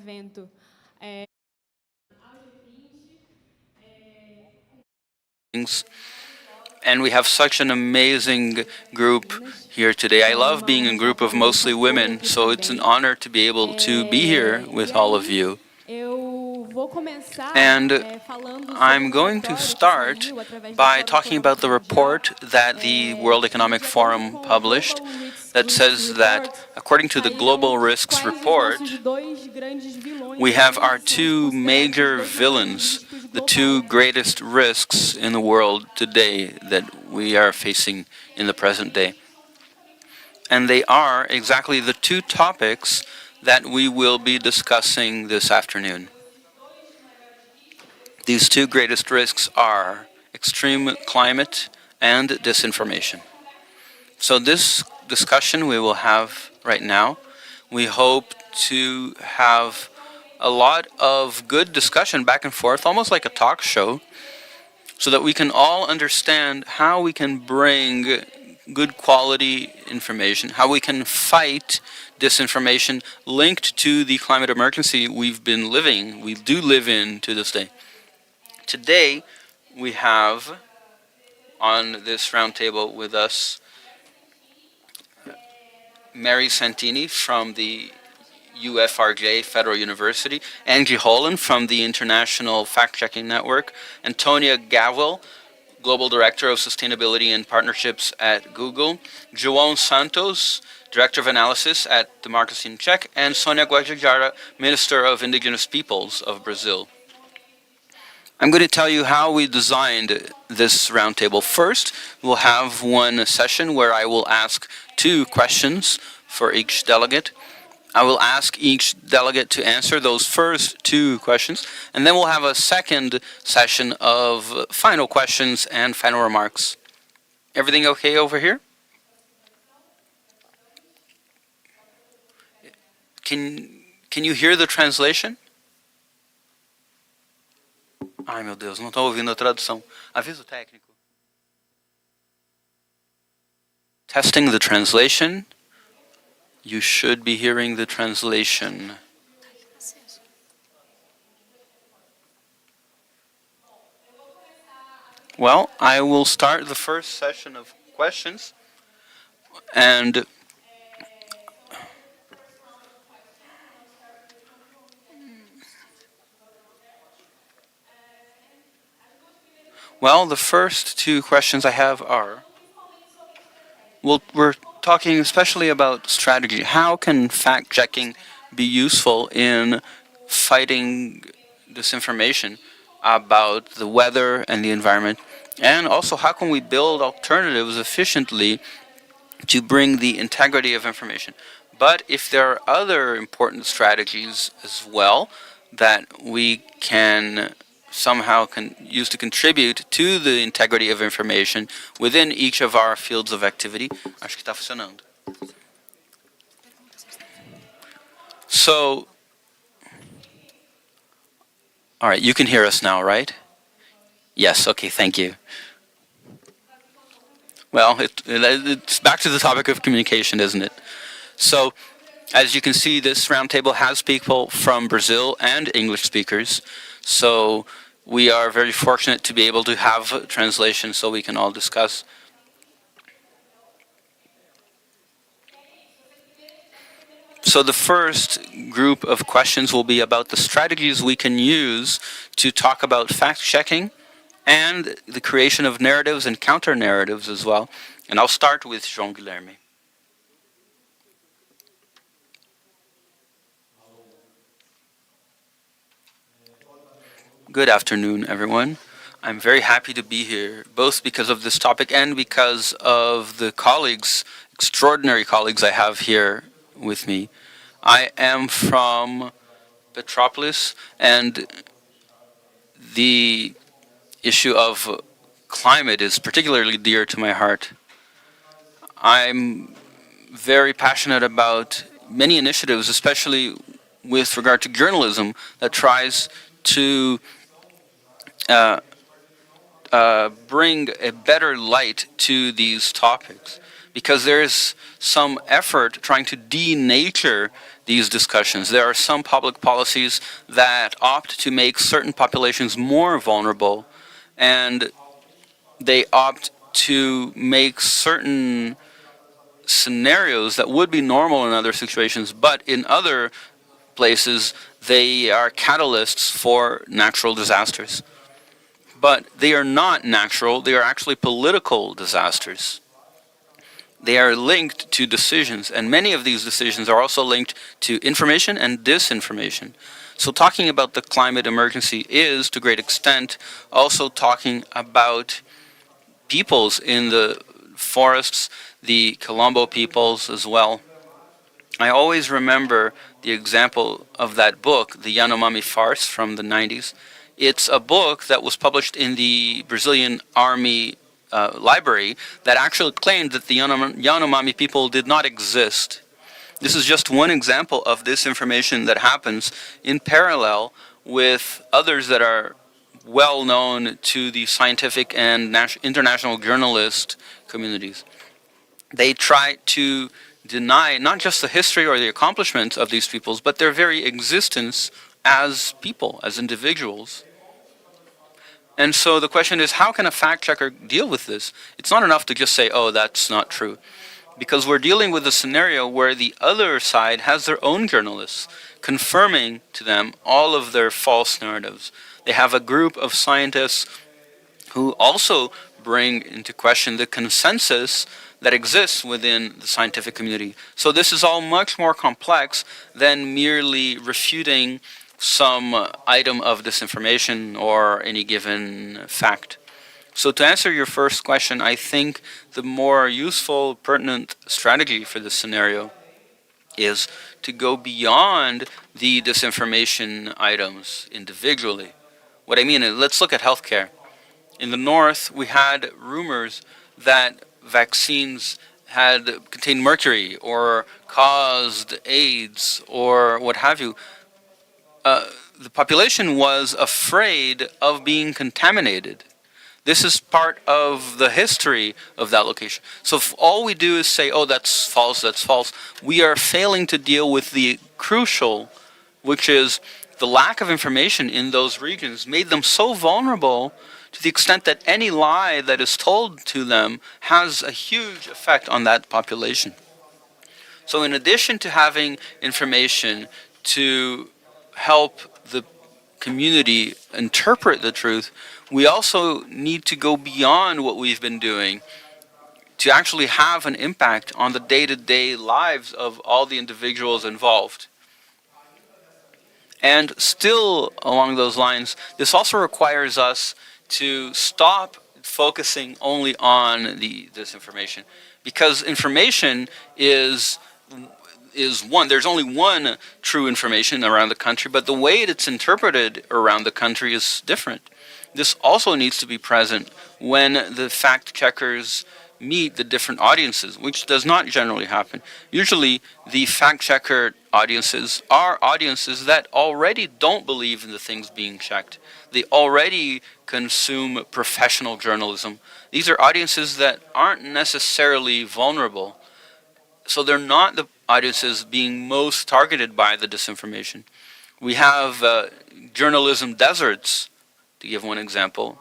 evento. And we have such an amazing group here today. I love being a group of mostly women, so it's an honor to be able to be here with all of you. And I'm going to start by talking about the report that the World Economic Forum published that says that, according to the Global Risks Report, we have our two major villains, the two greatest risks in the world today that we are facing in the present day. And they are exactly the two topics that we will be discussing this afternoon. These two greatest risks are extreme climate and disinformation. So this discussion we will have right now, we hope to have a lot of good discussion back and forth, almost like a talk show, so that we can all understand how we can bring good quality information, how we can fight disinformation linked to the climate emergency we do live in to this day. Today, we have on this roundtable with us Mary Santini from the UFRJ Federal University, Angie Holland from the International Fact-Checking Network, Antonia Gavel, Global Director of Sustainability and Partnerships at Google, João Santos, Director of Analysis at Democracy in Czech, and Sonia Guajajara, Minister of Indigenous Peoples of Brazil. I'm going to tell you how we designed this roundtable. First, we'll have one session where I will ask two questions for each delegate. I will ask each delegate to answer those first two questions, and then we'll have a second session of final questions and final remarks. Everything okay over here? Can you hear the translation? Ai, meu Deus, não estou ouvindo a tradução. Aviso técnico. Testing the translation. You should be hearing the translation. Well, I will start the first session of questions. And well, the first two questions I have are, well, we're talking especially about strategy. How can fact-checking be useful in fighting disinformation about the weather and the environment? And also, how can we build alternatives efficiently to bring the integrity of information? But if there are other important strategies as well that we can somehow use to contribute to the integrity of information within each of our fields of activity, acho que está funcionando. So, all right, you can hear us now, right? Yes, okay, thank you. Well, it's back to the topic of communication, isn't it? So, as you can see, this roundtable has people from Brazil and English speakers. So we are very fortunate to be able to have translation so we can all discuss. So the first group of questions will be about the strategies we can use to talk about fact-checking and the creation of narratives and counter-narratives as well. And I'll start with João Guilherme. Good afternoon, everyone. I'm very happy to be here, both because of this topic and because of the colleagues, extraordinary colleagues I have here with me. I am from Petropolis, and the issue of climate is particularly dear to my heart. I'm very passionate about many initiatives, especially with regard to journalism, that tries to bring a better light to these topics. because there's some effort trying to denature these discussions. There are some public policies that opt to make certain populations more vulnerable, and they opt to make certain scenarios that would be normal in other situations, but in other places they are catalysts for natural disasters. But they are not natural, they are actually political disasters. They are linked to decisions, and many of these decisions are also linked to information and disinformation. So talking about the climate emergency is, to a great extent, also talking about peoples in the forests, the Colombo peoples as well. I always remember the example of that book, The Yanomami Farce from the 90s. It's a book that was published in the Brazilian Army library that actually claimed that the Yanomami people did not exist. This is just one example of disinformation that happens in parallel with others that are well known to the scientific and international journalist communities. They try to deny not just the history or the accomplishments of these peoples, but their very existence as people, as individuals. And so the question is, how can a fact checker deal with this? It's not enough to just say, oh, that's not true. Because we're dealing with a scenario where the other side has their own journalists confirming to them all of their false narratives. They have a group of scientists who also bring into question the consensus that exists within the scientific community. So this is all much more complex than merely refuting some item of disinformation or any given fact. So to answer your first question, I think the more useful, pertinent strategy for this scenario is to go beyond the disinformation items individually. What I mean is, let's look at healthcare. In the north, we had rumors that vaccines had contained mercury or caused AIDS or what have you. The population was afraid of being contaminated. This is part of the history of that location. So if all we do is say, oh, that's false, we are failing to deal with the crucial, which is the lack of information in those regions made them so vulnerable to the extent that any lie that is told to them has a huge effect on that population. So in addition to having information to help the community interpret the truth, we also need to go beyond what we've been doing to actually have an impact on the day-to-day lives of all the individuals involved. And still along those lines, this also requires us to stop focusing only on the disinformation, because information is one. There's only one true information around the country, but the way it's interpreted around the country is different. This also needs to be present when the fact checkers meet the different audiences, which does not generally happen. Usually, the fact checker audiences are audiences that already don't believe in the things being checked. They already consume professional journalism. These are audiences that aren't necessarily vulnerable. So they're not the audiences being most targeted by the disinformation. We have journalism deserts, to give one example.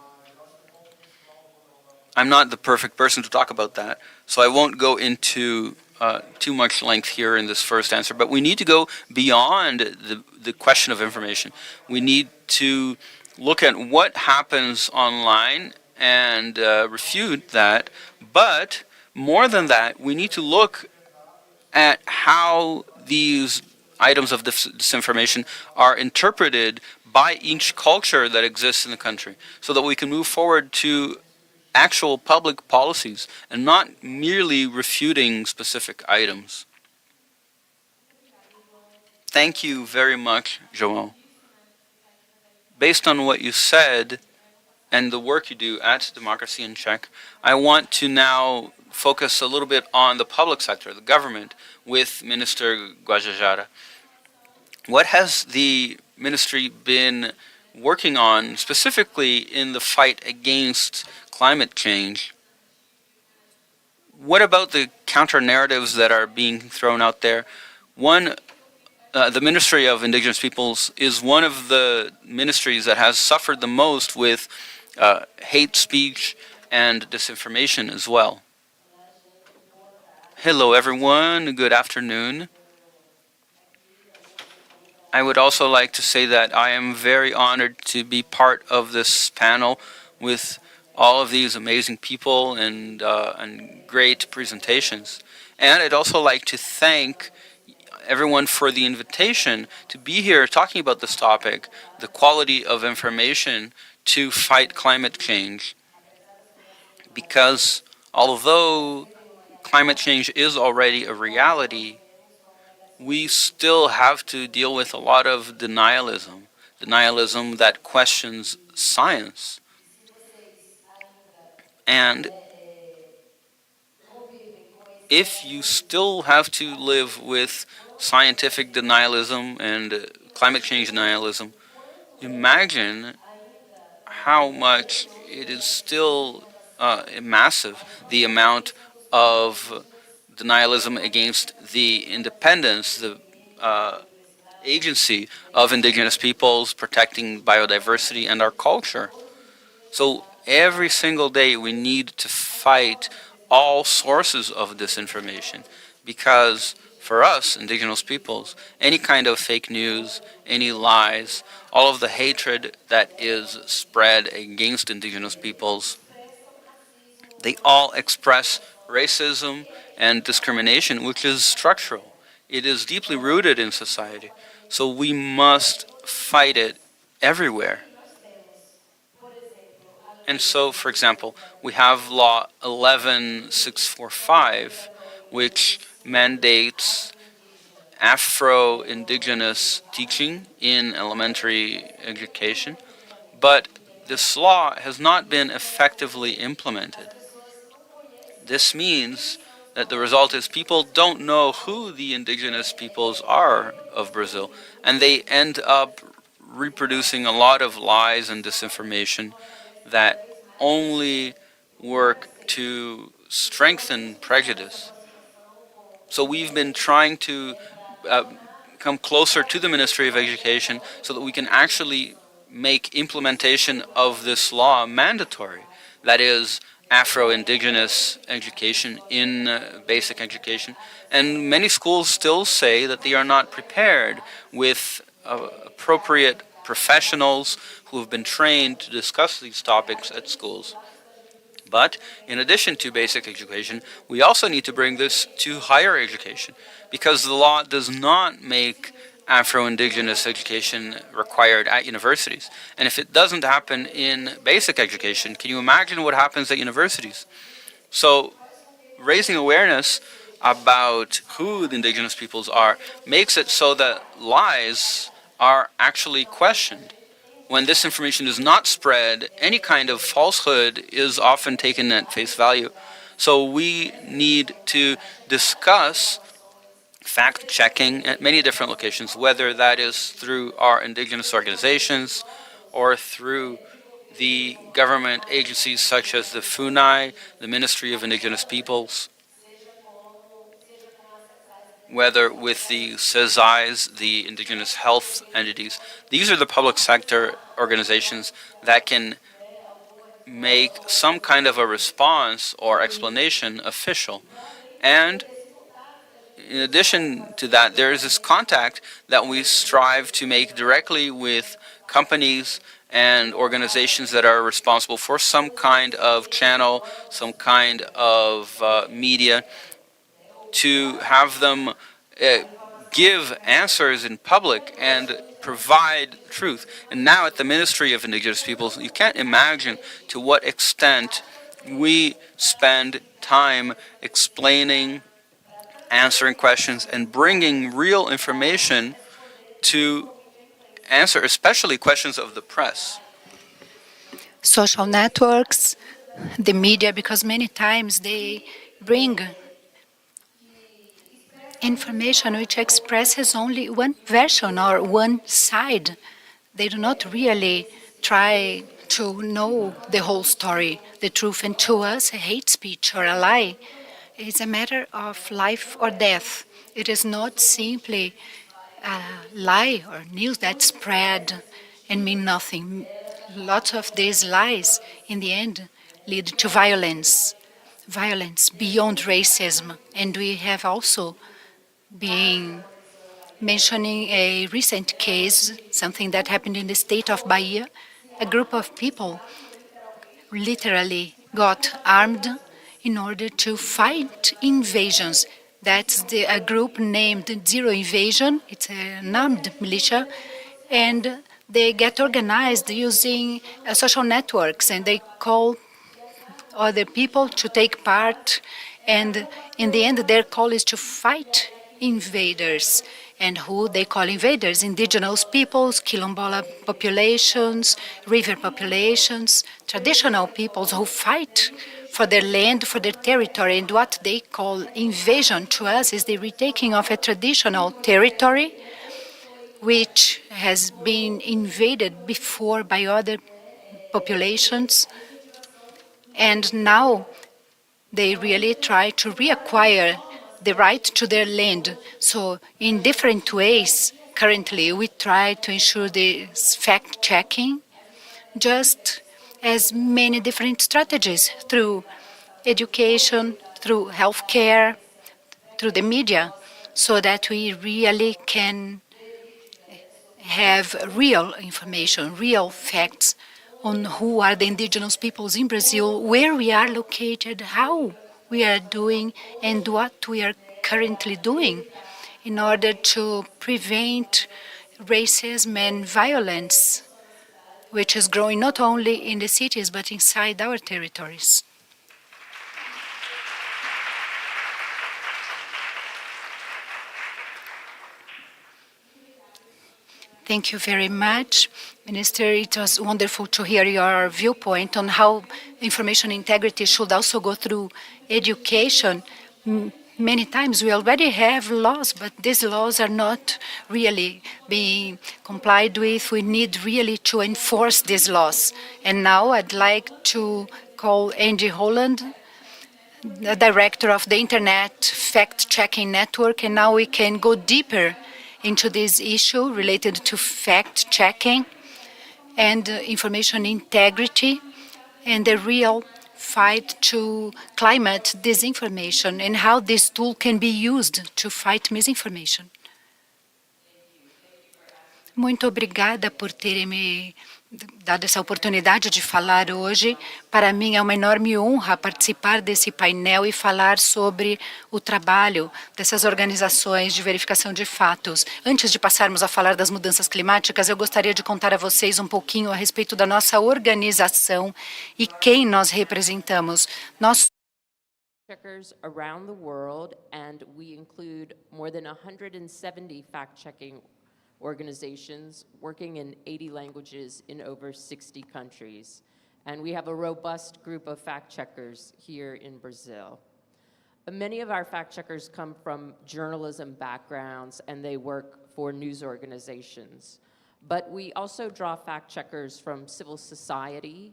I'm not the perfect person to talk about that, so I won't go into too much length here in this first answer, but we need to go beyond the question of information. We need to look at what happens online and refute that, but more than that, we need to look at how these items of disinformation are interpreted by each culture that exists in the country, so that we can move forward to actual public policies and not merely refuting specific items. Thank you very much, João. Based on what you said and the work you do at Democracy in Czech, I want to now focus a little bit on the public sector, the government, with Minister Guajajara. What has the ministry been working on specifically in the fight against climate change? what about the counter narratives that are being thrown out there? One, the Ministry of Indigenous Peoples is one of the ministries that has suffered the most with hate speech and disinformation as well. Hello, everyone. Good afternoon. I would also like to say that I am very honored to be part of this panel with all of these amazing people and great presentations. And I'd also like to thank everyone for the invitation to be here talking about this topic, the quality of information to fight climate change. Because although climate change is already a reality, we still have to deal with a lot of denialism that questions science. And if you still have to live with scientific denialism and climate change denialism, imagine how much it is still massive, the amount of denialism against the independence, the agency of indigenous peoples protecting biodiversity and our culture. So every single day we need to fight all sources of disinformation because for us, indigenous peoples, any kind of fake news, any lies, all of the hatred that is spread against indigenous peoples, they all express racism and discrimination, which is structural. It is deeply rooted in society. So we must fight it everywhere. And so, for example, we have Law 11645, which mandates Afro-Indigenous teaching in elementary education, but this law has not been effectively implemented. This means that the result is people don't know who the indigenous peoples are of Brazil, and they end up reproducing a lot of lies and disinformation that only work to strengthen prejudice. So we've been trying to uh, come closer to the Ministry of Education so that we can actually make implementation of this law mandatory. That is, Afro-Indigenous education in basic education. And many schools still say that they are not prepared with appropriate professionals who have been trained to discuss these topics at schools. But in addition to basic education, we also need to bring this to higher education because the law does not make Afro-Indigenous education required at universities. And if it doesn't happen in basic education, can you imagine what happens at universities? So raising awareness about who the indigenous peoples are makes it so that lies are actually questioned. When this information is not spread, any kind of falsehood is often taken at face value. So we need to discuss fact-checking at many different locations, whether that is through our indigenous organizations or through the government agencies such as the FUNAI, the Ministry of Indigenous Peoples, whether with the CESIs, the indigenous health entities. These are the public sector organizations that can make some kind of a response or explanation official. And in addition to that, there is this contact that we strive to make directly with companies and organizations that are responsible for some kind of channel, some kind of media, to have them give answers in public and provide truth. And now at the Ministry of Indigenous Peoples, you can't imagine to what extent we spend time explaining, answering questions, and bringing real information to answer, especially questions of the press. Social networks, the media, because many times they bring information which expresses only one version or one side. They do not really try to know the whole story, the truth. And to us, a hate speech or a lie It's a matter of life or death. It is not simply a lie or news that spread and mean nothing. Lots of these lies, in the end, lead to violence, violence beyond racism. And we have also been mentioning a recent case, something that happened in the state of Bahia. A group of people literally got armed in order to fight invasions. That's a group named Zero Invasion. It's an armed militia, and they get organized using social networks, and they call other people to take part. And in the end, their call is to fight invaders. And who they call invaders? Indigenous peoples, quilombola populations, river populations, traditional peoples who fight for their land, for their territory. And what they call invasion to us is the retaking of a traditional territory which has been invaded before by other populations. And now they really try to reacquire the right to their land. So in different ways, currently, we try to ensure this fact-checking, just as many different strategies through education, through healthcare, through the media, so that we really can have real information, real facts on who are the indigenous peoples in Brazil, where we are located, how we are doing, and what we are currently doing in order to prevent racism and violence, which is growing not only in the cities but inside our territories. Thank you very much, Minister. It was wonderful to hear your viewpoint on how information integrity should also go through education. Many times we already have laws, but these laws are not really being complied with. We need really to enforce these laws. And now I'd like to call Andy Holland, the director of the Internet Fact-Checking Network, and now we can go deeper into this issue related to fact-checking and information integrity and the real fight to climate disinformation and how this tool can be used to fight misinformation. Muito obrigada por terem me dado essa oportunidade de falar hoje. Para mim é uma enorme honra participar desse painel e falar sobre o trabalho dessas organizações de verificação de fatos. Antes de passarmos a falar das mudanças climáticas, eu gostaria de contar a vocês um pouquinho a respeito da nossa organização e quem nós representamos. Nós checkers around the world, and we include more than 170 fact-checking organizations working in 80 languages in over 60 countries. And we have a robust group of fact-checkers here in Brazil. Many of our fact-checkers come from journalism backgrounds, and they work for news organizations. But we also draw fact-checkers from civil society,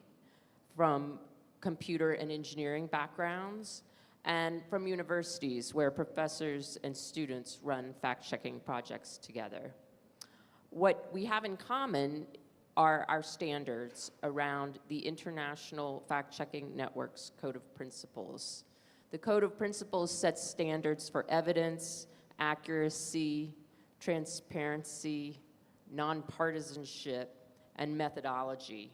from computer and engineering backgrounds, and from universities where professors and students run fact-checking projects together. What we have in common are our standards around the International Fact-Checking Network's Code of Principles. The Code of Principles sets standards for evidence, accuracy, transparency, nonpartisanship, and methodology.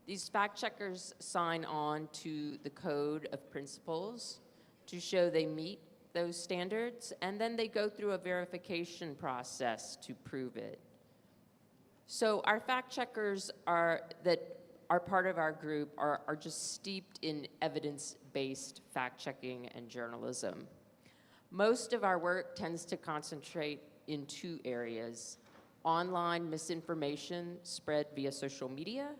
These fact-checkers sign on to the Code of Principles to show they meet those standards, and then they go through a verification process to prove it. So our fact-checkers that are part of our group are just steeped in evidence-based fact-checking and journalism. Most of our work tends to concentrate in two areas: online misinformation spread via social media,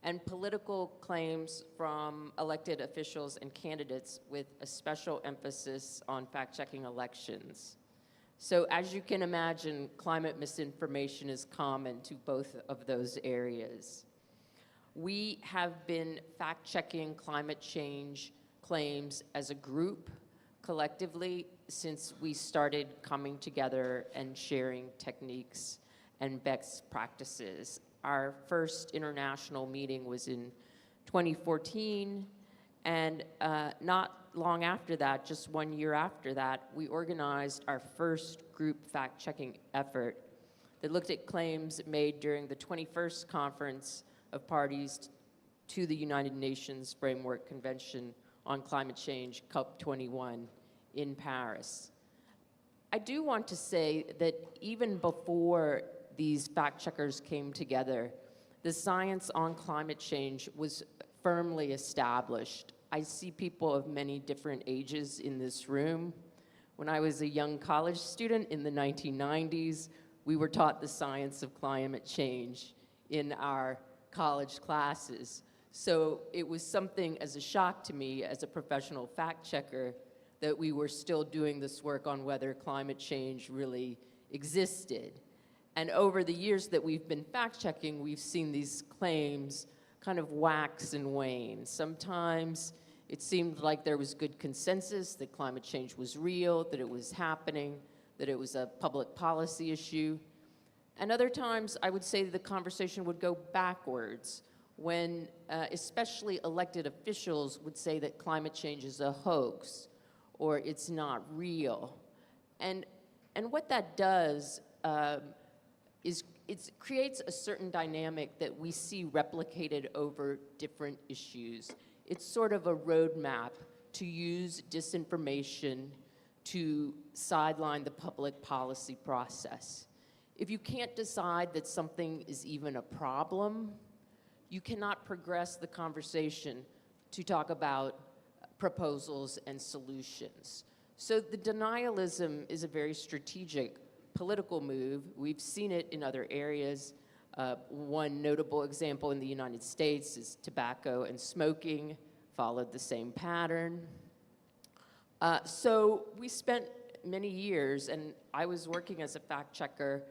and political claims from elected officials and candidates, with a special emphasis on fact-checking elections. So as you can imagine, climate misinformation is common to both of those areas. We have been fact-checking climate change claims as a group collectively since we started coming together and sharing techniques and best practices. Our first international meeting was in 2014, and not long after that, just 1 year after that, we organized our first group fact-checking effort that looked at claims made during the 21st Conference of Parties to the United Nations Framework Convention on Climate Change, COP21, in Paris. I do want to say that even before these fact-checkers came together, the science on climate change was firmly established. I see people of many different ages in this room. When I was a young college student in the 1990s, we were taught the science of climate change in our college classes. So it was something as a shock to me as a professional fact checker that we were still doing this work on whether climate change really existed. And over the years that we've been fact checking, we've seen these claims kind of wax and wane. Sometimes it seemed like there was good consensus that climate change was real, that it was happening, that it was a public policy issue. And other times, I would say the conversation would go backwards when especially elected officials would say that climate change is a hoax or it's not real. And what that does is it creates a certain dynamic that we see replicated over different issues. It's sort of a roadmap to use disinformation to sideline the public policy process. If you can't decide that something is even a problem, you cannot progress the conversation to talk about proposals and solutions. So the denialism is a very strategic political move. We've seen it in other areas. One notable example in the United States is tobacco and smoking followed the same pattern. So we spent many years, and I was working as a fact checker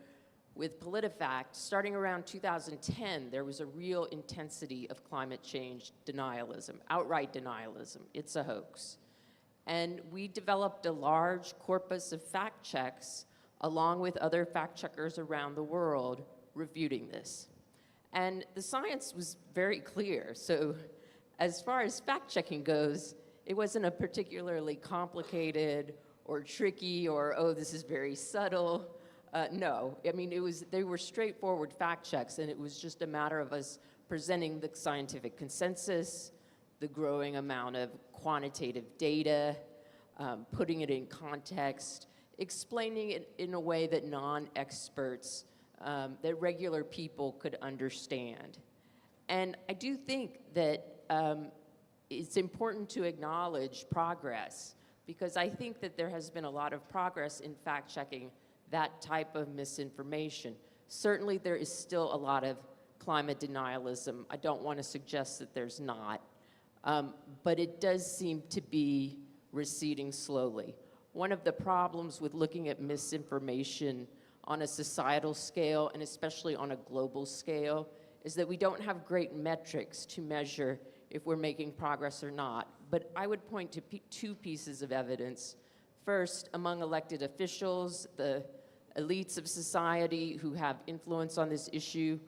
with PolitiFact. Starting around 2010, there was a real intensity of climate change denialism, outright denialism. It's a hoax. And we developed a large corpus of fact checks along with other fact checkers around the world refuting this. And the science was very clear. So as far as fact checking goes, it wasn't a particularly complicated or tricky or, oh, this is very subtle. No, I mean, they were straightforward fact checks, and it was just a matter of us presenting the scientific consensus, the growing amount of quantitative data, putting it in context, explaining it in a way that non-experts, that regular people could understand. And I do think that it's important to acknowledge progress, because I think that there has been a lot of progress in fact-checking that type of misinformation. Certainly there is still a lot of climate denialism. I don't want to suggest that there's not, but it does seem to be receding slowly. One of the problems with looking at misinformation on a societal scale, and especially on a global scale, is that we don't have great metrics to measure if we're making progress or not. But I would point to two pieces of evidence. First, among elected officials, the elites of society who have influence on this issue,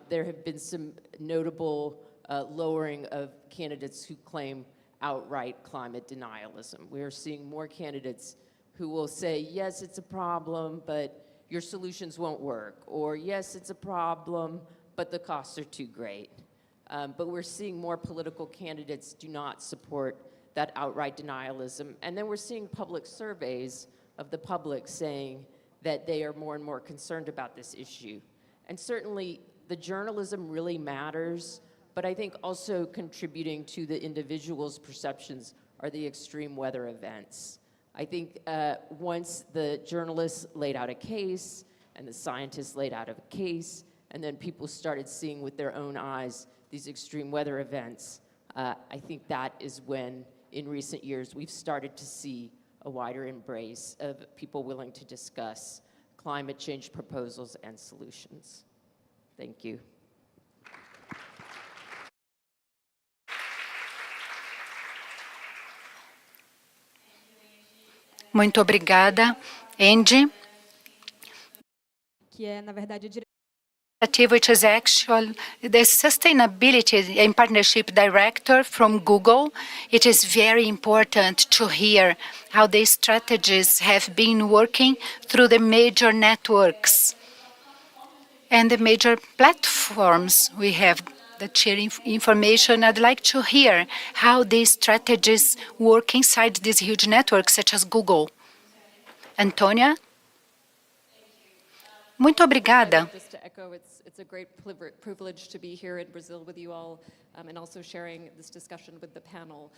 there have been some notable lowering of candidates who claim outright climate denialism. We are seeing more candidates who will say, yes, it's a problem, but your solutions won't work. Or yes, it's a problem, but the costs are too great. But we're seeing more political candidates do not support that outright denialism. And then we're seeing public surveys of the public saying that they are more and more concerned about this issue. And certainly the journalism really matters, but I think also contributing to the individual's perceptions are the extreme weather events. I think once the journalists laid out a case and the scientists laid out a case, and then people started seeing with their own eyes these extreme weather events, I think that is when, in recent years, we've started to see a wider embrace of people willing to discuss climate change proposals and solutions. Thank you. Muito obrigada, Andy. que é, na verdade, a Which is actually the Sustainability and Partnership Director from Google. It is very important to hear how the strategies have been working through the major networks and the major platforms we have that share information. I'd like to hear how these strategies work inside these huge networks such as Google. Antônia? Muito obrigada. Just to echo, it's a great privilege to be here in Brazil with you all and also sharing this discussion with the panel.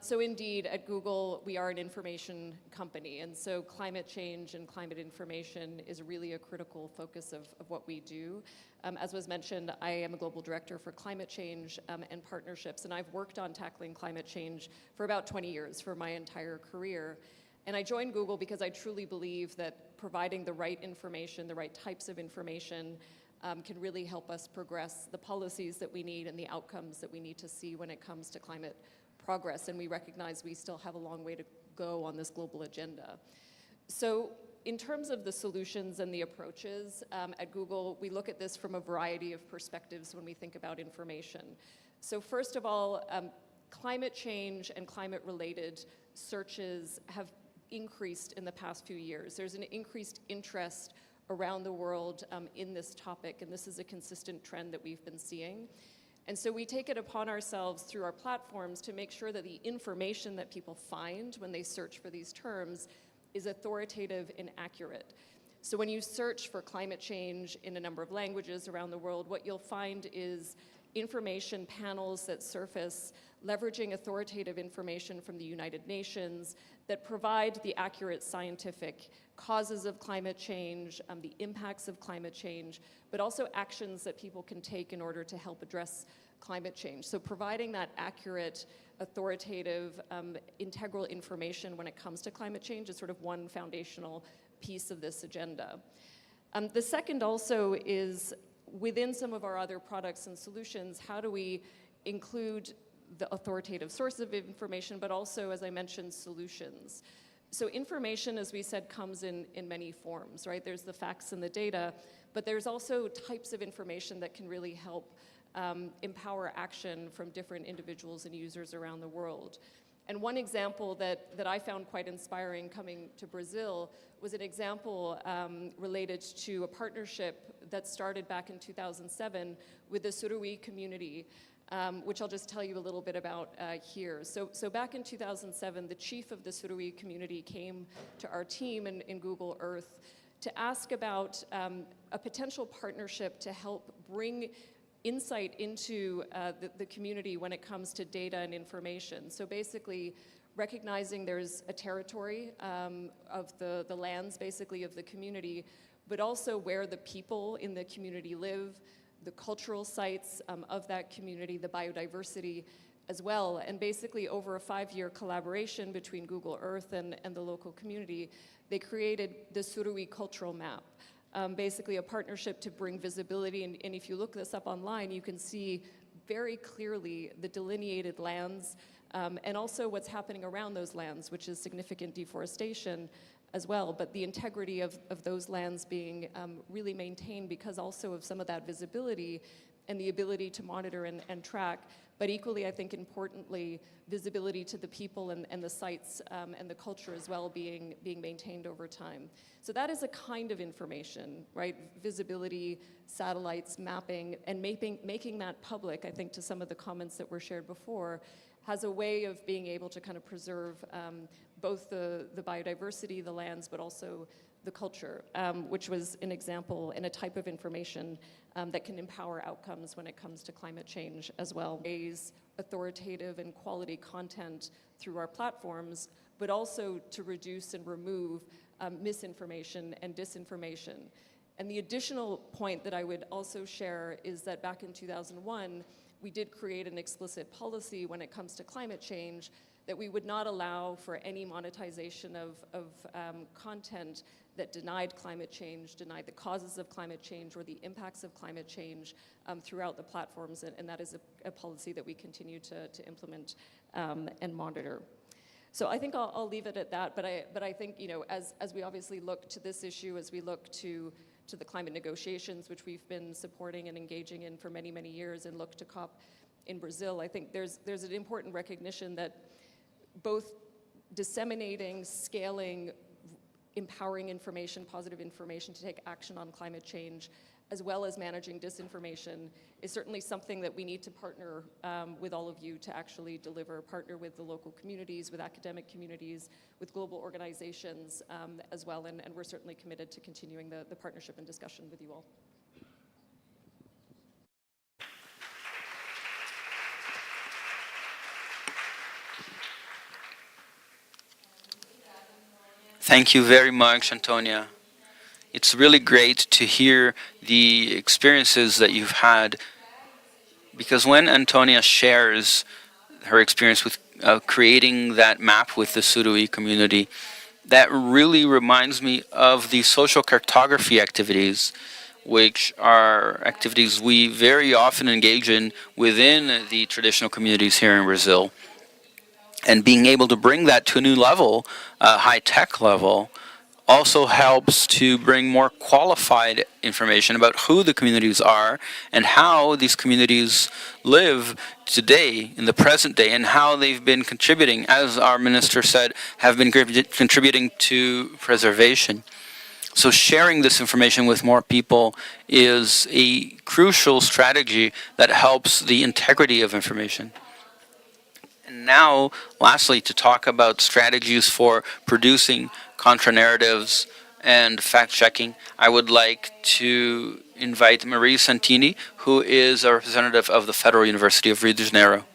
So indeed, at Google, we are an information company, and so climate change and climate information is really a critical focus of what we do. As was mentioned, I am a global director for climate change and partnerships, and I've worked on tackling climate change for about 20 years, for my entire career. And I joined Google because I truly believe that providing the right information, the right types of information, can really help us progress the policies that we need and the outcomes that we need to see when it comes to climate progress. And we recognize we still have a long way to go on this global agenda. So in terms of the solutions and the approaches, at Google, we look at this from a variety of perspectives when we think about information. So first of all, climate change and climate-related searches have increased in the past few years. There's an increased interest around the world in this topic, and this is a consistent trend that we've been seeing. And so we take it upon ourselves through our platforms to make sure that the information that people find when they search for these terms is authoritative and accurate. So when you search for climate change in a number of languages around the world, what you'll find is information panels that surface leveraging authoritative information from the United Nations that provide the accurate scientific causes of climate change, the impacts of climate change, but also actions that people can take in order to help address climate change. So providing that accurate, authoritative, integral information when it comes to climate change is sort of one foundational piece of this agenda. The second also is within some of our other products and solutions, how do we include the authoritative source of information, but also, as I mentioned, solutions. So information, as we said, comes in many forms, right? There's the facts and the data, but there's also types of information that can really help empower action from different individuals and users around the world. And one example that I found quite inspiring coming to Brazil was an example related to a partnership that started back in 2007 with the Suruí community, which I'll just tell you a little bit about here. So back in 2007, the chief of the Suruí community came to our team in Google Earth to ask about a potential partnership to help bring insight into the community when it comes to data and information. So basically, recognizing there's a territory of the lands, basically, of the community, but also where the people in the community live, the cultural sites of that community, the biodiversity as well. And basically, over a 5-year collaboration between Google Earth and the local community, they created the Suruí cultural map. Basically a partnership to bring visibility, and if you look this up online, you can see very clearly the delineated lands and also what's happening around those lands, which is significant deforestation as well, but the integrity of those lands being really maintained because also of some of that visibility and the ability to monitor and track, but equally, I think importantly, visibility to the people and the sites and the culture as well being maintained over time. So that is a kind of information, right? Visibility, satellites, mapping, and making that public, I think to some of the comments that were shared before, has a way of being able to kind of preserve both the biodiversity, the lands, but also the culture, which was an example and a type of information that can empower outcomes when it comes to climate change as well. Raise authoritative and quality content through our platforms, but also to reduce and remove misinformation and disinformation. And the additional point that I would also share is that back in 2001, we did create an explicit policy when it comes to climate change that we would not allow for any monetization of content that denied climate change, denied the causes of climate change or the impacts of climate change throughout the platforms, and that is a policy that we continue to implement and monitor. So I think I'll leave it at that, but I think, you know, as we obviously look to this issue, as we look to the climate negotiations, which we've been supporting and engaging in for many, many years, and look to COP in Brazil, I think there's an important recognition that both disseminating, scaling, empowering information, positive information to take action on climate change, as well as managing disinformation, is certainly something that we need to partner with all of you to actually deliver, partner with the local communities, with academic communities, with global organizations as well, and we're certainly committed to continuing the partnership and discussion with you all. Thank you very much, Antonia. It's really great to hear the experiences that you've had, because when Antonia shares her experience with creating that map with the Suruí community, that really reminds me of the social cartography activities, which are activities we very often engage in within the traditional communities here in Brazil. And being able to bring that to a new level, high-tech level, also helps to bring more qualified information about who the communities are and how these communities live today, in the present day, and how they've been contributing, as our minister said, have been contributing to preservation. So sharing this information with more people is a crucial strategy that helps the integrity of information. And now, lastly, to talk about strategies for producing contra-narratives and fact-checking, I would like to invite Marie Santini, who is a representative of the Federal University of Rio de Janeiro.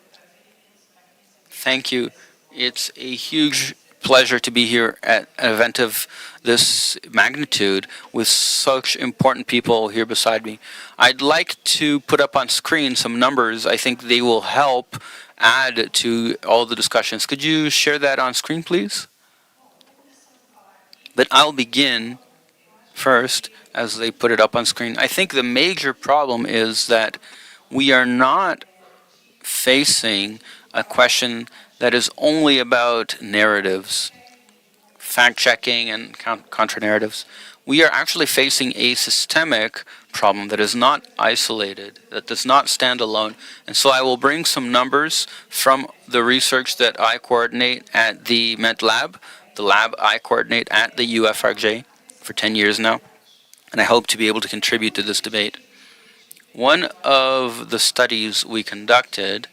Thank you. It's a huge pleasure to be here at an event of this magnitude with such important people here beside me. I'd like to put up on screen some numbers. I think they will help add to all the discussions. Could you share that on screen, please? But I'll begin first as they put it up on screen. I think the major problem is that we are not facing a question that is only about narratives, fact-checking and contra-narratives. We are actually facing a systemic problem that is not isolated, that does not stand alone. And so I will bring some numbers from the research that I coordinate at the Met Lab, the lab I coordinate at the UFRJ for 10 years now, and I hope to be able to contribute to this debate. One of the studies we conducted,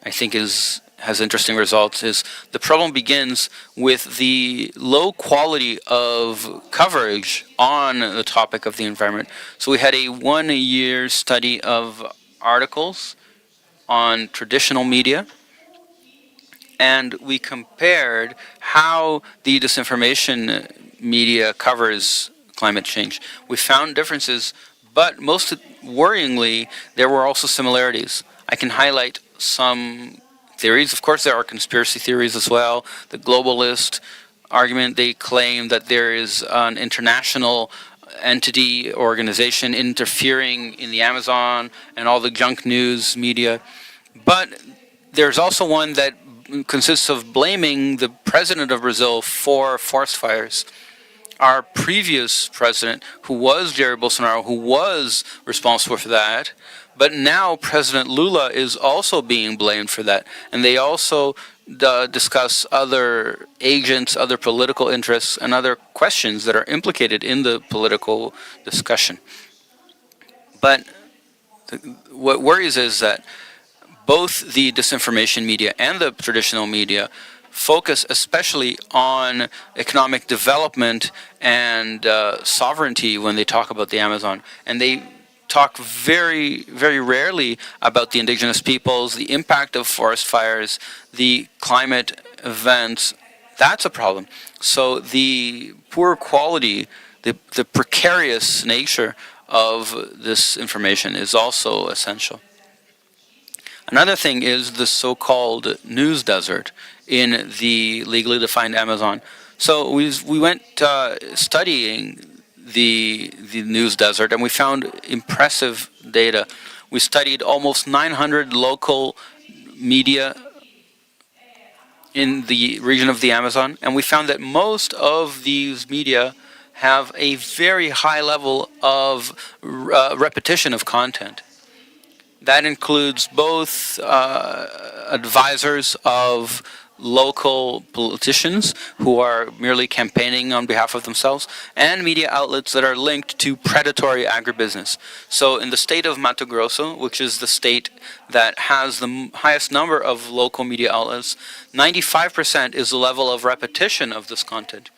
I think has interesting results, is the problem begins with the low quality of coverage on the topic of the environment. So we had a 1-year study of articles on traditional media, and we compared how the disinformation media covers climate change. We found differences, but most worryingly, there were also similarities. I can highlight some theories. Of course, there are conspiracy theories as well. The globalist argument, they claim that there is an international entity, organization interfering in the Amazon and all the junk news media. But there's also one that consists of blaming the president of Brazil for forest fires. Our previous president, who was Jair Bolsonaro, who was responsible for that, but now President Lula is also being blamed for that. And they also discuss other agents, other political interests, and other questions that are implicated in the political discussion. But what worries is that both the disinformation media and the traditional media focus especially on economic development and sovereignty when they talk about the Amazon. And they talk very, very rarely about the indigenous peoples, the impact of forest fires, the climate events. That's a problem. So the poor quality, the precarious nature of this information is also essential. Another thing is the so-called news desert in the legally defined Amazon. So we went studying the news desert, and we found impressive data. We studied almost 900 local media in the region of the Amazon, and we found that most of these media have a very high level of repetition of content. That includes both advisors of local politicians who are merely campaigning on behalf of themselves, and media outlets that are linked to predatory agribusiness. So in the state of Mato Grosso, which is the state that has the highest number of local media outlets, 95% is the level of repetition of this content.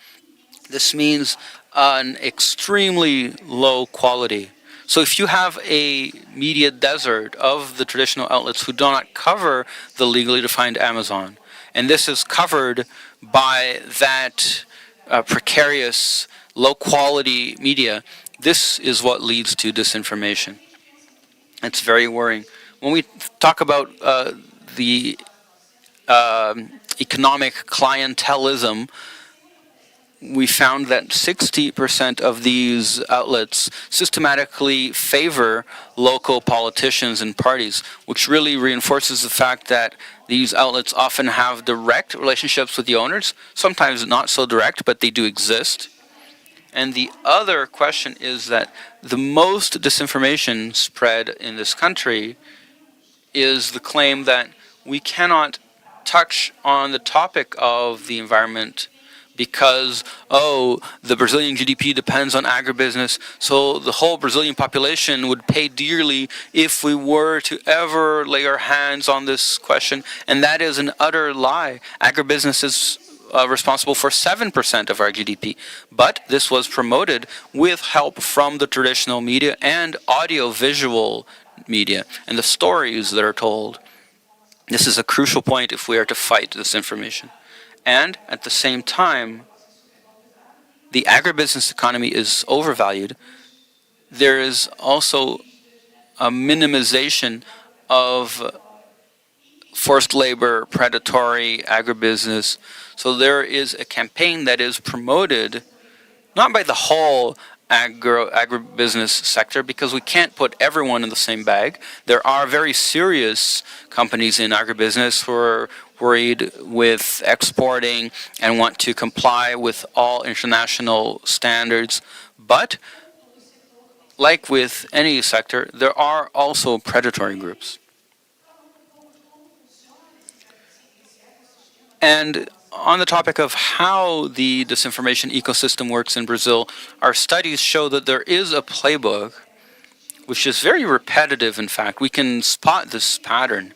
This means an extremely low quality. So if you have a media desert of the traditional outlets who do not cover the legally defined Amazon, and this is covered by that precarious, low-quality media, this is what leads to disinformation. It's very worrying. When we talk about the economic clientelism, we found that 60% of these outlets systematically favor local politicians and parties, which really reinforces the fact that these outlets often have direct relationships with the owners, sometimes not so direct, but they do exist. And the other question is that the most disinformation spread in this country is the claim that we cannot touch on the topic of the environment because, the Brazilian GDP depends on agribusiness, so the whole Brazilian population would pay dearly if we were to ever lay our hands on this question. And that is an utter lie. Agribusiness is responsible for 7% of our GDP. But this was promoted with help from the traditional media and audio-visual media and the stories that are told. This is a crucial point if we are to fight disinformation. And at the same time, the agribusiness economy is overvalued. There is also a minimization of forced labor, predatory agribusiness. So there is a campaign that is promoted not by the whole agribusiness sector, because we can't put everyone in the same bag. There are very serious companies in agribusiness who are worried with exporting and want to comply with all international standards. But, like with any sector, there are also predatory groups. And on the topic of how the disinformation ecosystem works in Brazil, our studies show that there is a playbook which is very repetitive, in fact. We can spot this pattern.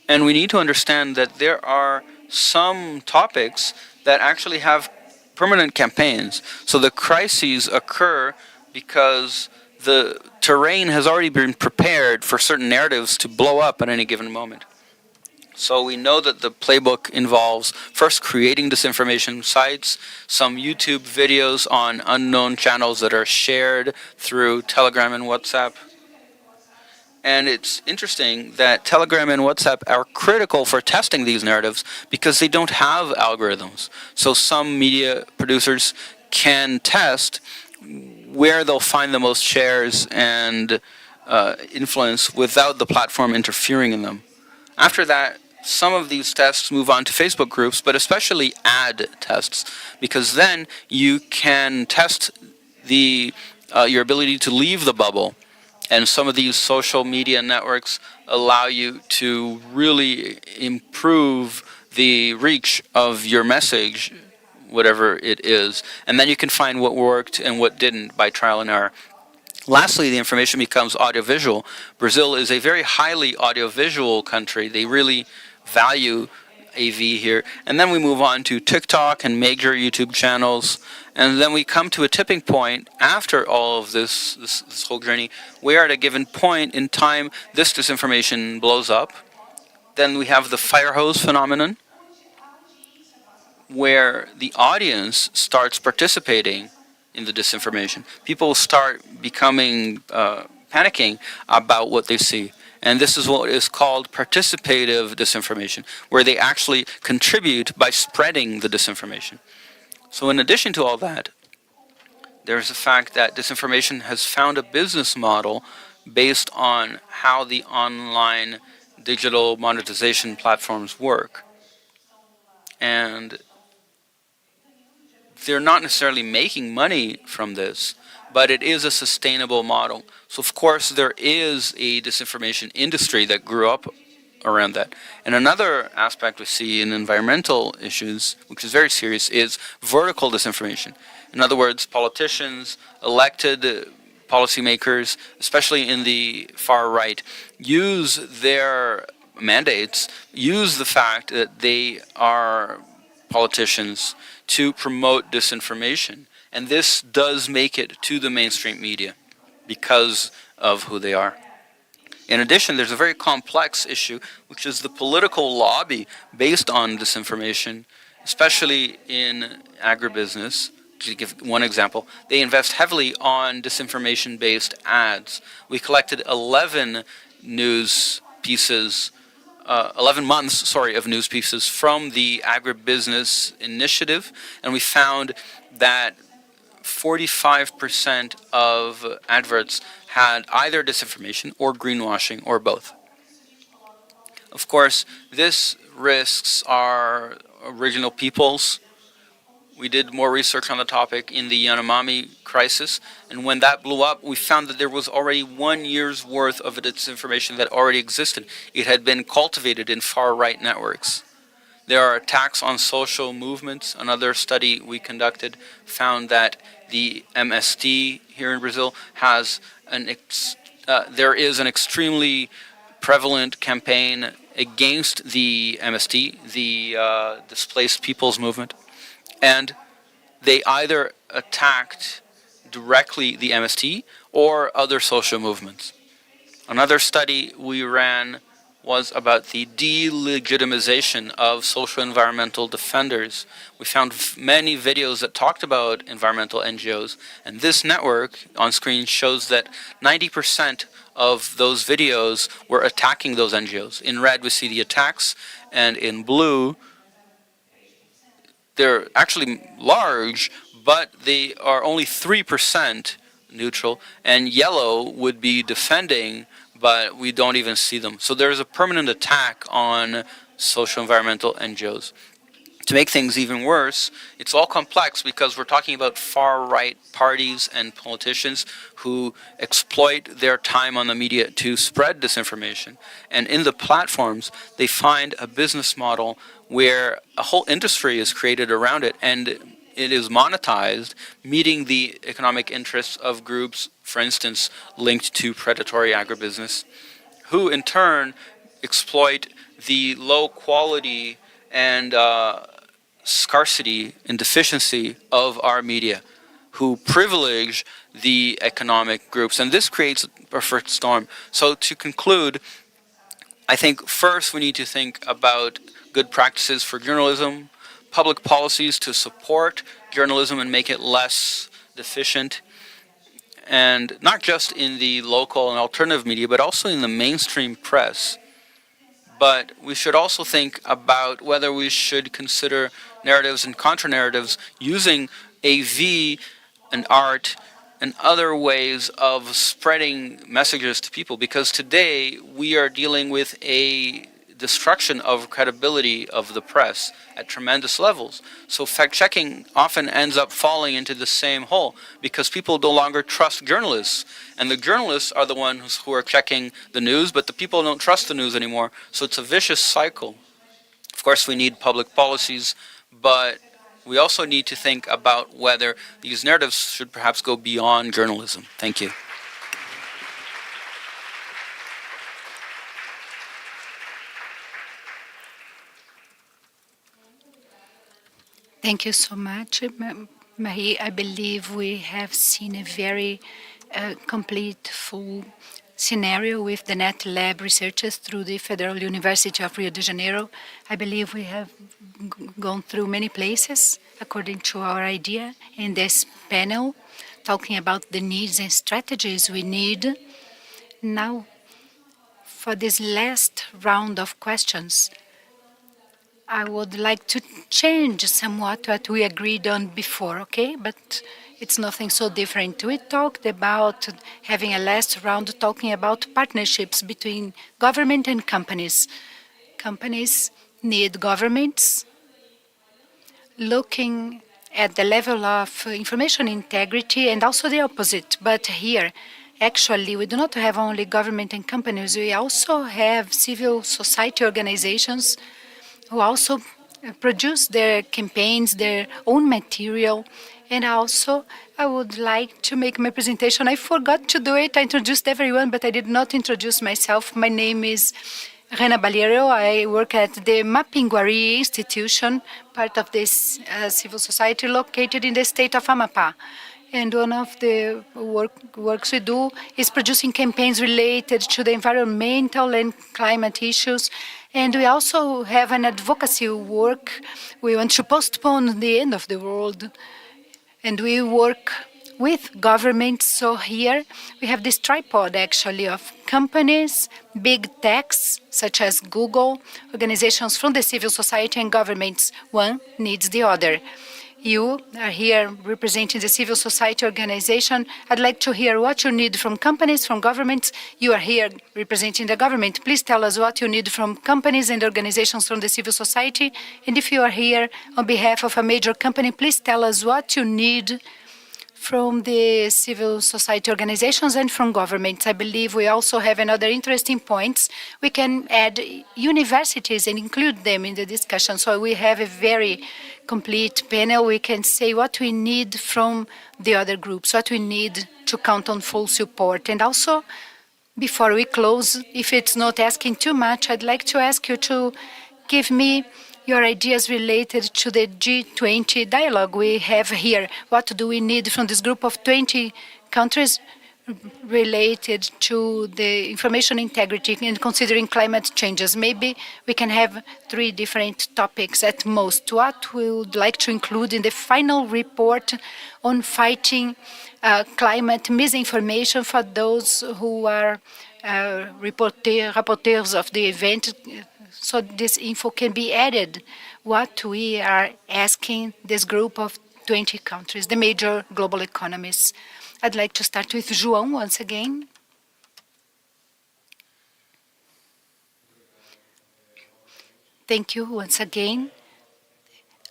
And we need to understand that there are some topics that actually have permanent campaigns. So the crises occur because the terrain has already been prepared for certain narratives to blow up at any given moment. So we know that the playbook involves first creating disinformation sites, some YouTube videos on unknown channels that are shared through Telegram and WhatsApp. And it's interesting that Telegram and WhatsApp are critical for testing these narratives because they don't have algorithms. So some media producers can test where they'll find the most shares and influence without the platform interfering in them. After that, some of these tests move on to Facebook groups, but especially ad tests, because then you can test your ability to leave the bubble. And some of these social media networks allow you to really improve the reach of your message, whatever it is. And then you can find what worked and what didn't by trial and error. Lastly, the information becomes audiovisual. Brazil is a very highly audiovisual country. They really value AV here. And then we move on to TikTok and major YouTube channels. And then we come to a tipping point after all of this whole journey, where at a given point in time, this disinformation blows up. Then we have the fire hose phenomenon, where the audience starts participating in the disinformation. People start becoming panicking about what they see. And this is what is called participative disinformation, where they actually contribute by spreading the disinformation. So in addition to all that, there's the fact that disinformation has found a business model based on how the online digital monetization platforms work. and they're not necessarily making money from this, but it is a sustainable model. So of course there is a disinformation industry that grew up around that. And another aspect we see in environmental issues, which is very serious, is vertical disinformation. In other words, politicians, elected policymakers, especially in the far right, use their mandates, use the fact that they are politicians to promote disinformation. And this does make it to the mainstream media because of who they are. In addition, there's a very complex issue, which is the political lobby based on disinformation, especially in agribusiness. To give one example, they invest heavily on disinformation-based ads. We collected 11 news pieces 11 months, sorry, of news pieces from the agribusiness initiative, and we found that 45% of adverts had either disinformation or greenwashing or both. Of course, this risks our original peoples. We did more research on the topic in the Yanomami crisis, and when that blew up, we found that there was already 1 year's worth of disinformation that already existed. It had been cultivated in far-right networks. There are attacks on social movements. Another study we conducted found that the MST here in Brazil has there is an extremely prevalent campaign against the MST, the Displaced Peoples Movement, and they either attacked directly the MST or other social movements. Another study we ran was about the delegitimization of social environmental defenders. We found many videos that talked about environmental NGOs, and this network on screen shows that 90% of those videos were attacking those NGOs. In red, we see the attacks, and in blue, they're actually large, but they are only 3% neutral, and yellow would be defending, but we don't even see them. So there's a permanent attack on social environmental NGOs. To make things even worse, it's all complex because we're talking about far-right parties and politicians who exploit their time on the media to spread disinformation. And in the platforms, they find a business model where a whole industry is created around it, and it is monetized, meeting the economic interests of groups, for instance, linked to predatory agribusiness, who in turn exploit the low quality and scarcity and deficiency of our media, who privilege the economic groups. And this creates a perfect storm. So to conclude, I think first we need to think about good practices for journalism, public policies to support journalism and make it less deficient, and not just in the local and alternative media, but also in the mainstream press. But we should also think about whether we should consider narratives and contra-narratives using AV and art and other ways of spreading messages to people, because today we are dealing with a destruction of credibility of the press at tremendous levels. So fact-checking often ends up falling into the same hole because people no longer trust journalists. And the journalists are the ones who are checking the news, but the people don't trust the news anymore. So it's a vicious cycle. Of course, we need public policies, but we also need to think about whether these narratives should perhaps go beyond journalism. Thank you. Thank you so much, Marie. I believe we have seen a very complete, full scenario with the Net Lab researchers through the Federal University of Rio de Janeiro. I believe we have gone through many places according to our idea in this panel, talking about the needs and strategies we need. Now, for this last round of questions, I would like to change somewhat what we agreed on before, okay? But it's nothing so different. We talked about having a last round talking about partnerships between government and companies. Companies need governments looking at the level of information integrity and also the opposite. But here, actually, we do not have only government and companies, we also have civil society organizations who also produce their campaigns, their own material. And also, I would like to make my presentation. I forgot to do it. I introduced everyone, but I did not introduce myself. My name is Rena Baliero. I work at the Mapinguari Institution, part of this civil society located in the state of Amapá. And one of the works we do is producing campaigns related to the environmental and climate issues. And we also have an advocacy work. We want to postpone the end of the world. And we work with governments. So here we have this tripod actually of companies, big techs such as Google, organizations from the civil society and governments. One needs the other. You are here representing the civil society organization. I'd like to hear what you need from companies, from governments. You are here representing the government. Please tell us what you need from companies and organizations from the civil society. And if you are here on behalf of a major company, please tell us what you need from the civil society organizations and from governments. I believe we also have another interesting points. We can add universities and include them in the discussion. So we have a very complete panel. We can say what we need from the other groups, what we need to count on full support. And also, before we close, if it's not asking too much, I'd like to ask you to give me your ideas related to the G20 dialogue we have here. What do we need from this group of 20 countries related to the information integrity and considering climate changes? Maybe we can have 3 different topics at most. What we would like to include in the final report on fighting climate misinformation for those who are rapporteurs of the event, so this info can be added. What we are asking this group of 20 countries, the major global economies. I'd like to start with João once again. Thank you once again.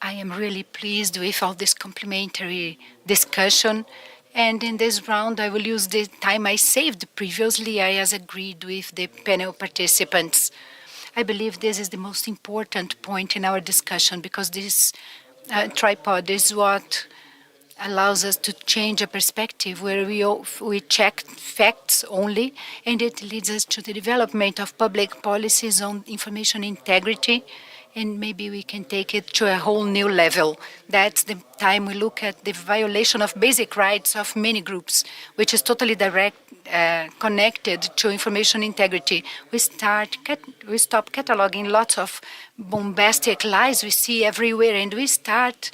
I am really pleased with all this complementary discussion. And in this round, I will use the time I saved previously. I has agreed with the panel participants. I believe this is the most important point in our discussion because this tripod is what allows us to change a perspective where we check facts only, and it leads us to the development of public policies on information integrity, and maybe we can take it to a whole new level. That's the time we look at the violation of basic rights of many groups, which is totally connected to information integrity. We stop cataloging lots of bombastic lies we see everywhere, and we start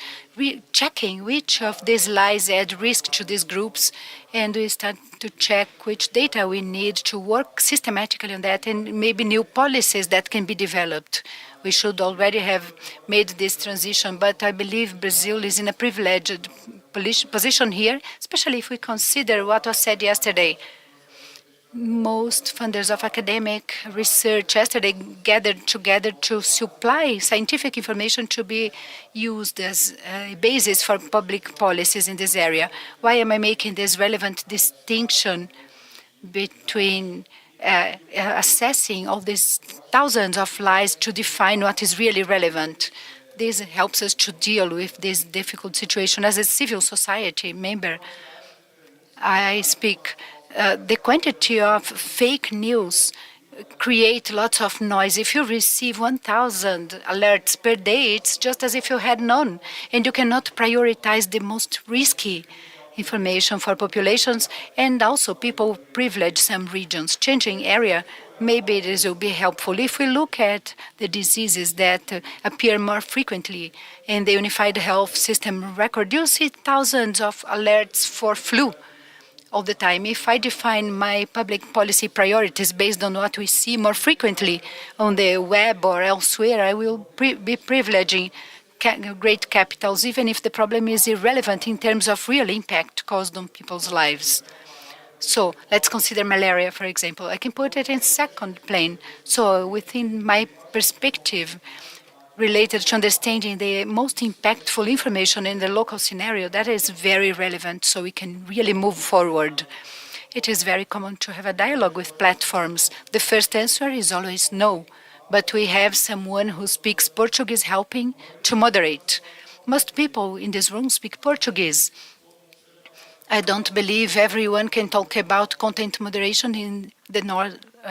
checking which of these lies add risk to these groups, and we start to check which data we need to work systematically on that, and maybe new policies that can be developed. We should already have made this transition, but I believe Brazil is in a privileged position here, especially if we consider what was said yesterday. Most funders of academic research yesterday gathered together to supply scientific information to be used as a basis for public policies in this area. Why am I making this relevant distinction between assessing all these thousands of lies to define what is really relevant? This helps us to deal with this difficult situation. As a civil society member, I speak the quantity of fake news create lots of noise. If you receive 1,000 alerts per day, it's just as if you had none, and you cannot prioritize the most risky information for populations, and also people privilege some regions. Changing area, maybe this will be helpful. If we look at the diseases that appear more frequently in the Unified Health System record, you see thousands of alerts for flu all the time. If I define my public policy priorities based on what we see more frequently on the web or elsewhere, I will be privileging great capitals, even if the problem is irrelevant in terms of real impact caused on people's lives. So let's consider malaria, for example. I can put it in second plane. So within my perspective, related to understanding the most impactful information in the local scenario, that is very relevant so we can really move forward. It is very common to have a dialogue with platforms. The first answer is always no, but we have someone who speaks Portuguese helping to moderate. Most people in this room speak Portuguese. I don't believe everyone can talk about content moderation in the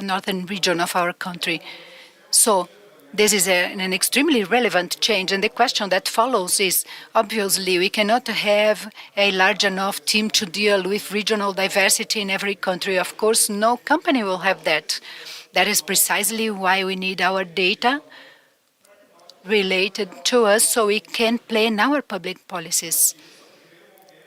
northern region of our country. So this is an extremely relevant change. And the question that follows is, obviously, we cannot have a large enough team to deal with regional diversity in every country. Of course, no company will have that. That is precisely why we need our data related to us so we can plan our public policies.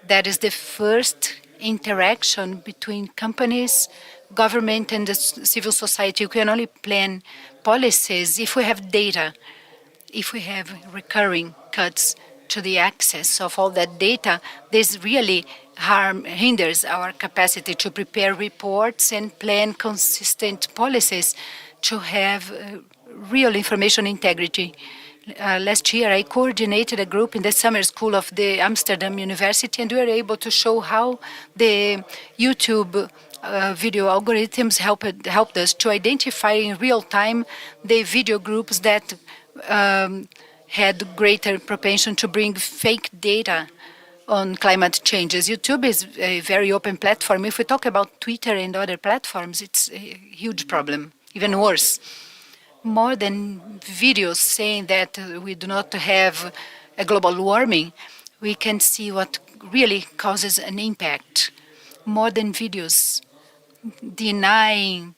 That is the first interaction between companies, government, and the civil society. We can only plan policies if we have data, if we have recurring cuts to the access of all that data. This really hinders our capacity to prepare reports and plan consistent policies to have real information integrity. Last year, I coordinated a group in the summer school of the Amsterdam University, and we were able to show how the YouTube video algorithms helped us to identify in real time the video groups that had greater propension to bring fake data on climate changes. YouTube is a very open platform. If we talk about Twitter and other platforms, it's a huge problem, even worse. More than videos saying that we do not have a global warming, we can see what really causes an impact. More than videos denying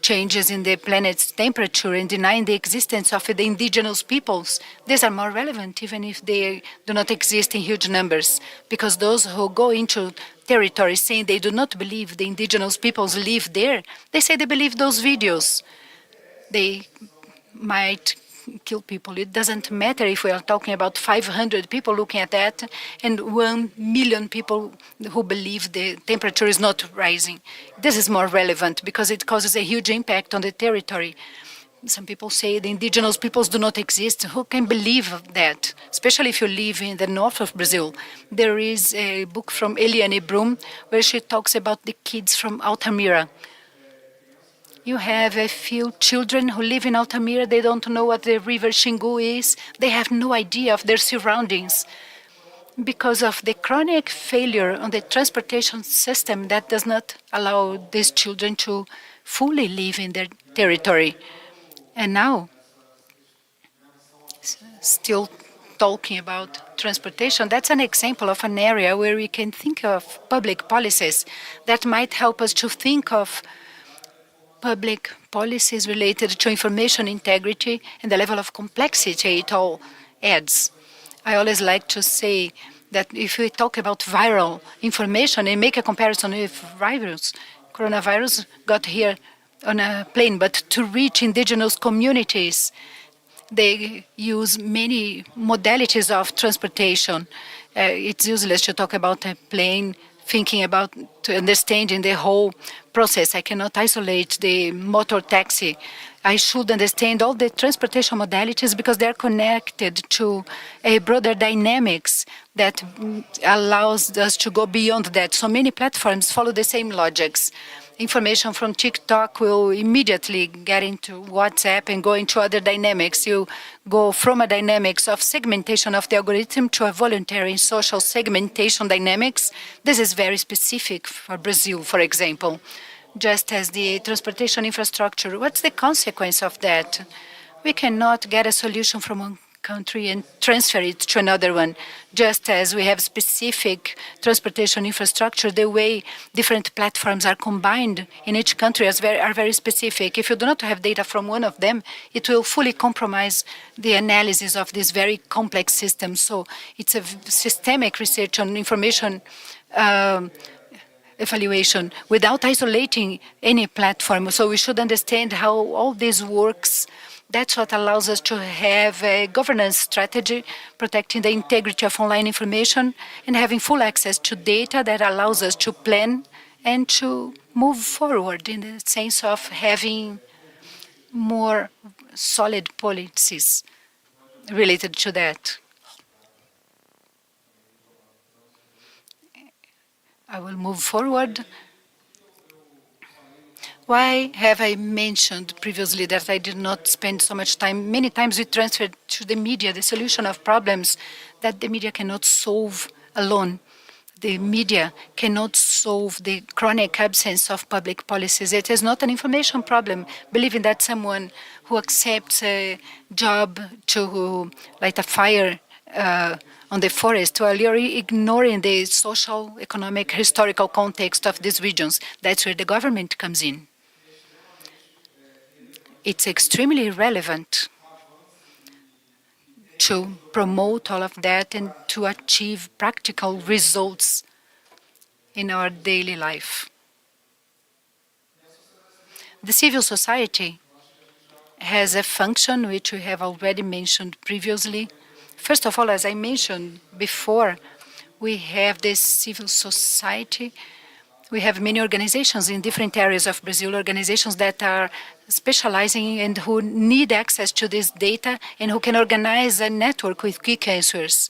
changes in the planet's temperature and denying the existence of the indigenous peoples, these are more relevant even if they do not exist in huge numbers, because those who go into territories saying they do not believe the indigenous peoples live there, they say they believe those videos. They might kill people. It doesn't matter if we are talking about 500 people looking at that and 1 million people who believe the temperature is not rising. This is more relevant because it causes a huge impact on the territory. Some people say the indigenous peoples do not exist. Who can believe that? Especially if you live in the north of Brazil. There is a book from Eliane Brum where she talks about the kids from Altamira. You have a few children who live in Altamira. They don't know what the river Xingu is. They have no idea of their surroundings because of the chronic failure on the transportation system that does not allow these children to fully live in their territory. And now, still talking about transportation, that's an example of an area where we can think of public policies that might help us to think of public policies related to information integrity and the level of complexity it all adds. I always like to say that if we talk about viral information and make a comparison with virus, coronavirus got here on a plane, but to reach indigenous communities, they use many modalities of transportation. It's useless to talk about a plane thinking about to understanding the whole process. I cannot isolate the motor taxi. I should understand all the transportation modalities because they're connected to a broader dynamics that allows us to go beyond that. So many platforms follow the same logics. Information from TikTok will immediately get into WhatsApp and go into other dynamics. You go from a dynamics of segmentation of the algorithm to a voluntary social segmentation dynamics. This is very specific for Brazil, for example. Just as the transportation infrastructure, what's the consequence of that? We cannot get a solution from one country and transfer it to another one. Just as we have specific transportation infrastructure, the way different platforms are combined in each country are very specific. If you do not have data from one of them, it will fully compromise the analysis of this very complex system. So it's a systemic research on information evaluation without isolating any platform. So we should understand how all this works. That's what allows us to have a governance strategy, protecting the integrity of online information and having full access to data that allows us to plan and to move forward in the sense of having more solid policies. related to that. I will move forward. Why have I mentioned previously that I did not spend so much time? Many times we transfer to the media the solution of problems that the media cannot solve alone. The media cannot solve the chronic absence of public policies. It is not an information problem, believing that someone who accepts a job to light a fire on the forest, while you're ignoring the social, economic, historical context of these regions. That's where the government comes in. It's extremely relevant to promote all of that and to achieve practical results in our daily life. The civil society has a function which we have already mentioned previously. First of all, as I mentioned before, we have this civil society. We have many organizations in different areas of Brazil, organizations that are specializing and who need access to this data and who can organize a network with quick answers.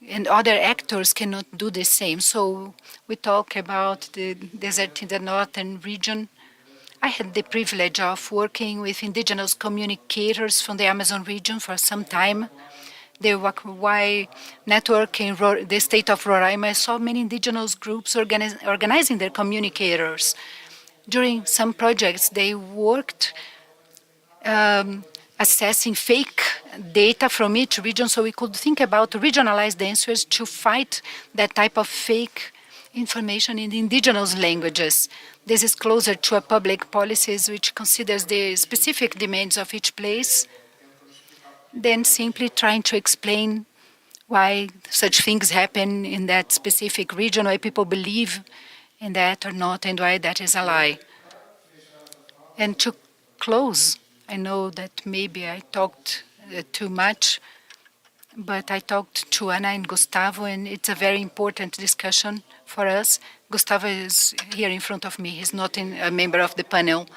And other actors cannot do the same. So we talk about the desert in the northern region. I had the privilege of working with indigenous communicators from the Amazon region for some time. The WACY network in the state of Roraima, I saw many indigenous groups organizing their communicators. During some projects, they worked assessing fake data from each region so we could think about regionalized answers to fight that type of fake information in the indigenous languages. This is closer to a public policies which considers the specific demands of each place than simply trying to explain why such things happen in that specific region, why people believe in that or not, and why that is a lie. And to close, I know that maybe I talked too much, but I talked to Ana and Gustavo, and it's a very important discussion for us. Gustavo is here in front of me. He's not a member of the panel.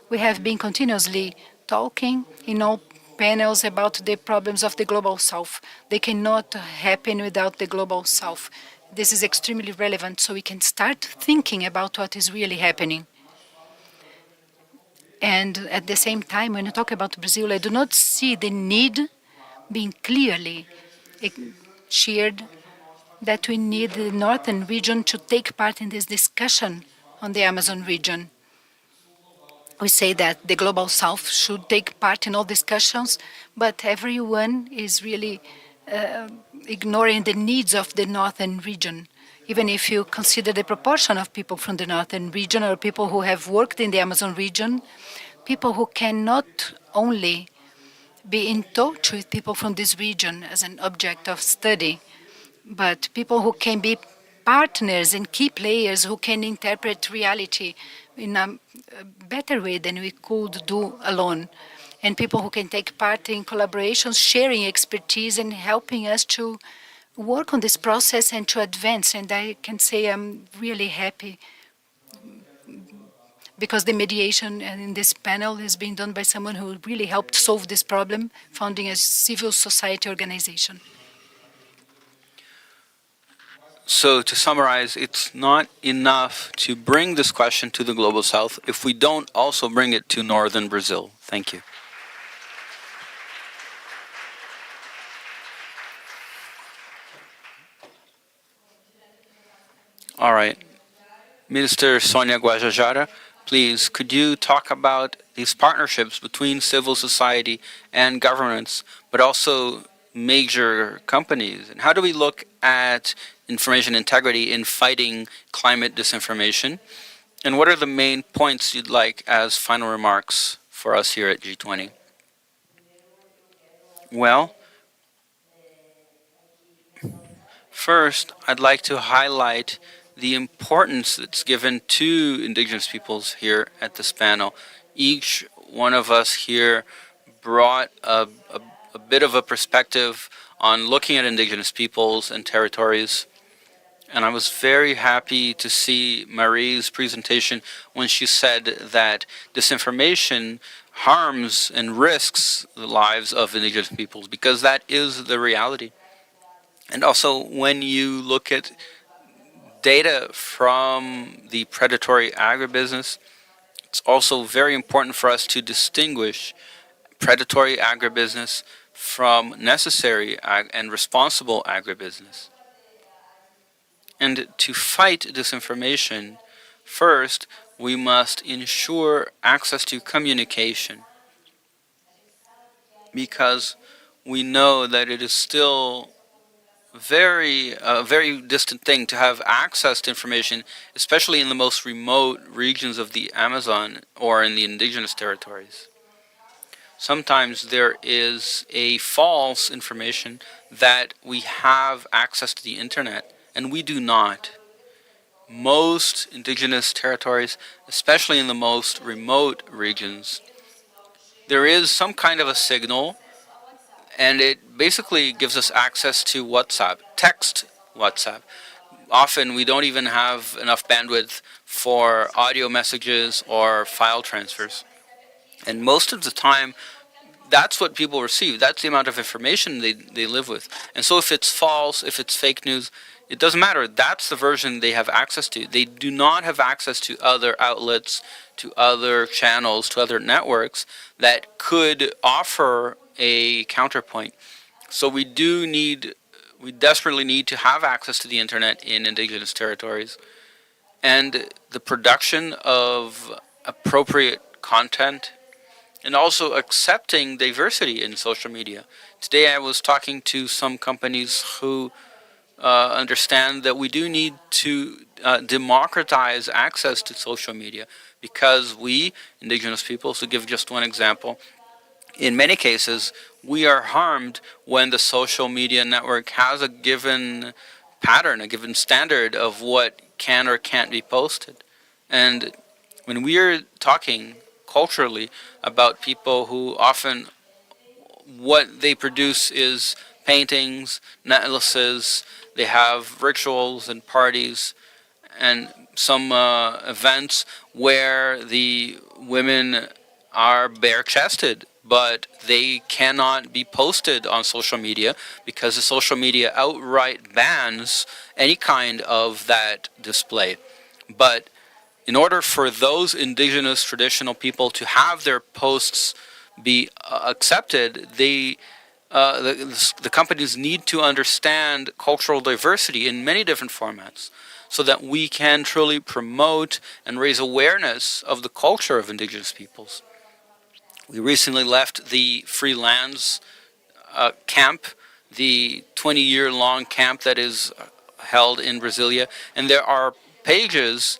We have been continuously talking in all panels about the problems of the Global South. They cannot happen without the Global South. This is extremely relevant, so we can start thinking about what is really happening. And at the same time, when you talk about Brazil, I do not see the need being clearly shared that we need the northern region to take part in this discussion on the Amazon region. We say that the Global South should take part in all discussions, but everyone is really ignoring the needs of the northern region. Even if you consider the proportion of people from the northern region or people who have worked in the Amazon region, people who cannot only be in touch with people from this region as an object of study, but people who can be partners and key players who can interpret reality in a better way than we could do alone, and people who can take part in collaborations, sharing expertise and helping us to work on this process and to advance. And I can say I'm really happy because the mediation in this panel is being done by someone who really helped solve this problem, founding a civil society organization. So to summarize, it's not enough to bring this question to the Global South if we don't also bring it to northern Brazil. Thank you. All right. Minister Sonia Guajajara, please, could you talk about these partnerships between civil society and governments, but also major companies? And how do we look at information integrity in fighting climate disinformation? And what are the main points you'd like as final remarks for us here at G20? Well, first, I'd like to highlight the importance that's given to indigenous peoples here at this panel. Each one of us here brought a bit of a perspective on looking at indigenous peoples and territories. And I was very happy to see Marie's presentation when she said that disinformation harms and risks the lives of indigenous peoples, because that is the reality. And also, when you look at data from the predatory agribusiness, it's also very important for us to distinguish predatory agribusiness from necessary and responsible agribusiness. And to fight disinformation, first, we must ensure access to communication, because we know that it is still a very distant thing to have access to information, especially in the most remote regions of the Amazon or in the indigenous territories. Sometimes there is a false information that we have access to the internet, and we do not. Most indigenous territories, especially in the most remote regions, there is some kind of a signal, and it basically gives us access to WhatsApp, text WhatsApp. Often we don't even have enough bandwidth for audio messages or file transfers. And most of the time, that's what people receive. That's the amount of information they live with. And so if it's false, if it's fake news, it doesn't matter. That's the version they have access to. They do not have access to other outlets, to other channels, to other networks that could offer a counterpoint. So we desperately need to have access to the internet in indigenous territories. And the production of appropriate content, and also accepting diversity in social media. Today I was talking to some companies who understand that we do need to democratize access to social media, because we, indigenous peoples, to give just one example, in many cases we are harmed when the social media network has a given pattern, a given standard of what can or can't be posted. And when we are talking culturally about people who often what they produce is paintings, necklaces, they have rituals and parties and some events where the women are bare-chested, but they cannot be posted on social media because the social media outright bans any kind of that display. But in order for those indigenous traditional people to have their posts be accepted, the companies need to understand cultural diversity in many different formats, so that we can truly promote and raise awareness of the culture of indigenous peoples. We recently left the Free Lands camp, the 20-year-long camp that is held in Brasilia, and there are pages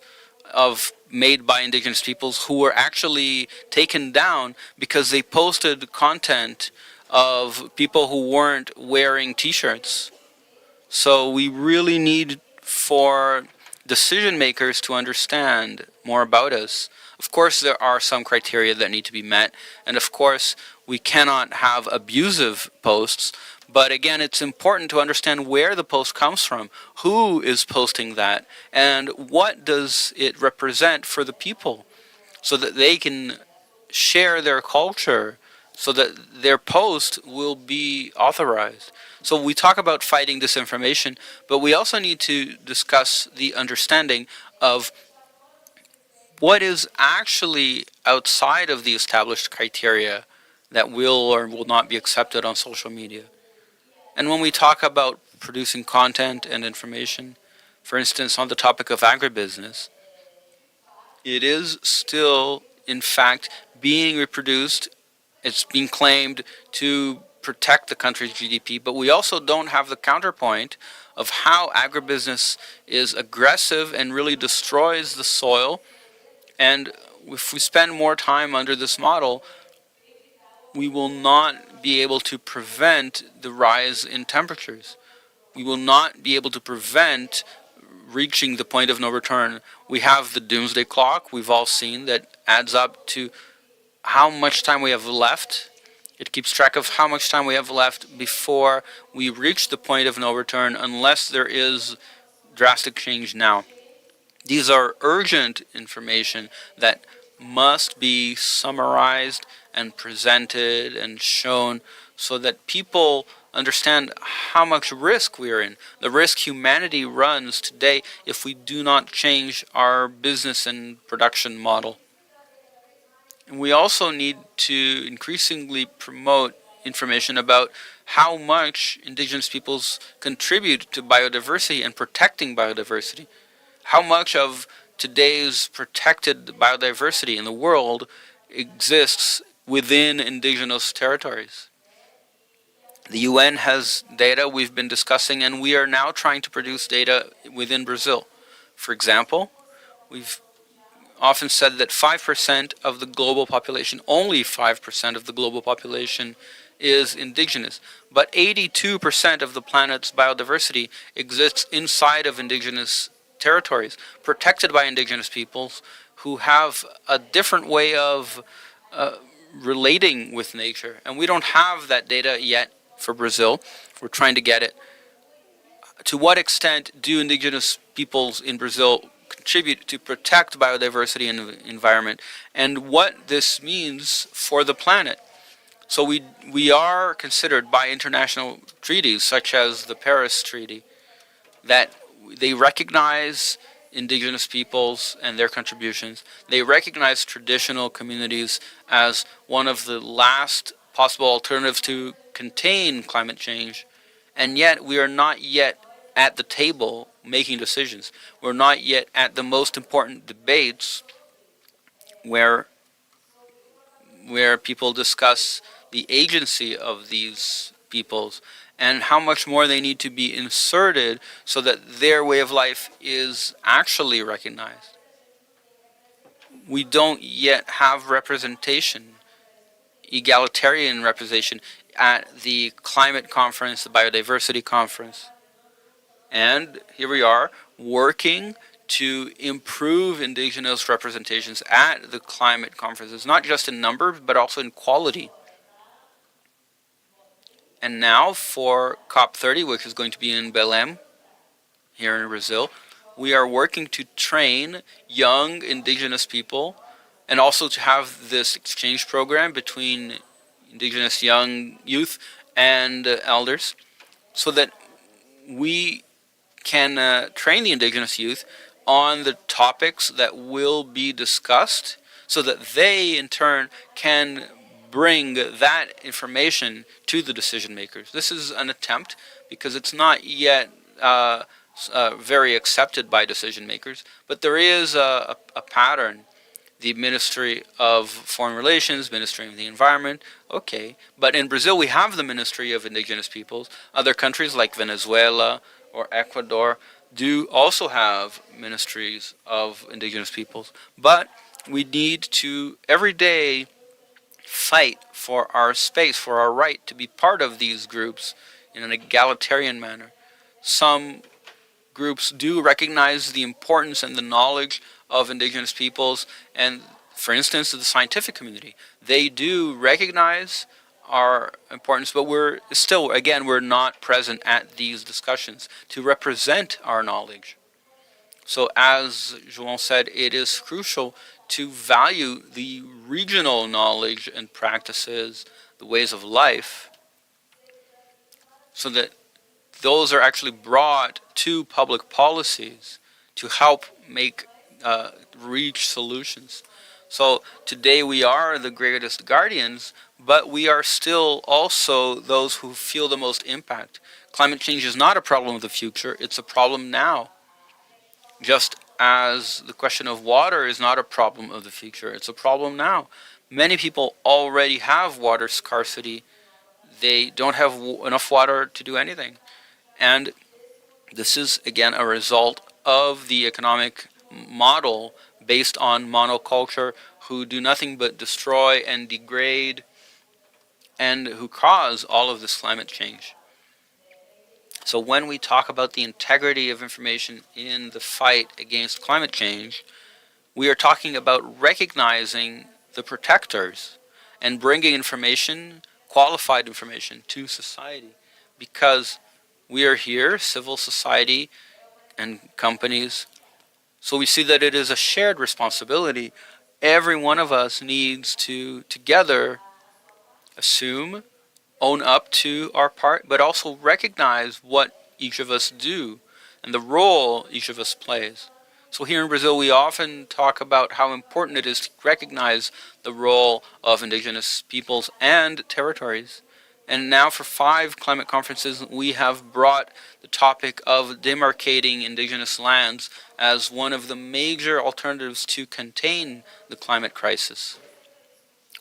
made by indigenous peoples who were actually taken down because they posted content of people who weren't wearing t-shirts. So we really need for decision makers to understand more about us. Of course, there are some criteria that need to be met, and of course, we cannot have abusive posts. But again, it's important to understand where the post comes from, who is posting that, and what does it represent for the people, so that they can share their culture, so that their post will be authorized. So we talk about fighting disinformation, but we also need to discuss the understanding of what is actually outside of the established criteria that will or will not be accepted on social media. And when we talk about producing content and information, for instance, on the topic of agribusiness, it is still, in fact, being reproduced. It's being claimed to protect the country's GDP, but we also don't have the counterpoint of how agribusiness is aggressive and really destroys the soil. And if we spend more time under this model, we will not be able to prevent the rise in temperatures. We will not be able to prevent reaching the point of no return. We have the doomsday clock, we've all seen, that adds up to how much time we have left. It keeps track of how much time we have left before we reach the point of no return, unless there is drastic change now. These are urgent information that must be summarized and presented and shown so that people understand how much risk we are in, the risk humanity runs today if we do not change our business and production model. And we also need to increasingly promote information about how much indigenous peoples contribute to biodiversity and protecting biodiversity. How much of today's protected biodiversity in the world exists within indigenous territories. The UN has data we've been discussing, and we are now trying to produce data within Brazil. For example, we've often said that 5% of the global population, only 5% of the global population is indigenous, but 82% of the planet's biodiversity exists inside of indigenous territories, protected by indigenous peoples who have a different way of relating with nature. And we don't have that data yet for Brazil. We're trying to get it. To what extent do indigenous peoples in Brazil contribute to protect biodiversity and the environment, and what this means for the planet? So we are considered by international treaties, such as the Paris Treaty, that they recognize indigenous peoples and their contributions. They recognize traditional communities as one of the last possible alternatives to contain climate change, and yet we are not yet at the table making decisions. We're not yet at the most important debates where people discuss the agency of these peoples and how much more they need to be inserted so that their way of life is actually recognized. We don't yet have representation, egalitarian representation, at the climate conference, the biodiversity conference. And here we are working to improve indigenous representations at the climate conferences, not just in number, but also in quality. And now for COP30, which is going to be in Belém, here in Brazil, we are working to train young indigenous people and also to have this exchange program between indigenous young youth and elders so that we can train the indigenous youth on the topics that will be discussed so that they in turn can bring that information to the decision makers. This is an attempt because it's not yet very accepted by decision makers, but there is a pattern. The Ministry of Foreign Relations, Ministry of the Environment, okay. But in Brazil, we have the Ministry of Indigenous Peoples. Other countries like Venezuela or Ecuador do also have ministries of indigenous peoples. But we need to, every day, fight for our space, for our right to be part of these groups in an egalitarian manner. Some groups do recognize the importance and the knowledge of indigenous peoples, and for instance, the scientific community. They do recognize our importance, but we're still, again, we're not present at these discussions to represent our knowledge. So as João said, it is crucial to value the regional knowledge and practices, the ways of life, so that those are actually brought to public policies to help make reach solutions. So today we are the greatest guardians, but we are still also those who feel the most impact. Climate change is not a problem of the future, it's a problem now. Just as the question of water is not a problem of the future, it's a problem now. Many people already have water scarcity. They don't have enough water to do anything. And this is, again, a result of the economic model based on monoculture, who do nothing but destroy and degrade and who cause all of this climate change. So when we talk about the integrity of information in the fight against climate change, we are talking about recognizing the protectors and bringing information, qualified information, to society. Because we are here, civil society, and companies. So we see that it is a shared responsibility. Every one of us needs to together assume, own up to our part, but also recognize what each of us do and the role each of us plays. So here in Brazil, we often talk about how important it is to recognize the role of indigenous peoples and territories. And now for 5 climate conferences, we have brought the topic of demarcating indigenous lands as one of the major alternatives to contain the climate crisis.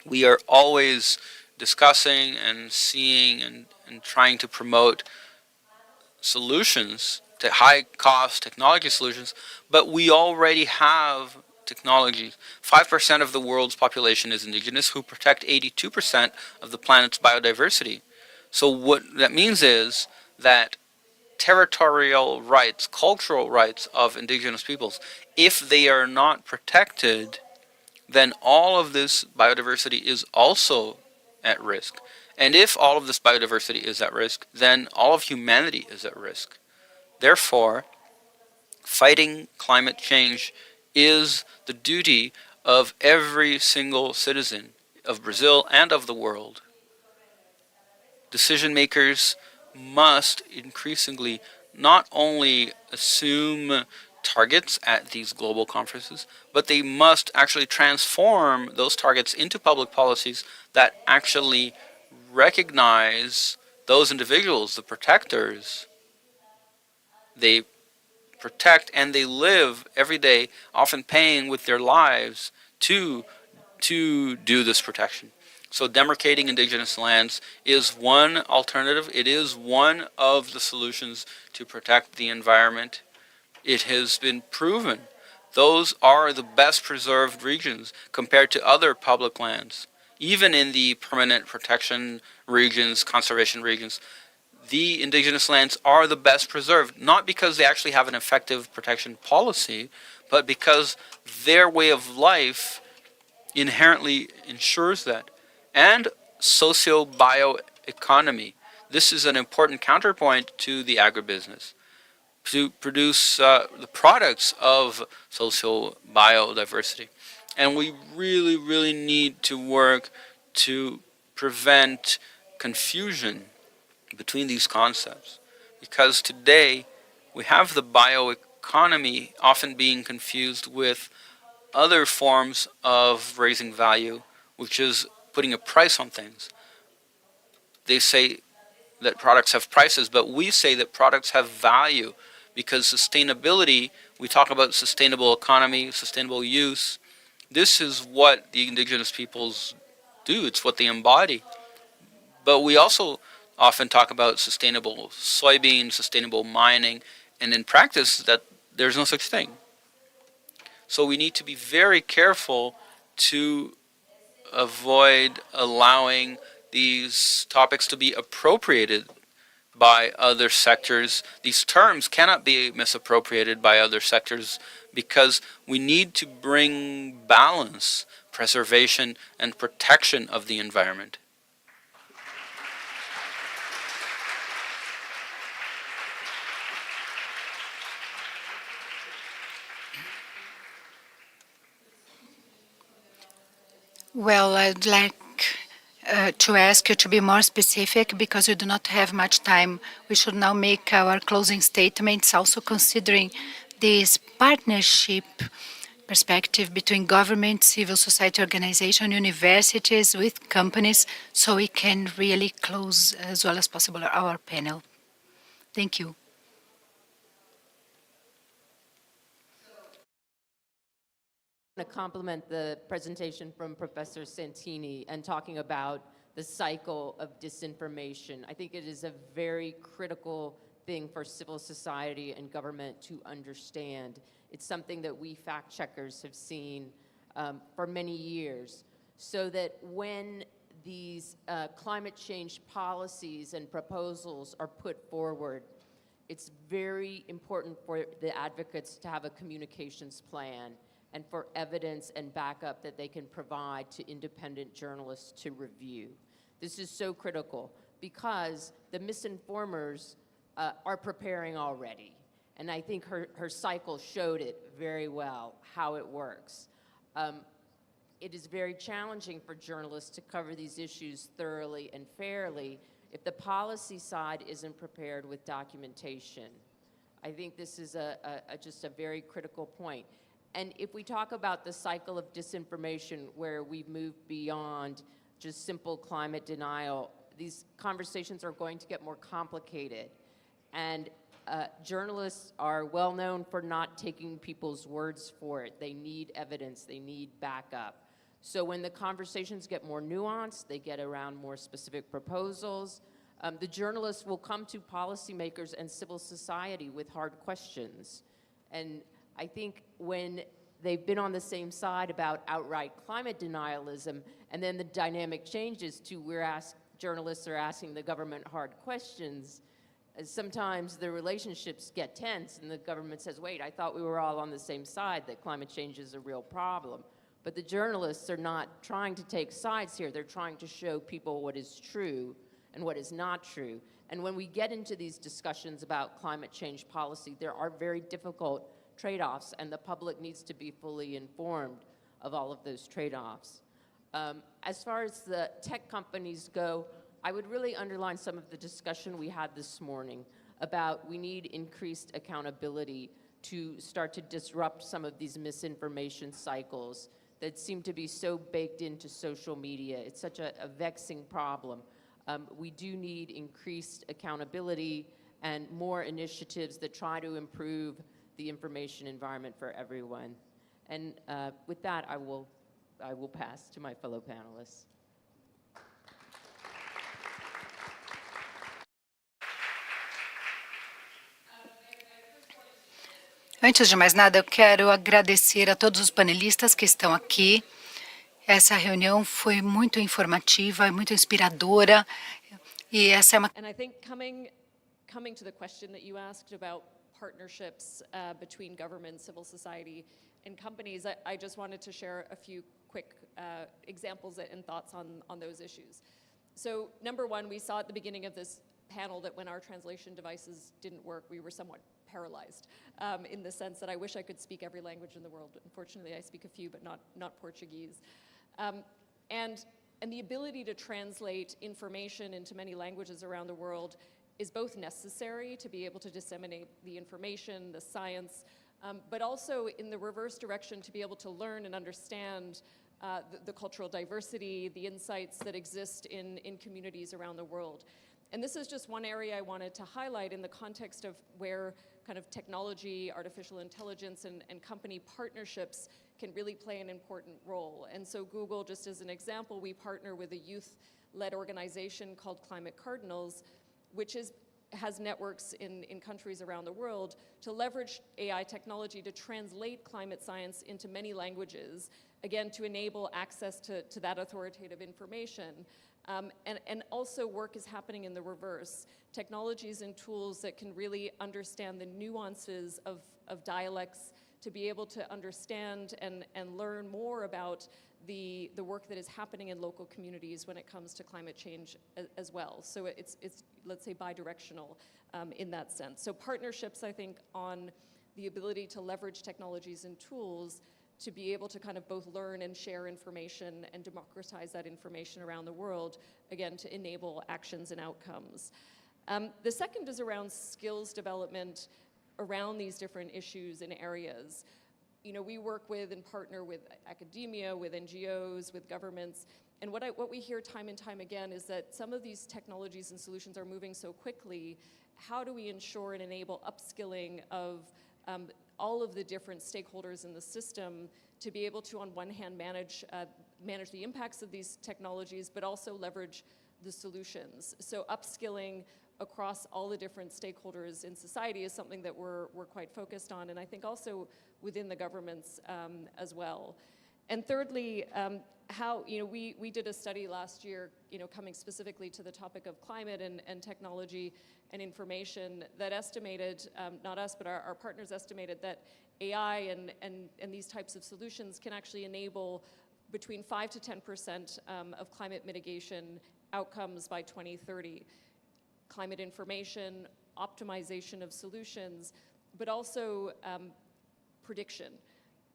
We are always discussing and seeing and trying to promote solutions to high cost technology solutions, but we already have technology. 5% of the world's population is indigenous, who protect 82% of the planet's biodiversity. So what that means is that territorial rights, cultural rights of indigenous peoples, if they are not protected, then all of this biodiversity is also at risk. And if all of this biodiversity is at risk, then all of humanity is at risk. Therefore, fighting climate change is the duty of every single citizen of Brazil and of the world. Decision makers must increasingly not only assume targets at these global conferences, but they must actually transform those targets into public policies that actually recognize those individuals, the protectors. They protect and they live every day, often paying with their lives to do this protection. So demarcating indigenous lands is one alternative. It is one of the solutions to protect the environment. It has been proven. Those are the best preserved regions compared to other public lands. Even in the permanent protection regions, conservation regions, the indigenous lands are the best preserved, not because they actually have an effective protection policy, but because their way of life inherently ensures that. And socio-bioeconomy. This is an important counterpoint to the agribusiness. To produce the products of social biodiversity. And we really, really need to work to prevent confusion between these concepts. Because today we have the bioeconomy often being confused with other forms of raising value, which is putting a price on things. They say that products have prices, but we say that products have value because sustainability, we talk about sustainable economy, sustainable use. This is what the indigenous peoples do, it's what they embody. But we also often talk about sustainable soybean, sustainable mining, and in practice that there's no such thing. So we need to be very careful to avoid allowing these topics to be appropriated by other sectors. These terms cannot be misappropriated by other sectors because we need to bring balance, preservation, and protection of the environment. Well, I'd like to ask you to be more specific because we do not have much time. We should now make our closing statements, also considering this partnership perspective between government, civil society organization, universities with companies, so we can really close as well as possible our panel. Thank you. To complement the presentation from Professor Santini and talking about the cycle of disinformation. I think it is a very critical thing for civil society and government to understand. It's something that we fact checkers have seen for many years, so that when these climate change policies and proposals are put forward, it's very important for the advocates to have a communications plan and for evidence and backup that they can provide to independent journalists to review. This is so critical because the misinformers are preparing already. And I think her cycle showed it very well, how it works. It is very challenging for journalists to cover these issues thoroughly and fairly if the policy side isn't prepared with documentation. I think this is just a very critical point. And if we talk about the cycle of disinformation where we've moved beyond just simple climate denial, these conversations are going to get more complicated. And journalists are well known for not taking people's words for it. They need evidence, they need backup. So when the conversations get more nuanced, they get around more specific proposals, the journalists will come to policymakers and civil society with hard questions. And I think when they've been on the same side about outright climate denialism, and then the dynamic changes to journalists are asking the government hard questions, sometimes the relationships get tense and the government says, wait, I thought we were all on the same side, that climate change is a real problem. But the journalists are not trying to take sides here. They're trying to show people what is true and what is not true. And when we get into these discussions about climate change policy, there are very difficult trade-offs, and the public needs to be fully informed of all of those trade-offs. As far as the tech companies go, I would really underline some of the discussion we had this morning about we need increased accountability to start to disrupt some of these misinformation cycles that seem to be so baked into social media. It's such a vexing problem. We do need increased accountability and more initiatives that try to improve the information environment for everyone. And with that, I will pass to my fellow panelists. Antes de mais nada, eu quero agradecer a todos os panelistas que estão aqui. Essa reunião foi muito informativa e muito inspiradora. E essa é uma... And I think coming to the question that you asked about partnerships between government, civil society, and companies, I just wanted to share a few quick examples and thoughts on those issues. So number one, we saw at the beginning of this panel that when our translation devices didn't work, we were somewhat paralyzed in the sense that I wish I could speak every language in the world. Unfortunately, I speak a few, but not Portuguese. And the ability to translate information into many languages around the world is both necessary to be able to disseminate the information, the science, but also in the reverse direction to be able to learn and understand the cultural diversity, the insights that exist in communities around the world. And this is just one area I wanted to highlight in the context of where kind of technology, artificial intelligence, and company partnerships can really play an important role. And so Google, just as an example, we partner with a youth-led organization called Climate Cardinals, which has networks in countries around the world to leverage AI technology to translate climate science into many languages, again, to enable access to that authoritative information. And also work is happening in the reverse. Technologies and tools that can really understand the nuances of dialects to be able to understand and learn more about the work that is happening in local communities when it comes to climate change as well. So it's let's say, bidirectional in that sense. So partnerships, I think, on the ability to leverage technologies and tools to be able to kind of both learn and share information and democratize that information around the world, again, to enable actions and outcomes. The second is around skills development around these different issues and areas. You know, we work with and partner with academia, with NGOs, with governments, and what we hear time and time again is that some of these technologies and solutions are moving so quickly. How do we ensure and enable upskilling of all of the different stakeholders in the system to be able to, on one hand, manage the impacts of these technologies, but also leverage the solutions? So upskilling across all the different stakeholders in society is something that we're quite focused on, and I think also within the governments as well. And thirdly, how, you know, we did a study last year, you know, coming specifically to the topic of climate and technology and information that estimated, not us, but our partners estimated that AI and these types of solutions can actually enable between 5 to 10% of climate mitigation outcomes by 2030. Climate information, optimization of solutions, but also prediction.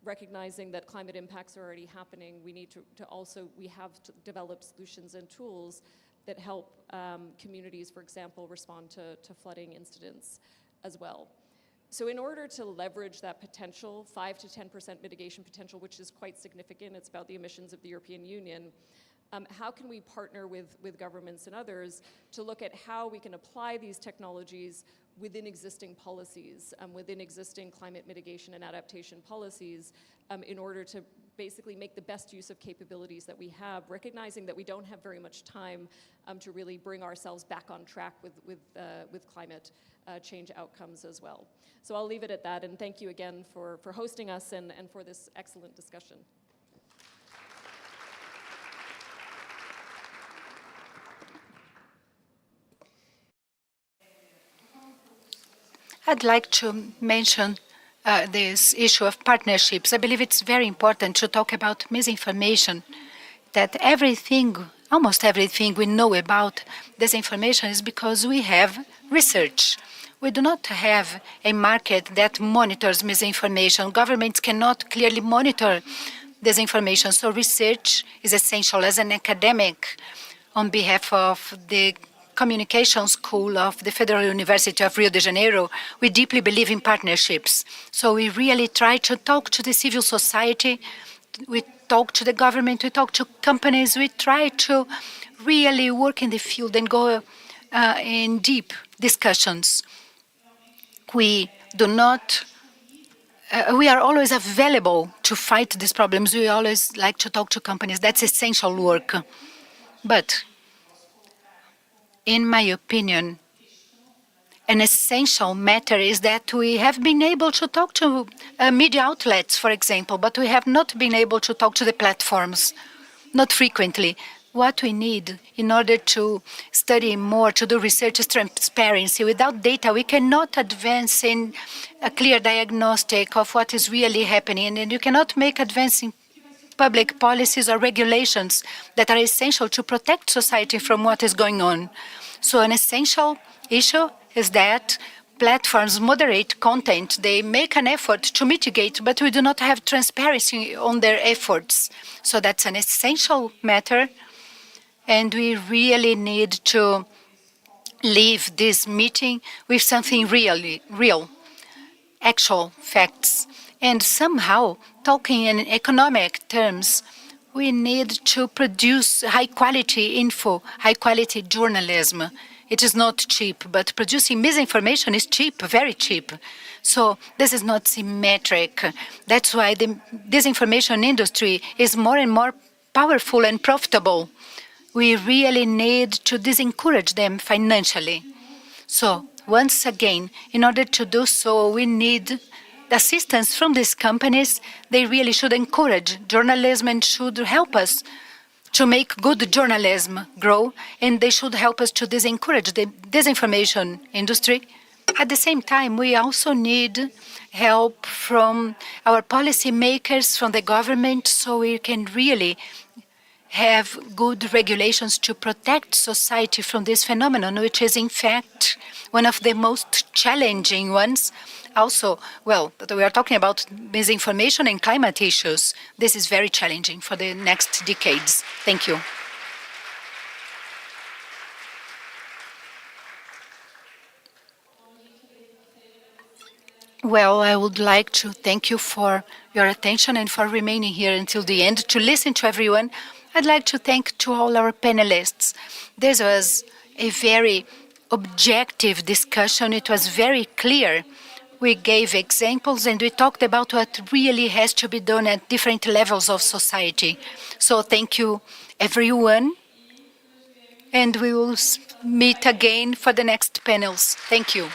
Recognizing that climate impacts are already happening, we need we have to develop solutions and tools that help communities, for example, respond to flooding incidents as well. So in order to leverage that potential, 5 to 10% mitigation potential, which is quite significant, it's about the emissions of the European Union, how can we partner with governments and others to look at how we can apply these technologies within existing policies, within existing climate mitigation and adaptation policies, in order to basically make the best use of capabilities that we have, recognizing that we don't have very much time to really bring ourselves back on track with climate change outcomes as well. So I'll leave it at that, and thank you again for hosting us and for this excellent discussion. I'd like to mention this issue of partnerships. I believe it's very important to talk about misinformation, that almost everything we know about disinformation is because we have research. We do not have a market that monitors misinformation. Governments cannot clearly monitor disinformation, so research is essential. As an academic, on behalf of the Communication School of the Federal University of Rio de Janeiro, we deeply believe in partnerships. So we really try to talk to the civil society, we talk to the government, we talk to companies, we try to really work in the field and go in deep discussions. We are always available to fight these problems. We always like to talk to companies. That's essential work. But in my opinion, an essential matter is that we have been able to talk to media outlets, for example, but we have not been able to talk to the platforms, not frequently. What we need in order to study more, to do research, is transparency. Without data, we cannot advance in a clear diagnostic of what is really happening, and you cannot make advancing public policies or regulations that are essential to protect society from what is going on. So an essential issue is that platforms moderate content. They make an effort to mitigate, but we do not have transparency on their efforts. So that's an essential matter, and we really need to leave this meeting with something real, actual facts. And somehow, talking in economic terms, we need to produce high-quality info, high-quality journalism. It is not cheap, but producing misinformation is cheap, very cheap. So this is not symmetric. That's why the disinformation industry is more and more powerful and profitable. We really need to discourage them financially. So once again, in order to do so, we need assistance from these companies. They really should encourage journalism and should help us to make good journalism grow, and they should help us to discourage the disinformation industry. At the same time, we also need help from our policymakers, from the government, so we can really have good regulations to protect society from this phenomenon, which is in fact one of the most challenging ones. Also, well, we are talking about misinformation and climate issues. This is very challenging for the next decades. Thank you. Well, I would like to thank you for your attention and for remaining here until the end to listen to everyone. I'd like to thank to all our panelists. This was a very objective discussion. It was very clear. We gave examples and we talked about what really has to be done at different levels of society. So thank you, everyone. And we will meet again for the next panels. Thank you.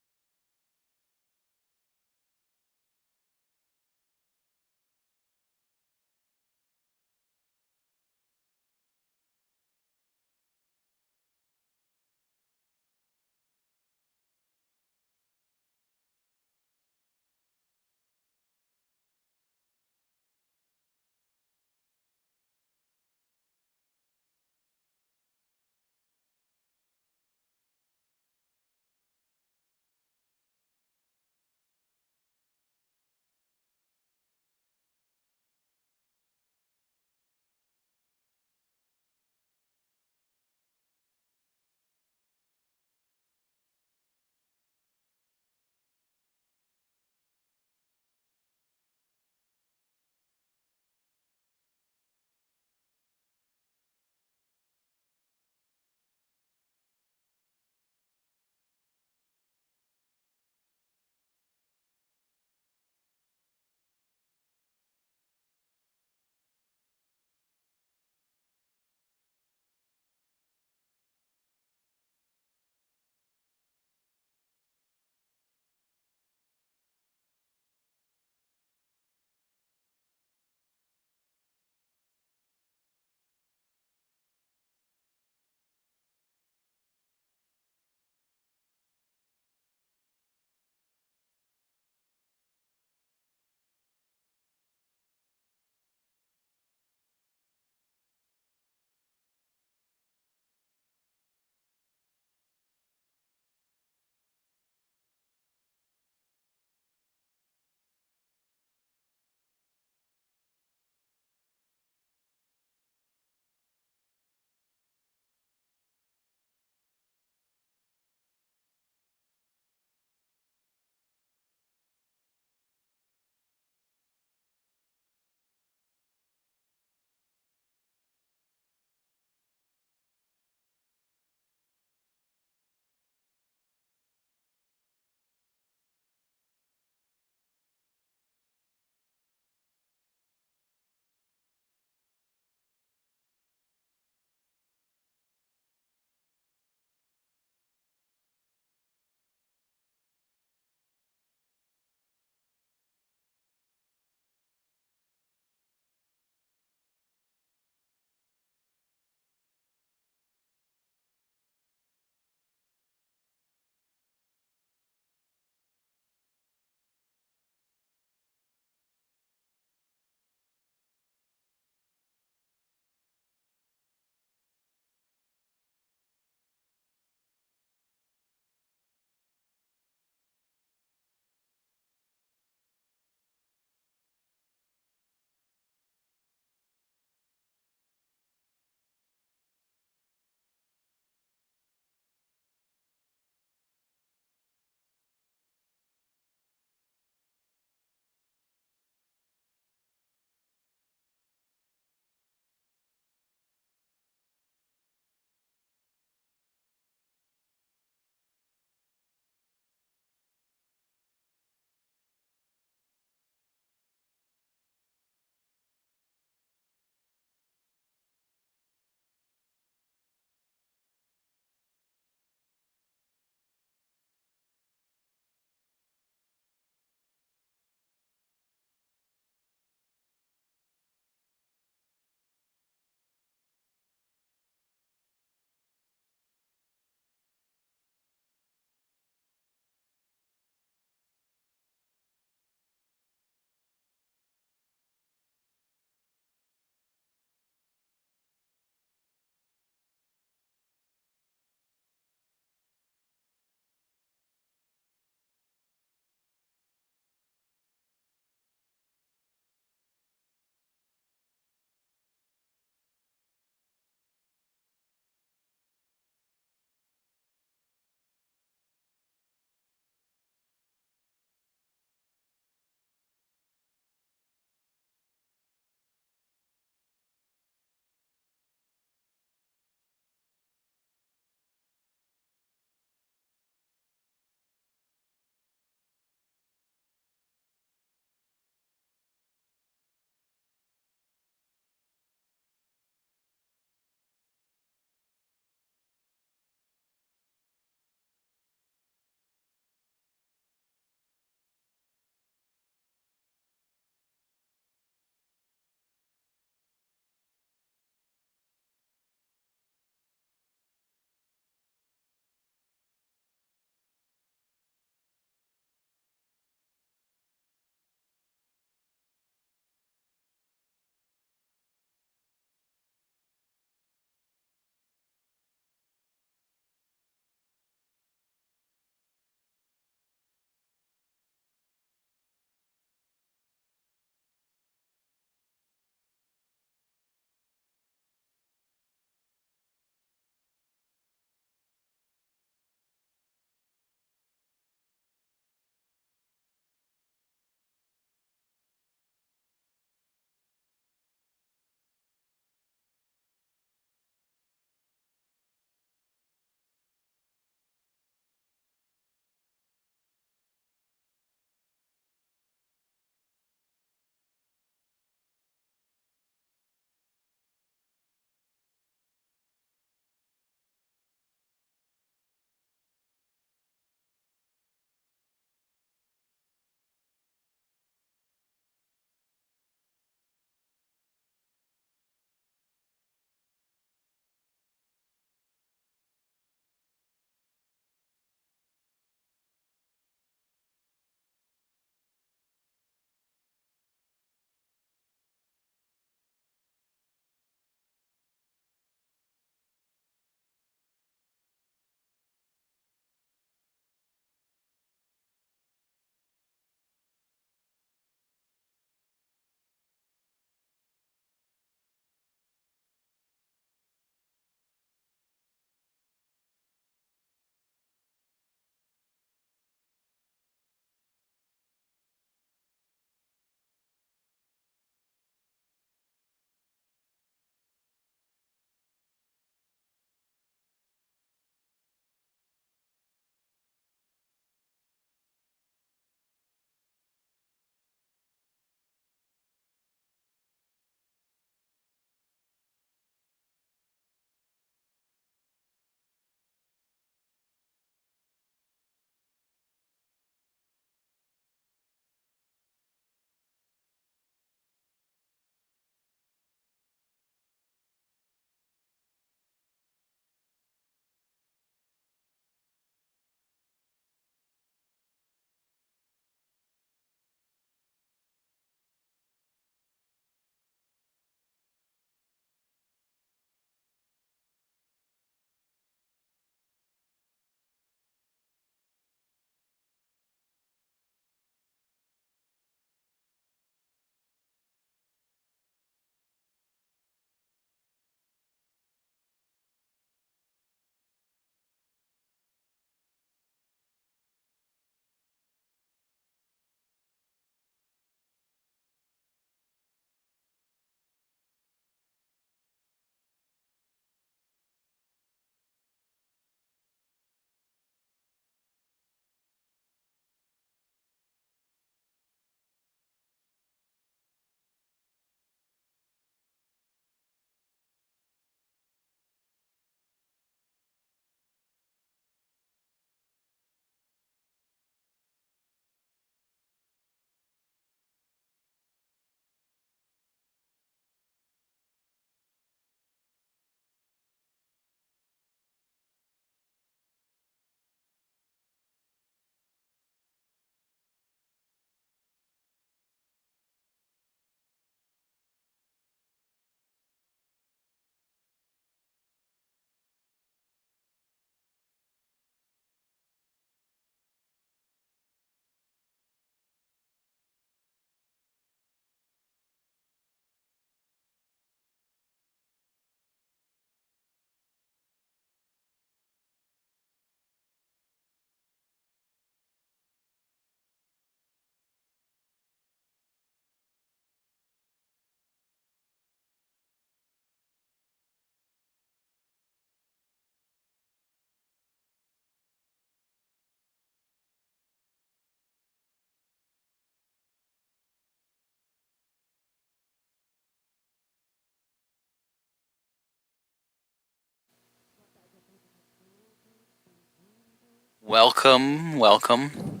Welcome, welcome.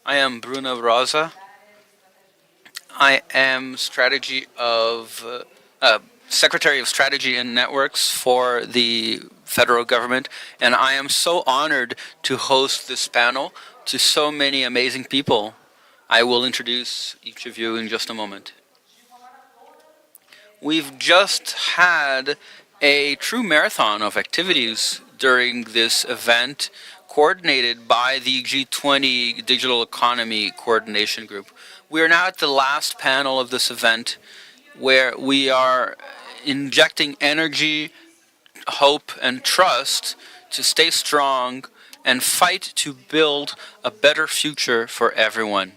I am Bruno Rosa. I am Secretary of Strategy and Networks for the federal government, and I am so honored to host this panel to so many amazing people. I will introduce each of you in just a moment. We've just had a true marathon of activities during this event coordinated by the G20 Digital Economy Coordination Group. We are now at the last panel of this event where we are injecting energy, hope, and trust to stay strong and fight to build a better future for everyone.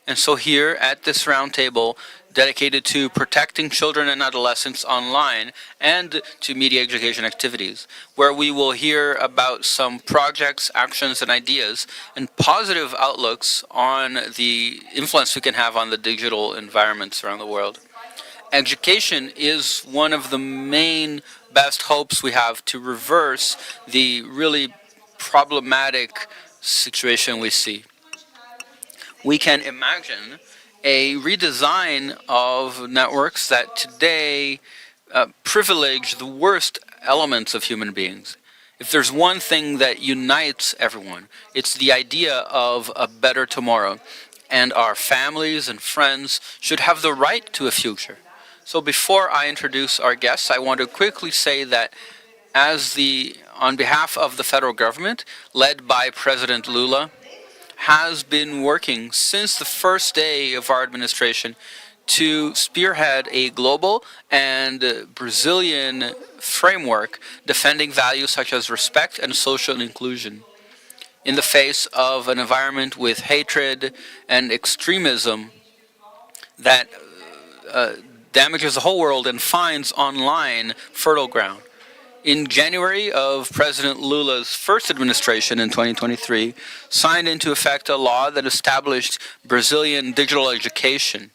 And so here at this roundtable dedicated to protecting children and adolescents online and to media education activities, where we will hear about some projects, actions, and ideas, and positive outlooks on the influence we can have on the digital environments around the world. Education is one of the main best hopes we have to reverse the really problematic situation we see. We can imagine a redesign of networks that today privilege the worst elements of human beings. If there's one thing that unites everyone, it's the idea of a better tomorrow. And our families and friends should have the right to a future. So before I introduce our guests, I want to quickly say that on behalf of the federal government, led by President Lula, has been working since the first day of our administration to spearhead a global and Brazilian framework defending values such as respect and social inclusion in the face of an environment with hatred and extremism that damages the whole world and finds online fertile ground. In January of President Lula's first administration in 2023, signed into effect a law that established Brazilian digital education,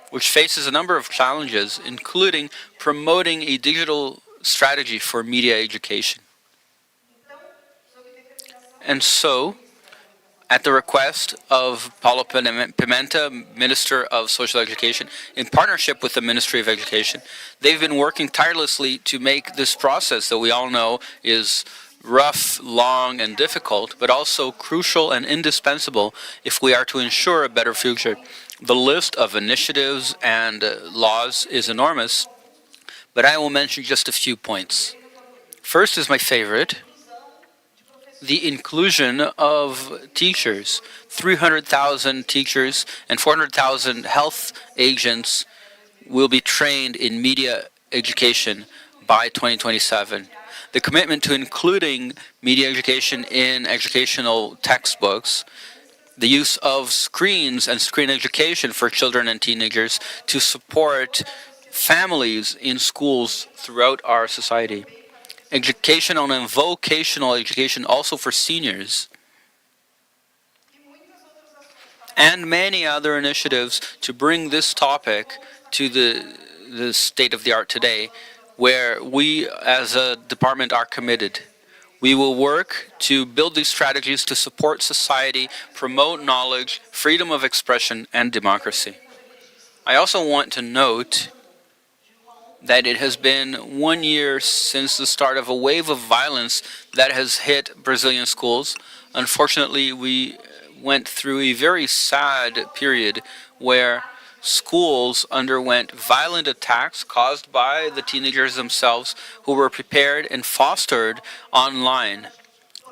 which faces a number of challenges, including promoting a digital strategy for media education. And so, at the request of Paulo Pimenta, Minister of Social Education, in partnership with the Ministry of Education, they've been working tirelessly to make this process that we all know is rough, long, and difficult, but also crucial and indispensable if we are to ensure a better future. The list of initiatives and laws is enormous, but I will mention just a few points. First is my favorite, the inclusion of teachers. 300,000 teachers and 400,000 health agents will be trained in media education by 2027. The commitment to including media education in educational textbooks, the use of screens and screen education for children and teenagers to support families in schools throughout our society. Educational and vocational education also for seniors, and many other initiatives to bring this topic to the state of the art today, where we as a department are committed. We will work to build these strategies to support society, promote knowledge, freedom of expression, and democracy. I also want to note that it has been 1 year since the start of a wave of violence that has hit Brazilian schools. Unfortunately, we went through a very sad period where schools underwent violent attacks caused by the teenagers themselves who were prepared and fostered online,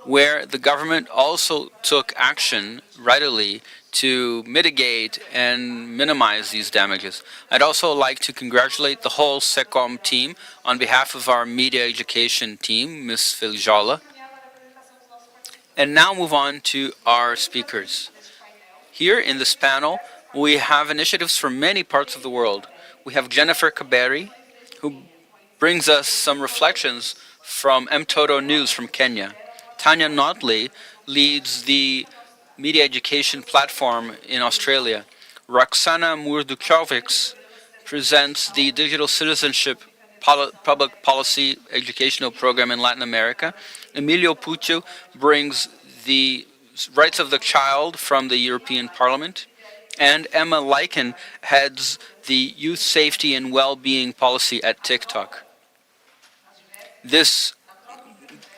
where the government also took action readily to mitigate and minimize these damages. I'd also like to congratulate the whole SECOM team on behalf of our media education team, Ms. Filjola. And now move on to our speakers. Here in this panel, we have initiatives from many parts of the world. We have Jennifer Kaberi, who brings us some reflections from Mtoto News from Kenya. Tanya Notley leads the media education platform in Australia. Roxana Murdukovics presents the digital citizenship public policy educational program in Latin America. Emilio Puccio brings the rights of the child from the European Parliament. And Emma Lyken heads the youth safety and well-being policy at TikTok. This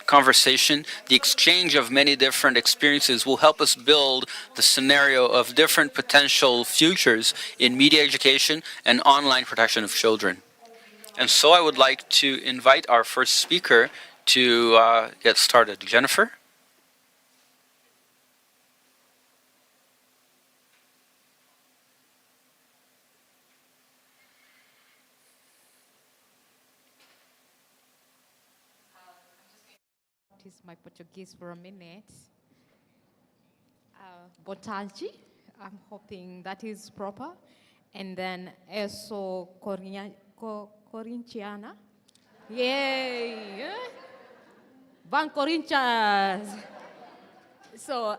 conversation, the exchange of many different experiences will help us build the scenario of different potential futures in media education and online protection of children. And so I would like to invite our first speaker to get started. Jennifer? Practice my Portuguese for a minute. Boa tarde. I'm hoping that is proper. And then eu sou corintiana. Yay! Van Corinthians! So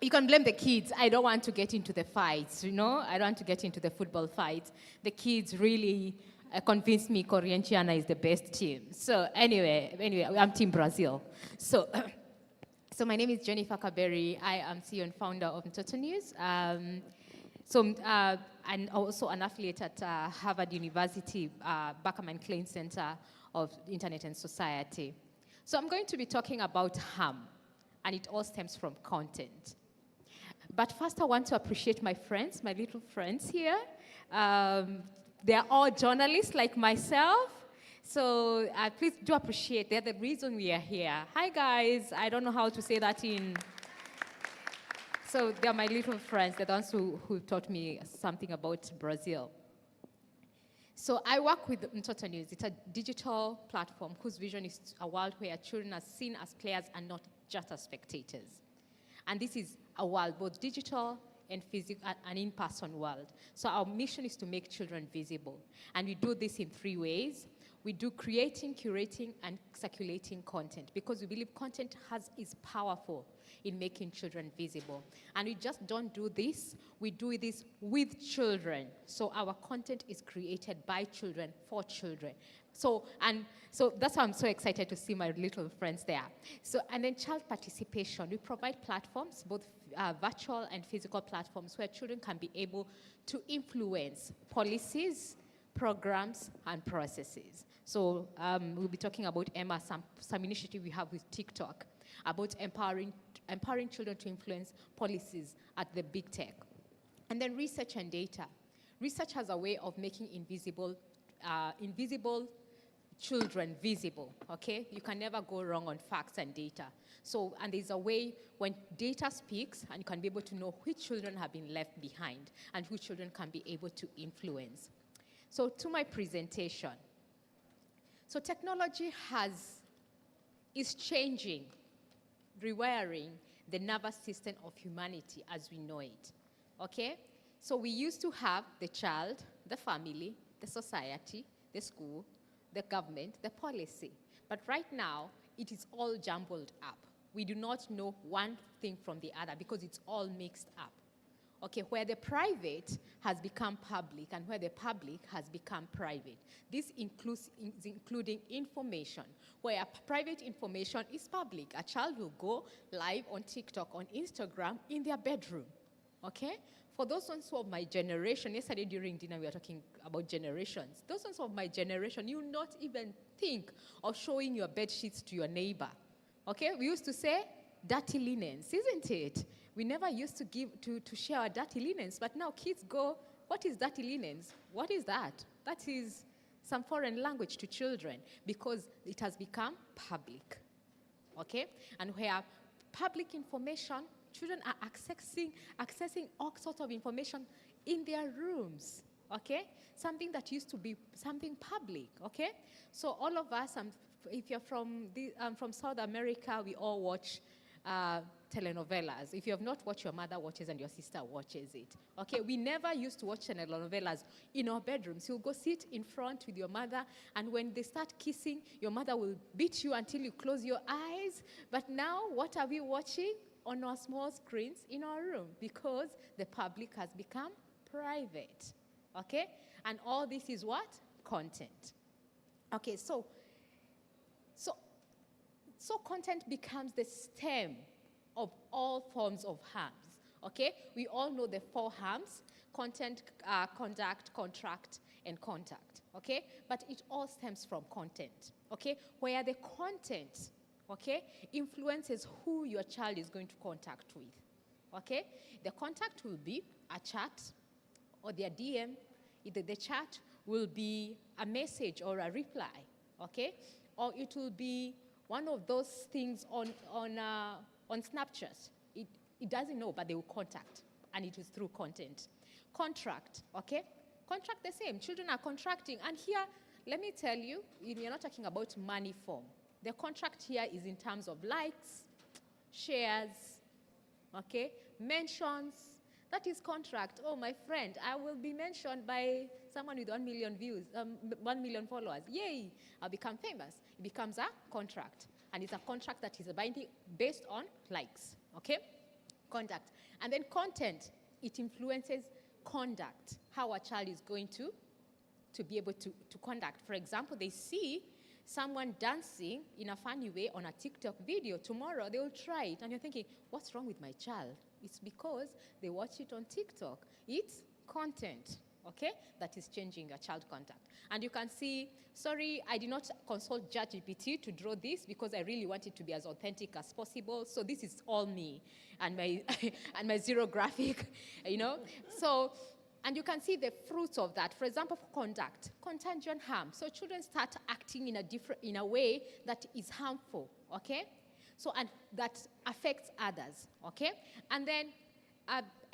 you can blame the kids. I don't want to get into the fights, you know? I don't want to get into the football fights. The kids really convinced me Corinthians is the best team. So anyway, I'm Team Brazil. So, so my name is Jennifer Kaberi. I am CEO and founder of Mtoto News. And also an affiliate at Harvard University, Backerman Klein Center of Internet and Society. So I'm going to be talking about harm, and it all stems from content. But first I want to appreciate my friends, my little friends here. They're all journalists like myself. So please do appreciate, they're the reason we are here. Hi guys, I don't know how to say that in. So they're my little friends, they're the ones who taught me something about Brazil. So I work with Mtoto News. It's a digital platform whose vision is a world where children are seen as players and not just as spectators. And this is a world, both digital and physical, an in-person world. So our mission is to make children visible. And we do this in 3 ways. We do creating, curating, and circulating content because we believe content is powerful in making children visible. And we just don't do this, we do this with children. So our content is created by children, for children. So that's why I'm so excited to see my little friends there. So, and then child participation. We provide platforms, both virtual and physical platforms, where children can be able to influence policies, programs, and processes. So we'll be talking about Emma, some initiative we have with TikTok about empowering children to influence policies at the big tech. And then research and data. Research has a way of making invisible children visible, okay? You can never go wrong on facts and data. So, and there's a way when data speaks, and you can be able to know which children have been left behind and which children can be able to influence. So to my presentation. So technology is changing, rewiring the nervous system of humanity as we know it, okay? So we used to have the child, the family, the society, the school, the government, the policy. But right now, it is all jumbled up. We do not know one thing from the other because it's all mixed up. Okay, where the private has become public and where the public has become private. This including information, where private information is public. A child will go live on TikTok, on Instagram, in their bedroom, okay? For those ones of my generation, yesterday during dinner we were talking about generations. Those ones of my generation, you will not even think of showing your bed sheets to your neighbor, okay? We used to say, dirty linens, isn't it? We never used to share our dirty linens, but now kids go, what is dirty linens? What is that? That is some foreign language to children because it has become public, okay? And where public information, children are accessing all sorts of information in their rooms, okay? Something that used to be something public, okay? So all of us, if you're from South America, we all watch telenovelas. If you have not watched, your mother watches and your sister watches it. Okay, we never used to watch telenovelas in our bedrooms. You'll go sit in front with your mother, and when they start kissing, your mother will beat you until you close your eyes. But now, what are we watching? On our small screens in our room, because the public has become private. Okay? And all this is what? Content. Okay, so content becomes the stem of all forms of harms. Okay, we all know the 4 harms: content, conduct, contract, and contact. Okay, but it all stems from content. Okay, where the content, okay, influences who your child is going to contact with. Okay, the contact will be a chat or their DM. Either the chat will be a message or a reply. Okay, or it will be one of those things on Snapchat. It doesn't know, but they will contact, and it is through content. Contract, okay? Contract the same. Children are contracting, and here, let me tell you, you're not talking about money form. The contract here is in terms of likes, shares, okay? Mentions. That is contract. Oh, my friend, I will be mentioned by someone with 1 million views, 1 million followers. Yay, I'll become famous. It becomes a contract. And it's a contract that is binding based on likes, okay? Conduct. And then content, it influences conduct, how a child is going to be able to conduct. For example, they see someone dancing in a funny way on a TikTok video. Tomorrow, they will try it. And you're thinking, what's wrong with my child? It's because they watch it on TikTok. It's content, okay, that is changing a child contact. And you can see, sorry, I did not consult ChatGPT to draw this because I really want it to be as authentic as possible. So this is all me and my and my zero graphic, you know. So, and you can see the fruits of that. For example, conduct, contingent harm. So children start acting in a way that is harmful, okay? So, and that affects others, okay? And then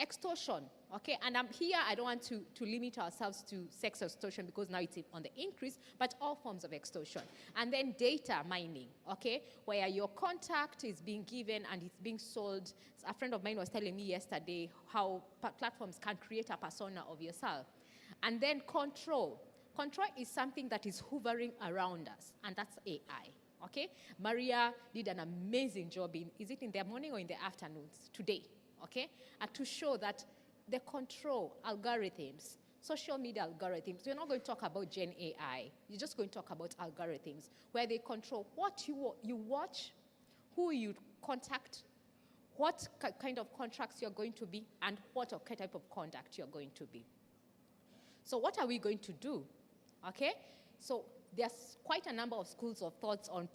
extortion, okay? And here, I don't want to limit ourselves to sex extortion because now it's on the increase, but all forms of extortion. And then data mining, okay? Where your contact is being given and it's being sold. A friend of mine was telling me yesterday how platforms can create a persona of yourself. And then control. Control is something that is hovering around us, and that's AI. Okay, Maria did an amazing job is it in the morning or in the afternoons today, okay, to show that the control algorithms, social media algorithms, we're not going to talk about Gen AI, you're just going to talk about algorithms, where they control what you watch, who you contact, what kind of contracts you're going to be, and what type of conduct you're going to be. So what are we going to do, okay? So there's quite a number of schools of thoughts on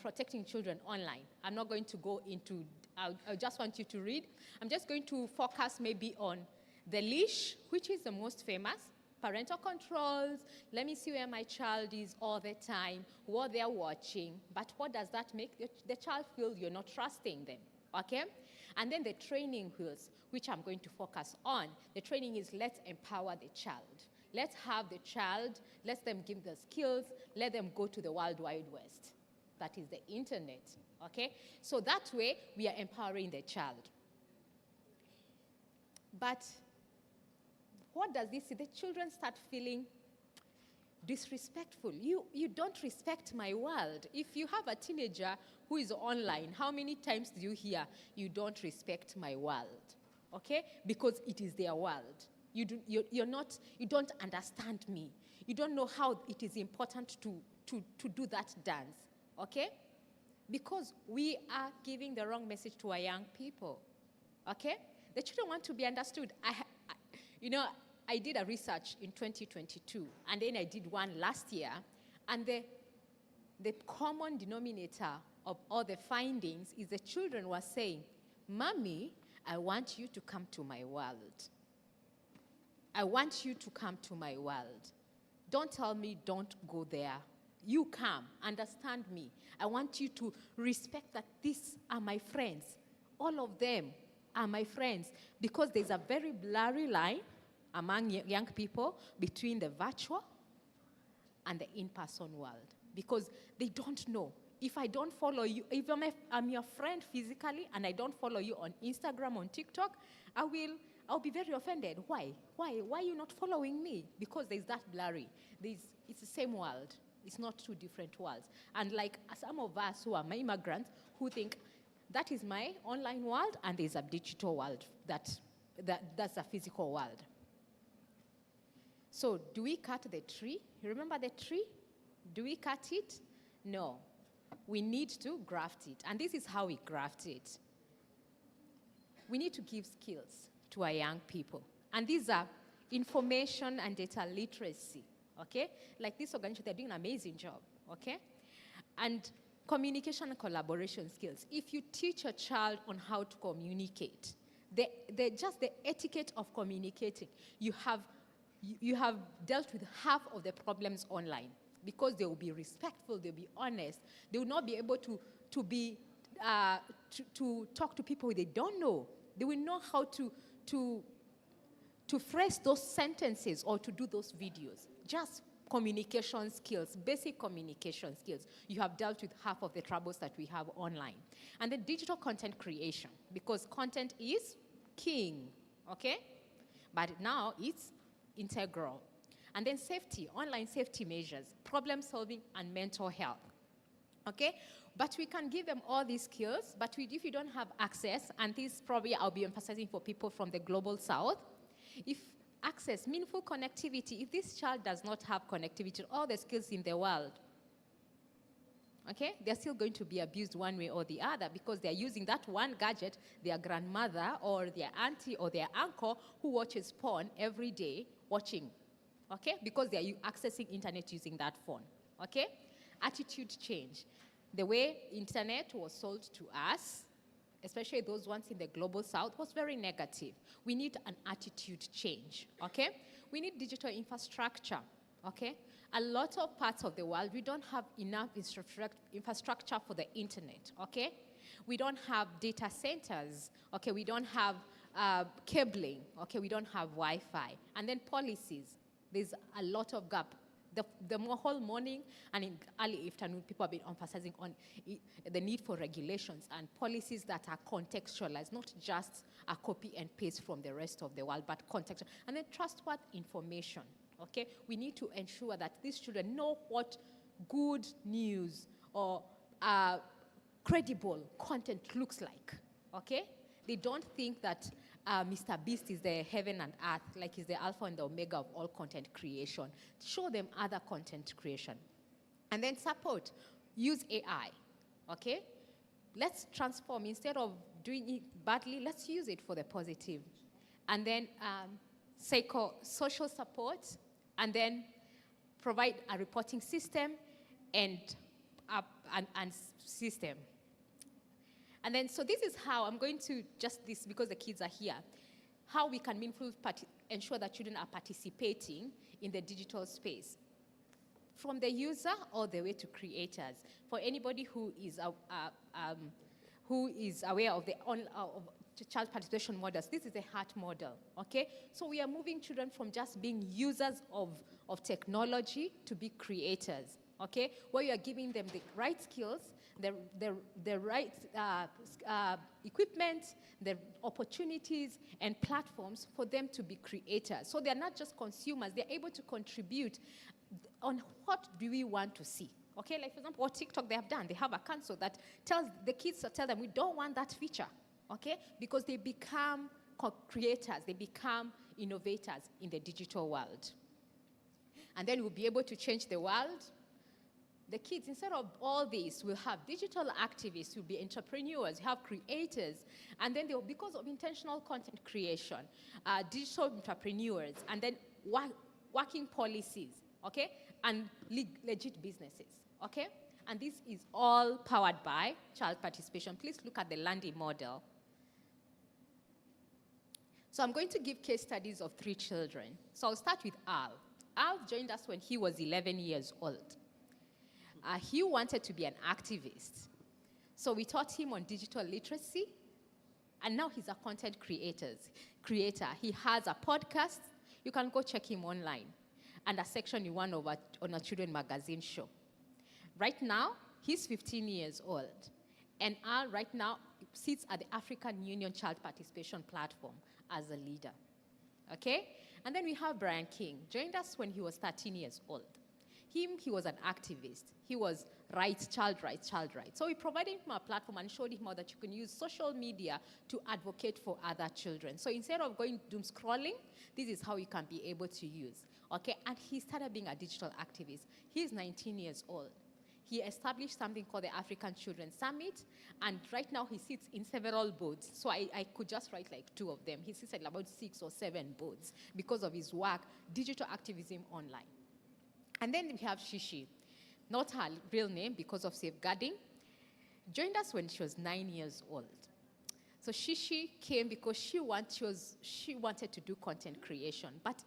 protecting children online. I'm not going to go into, I just want you to read. I'm just going to focus maybe on the leash, which is the most famous, parental controls, let me see where my child is all the time, what they're watching, but what does that make the child feel you're not trusting them, okay? And then the training wheels, which I'm going to focus on. The training is let's empower the child. Let's have the child, let them give the skills, let them go to the World Wide West. That is the internet, okay? So that way, we are empowering the child. But what does this see? The children start feeling disrespectful. You don't respect my world. If you have a teenager who is online, how many times do you hear, you don't respect my world, okay? Because it is their world. You don't understand me. You don't know how it is important to do that dance, okay? Because we are giving the wrong message to our young people, okay? The children want to be understood. I did a research in 2022, and then I did one last year, and the common denominator of all the findings is the children were saying, Mommy, I want you to come to my world. I want you to come to my world. Don't tell me don't go there. You come, understand me. I want you to respect that these are my friends. All of them are my friends, because there's a very blurry line among young people between the virtual and the in-person world, because they don't know. If I don't follow you, if I'm your friend physically and I don't follow you on Instagram, on TikTok, I'll be very offended. Why? Why are you not following me? Because there's that blurry. It's the same world. It's not two different worlds. And like some of us who are immigrants who think that is my online world and there's a digital world, that's a physical world. So do we cut the tree? You remember the tree? Do we cut it? No. We need to graft it. And this is how we graft it. We need to give skills to our young people. And these are information and data literacy, okay? Like this organization, they're doing an amazing job, okay? And communication and collaboration skills. If you teach a child on how to communicate, just the etiquette of communicating, you have dealt with half of the problems online, because they will be respectful, they'll be honest. They will not be able to talk to people they don't know. They will know how to phrase those sentences or to do those videos. Just communication skills, basic communication skills. You have dealt with half of the troubles that we have online. And then digital content creation, because content is king, okay? But now it's integral. And then safety, online safety measures, problem solving, and mental health, okay? But we can give them all these skills, but if you don't have access, and this probably I'll be emphasizing for people from the global south, if access, meaningful connectivity, if this child does not have connectivity to all the skills in the world, okay, they're still going to be abused one way or the other, because they're using that one gadget their grandmother or their auntie or their uncle who watches porn every day watching, okay, because they're accessing internet using that phone, okay? Attitude change. The way internet was sold to us, especially those ones in the global south, was very negative. We need an attitude change, okay? We need digital infrastructure, okay? A lot of parts of the world, we don't have enough infrastructure for the internet, okay? We don't have data centers, okay? We don't have cabling, okay? We don't have Wi-Fi. And then policies, there's a lot of gap. The whole morning and in early afternoon, people have been emphasizing on the need for regulations and policies that are contextualized, not just a copy and paste from the rest of the world, but contextual. And then trustworthy information, okay? We need to ensure that these children know what good news or credible content looks like, okay? They don't think that Mr. Beast is the heaven and earth, like he's the alpha and the omega of all content creation. Show them other content creation. And then support. Use AI, okay? Let's transform. Instead of doing it badly, let's use it for the positive. And then social support, and then provide a reporting system and system. And then, so this is how I'm going to just this, because the kids are here, how we can meaningfully ensure that children are participating in the digital space. From the user all the way to creators. For anybody who is aware of the child participation models, this is the Hyatt model, okay? So we are moving children from just being users of technology to be creators, okay? Where you are giving them the right skills, the right equipment, the opportunities and platforms for them to be creators. So they're not just consumers, they're able to contribute on what do we want to see. Okay, like for example, what TikTok they have done, they have a console that tells the kids to tell them we don't want that feature, okay? Because they become creators, they become innovators in the digital world. And then we'll be able to change the world. The kids, instead of all this, will have digital activists, will be entrepreneurs, have creators, and then they'll, because of intentional content creation, digital entrepreneurs, and then working policies, okay, and legit businesses, okay? And this is all powered by child participation. Please look at the Landy model. So I'm going to give case studies of 3 children. So I'll start with Al. Al joined us when he was 11 years old. He wanted to be an activist. So we taught him on digital literacy, and now he's a content creator. He has a podcast. You can go check him online, and a section you won over on a children magazine show. Right now, he's 15 years old, and Al right now sits at the African Union Child Participation Platform as a leader, okay? And then we have Brian King, joined us when he was 13 years old. He was an activist. He was child rights. So we provided him a platform and showed him how that you can use social media to advocate for other children. So instead of going doom scrolling, this is how you can be able to use. Okay, and he started being a digital activist. He's 19 years old. He established something called the African Children's Summit, and right now he sits in several boards. So I could just write like 2 of them. He sits at about 6 or 7 boards because of his work, digital activism online. And then we have Shishi, not her real name because of safeguarding. Joined us when she was 9 years old. So Shishi came because she wanted to do content creation. But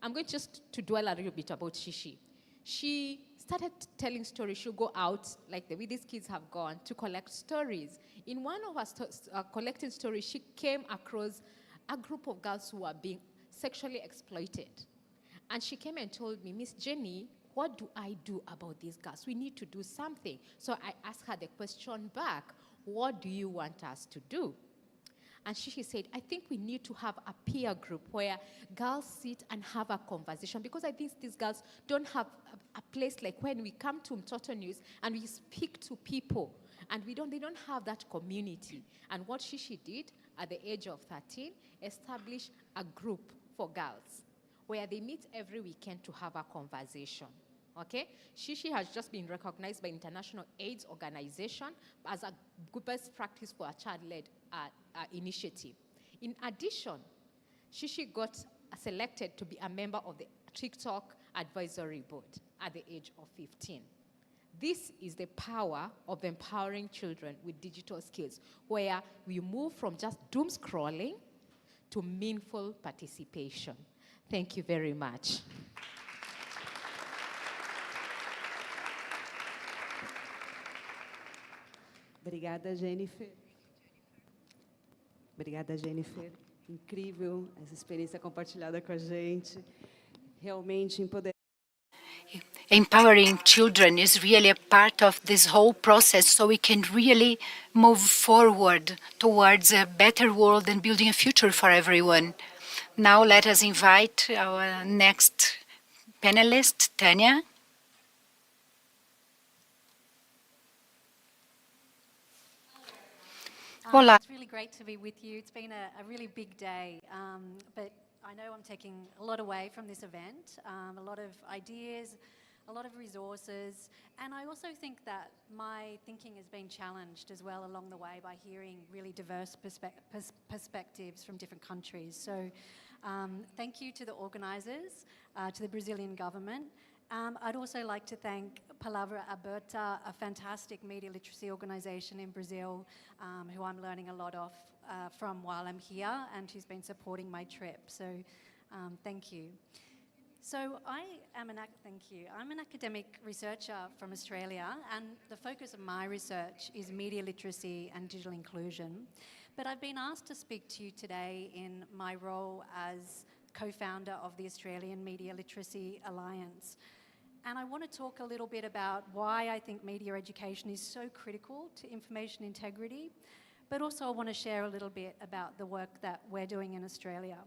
I'm going just to dwell a little bit about Shishi. She started telling stories. She'll go out, like the way these kids have gone, to collect stories. In one of her collecting stories, she came across a group of girls who were being sexually exploited. And she came and told me, Miss Jenny, what do I do about these girls? We need to do something. So I asked her the question back, what do you want us to do? And she said, I think we need to have a peer group where girls sit and have a conversation, because I think these girls don't have a place like when we come to Mtoto News and we speak to people, and they don't have that community. And what she did at the age of 13, establish a group for girls where they meet every weekend to have a conversation. Okay? Shishi has just been recognized by International AIDS Organization as a good best practice for a child-led initiative. In addition, Shishi got selected to be a member of the TikTok advisory board at the age of 15. This is the power of empowering children with digital skills, where we move from just doom scrolling to meaningful participation. Thank you very much. Obrigada, Jennifer. Obrigada, Jennifer. Incrível essa experiência compartilhada com a gente. Realmente empoderada. Empowering children is really a part of this whole process, so we can really move forward towards a better world and building a future for everyone. Now let us invite our next panelist, Tanya. Olá. It's really great to be with you. It's been a really big day, but I know I'm taking a lot away from this event, a lot of ideas, a lot of resources, and I also think that my thinking has been challenged as well along the way by hearing really diverse perspectives from different countries. So thank you to the organisers, to the Brazilian government. I'd also like to thank Palavra Aberta, a fantastic media literacy organisation in Brazil, who I'm learning a lot from while I'm here, and who's been supporting my trip. So thank you. So I'm an academic researcher from Australia, and the focus of my research is media literacy and digital inclusion. But I've been asked to speak to you today in my role as co-founder of the Australian Media Literacy Alliance. And I want to talk a little bit about why I think media education is so critical to information integrity, but also I want to share a little bit about the work that we're doing in Australia.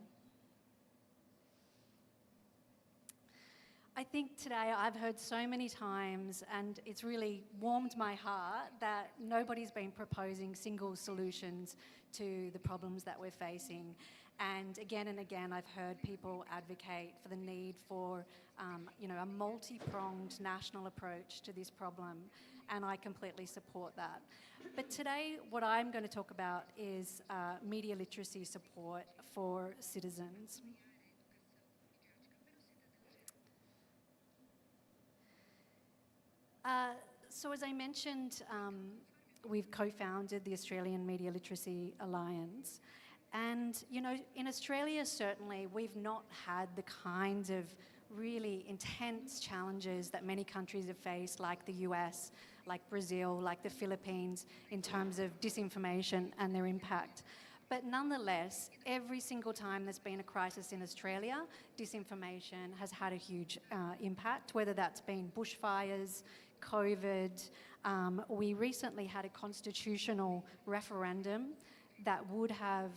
I think today I've heard so many times, and it's really warmed my heart, that nobody's been proposing single solutions to the problems that we're facing. And again, I've heard people advocate for the need for a multi-pronged national approach to this problem, and I completely support that. But today, what I'm going to talk about is media literacy support for citizens. So as I mentioned, we've co-founded the Australian Media Literacy Alliance. And, in Australia, certainly, we've not had the kinds of really intense challenges that many countries have faced, like the US, like Brazil, like the Philippines, in terms of disinformation and their impact. But nonetheless, every single time there's been a crisis in Australia, disinformation has had a huge impact, whether that's been bushfires, COVID. We recently had a constitutional referendum that would have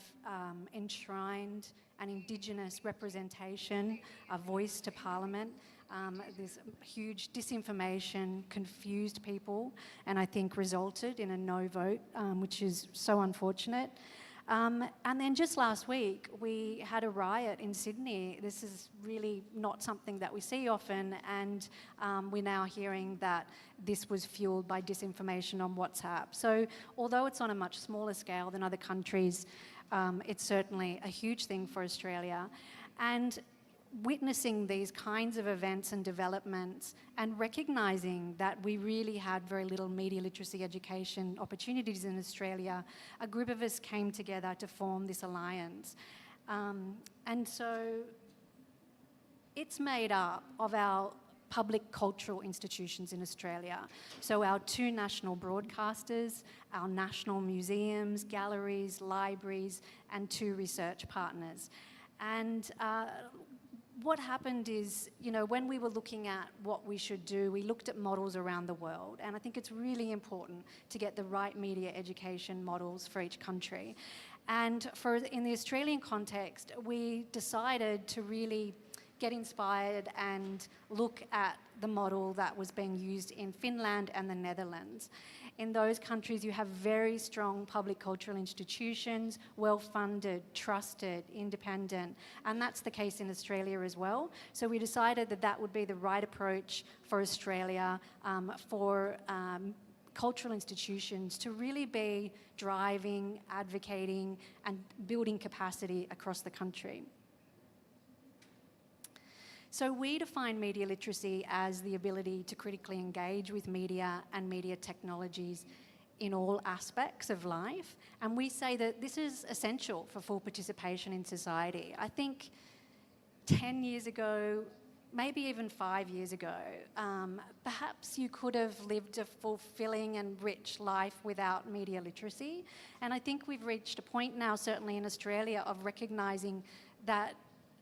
enshrined an Indigenous representation, a voice to Parliament. This huge disinformation confused people and I think resulted in a no vote, which is so unfortunate. And then just last week, we had a riot in Sydney. This is really not something that we see often, and we're now hearing that this was fueled by disinformation on WhatsApp. So although it's on a much smaller scale than other countries, it's certainly a huge thing for Australia. And witnessing these kinds of events and developments and recognising that we really had very little media literacy education opportunities in Australia, a group of us came together to form this alliance. And so it's made up of our public cultural institutions in Australia. So our 2 national broadcasters, our national museums, galleries, libraries, and 2 research partners. And what happened is, you know, when we were looking at what we should do, we looked at models around the world, and I think it's really important to get the right media education models for each country. And in the Australian context, we decided to really get inspired and look at the model that was being used in Finland and the Netherlands. In those countries, you have very strong public cultural institutions, well-funded, trusted, independent, and that's the case in Australia as well. So we decided that that would be the right approach for Australia, for cultural institutions to really be driving, advocating, and building capacity across the country. So we define media literacy as the ability to critically engage with media and media technologies in all aspects of life. And we say that this is essential for full participation in society. I think 10 years ago, maybe even 5 years ago, perhaps you could have lived a fulfilling and rich life without media literacy. And I think we've reached a point now, certainly in Australia, of recognising that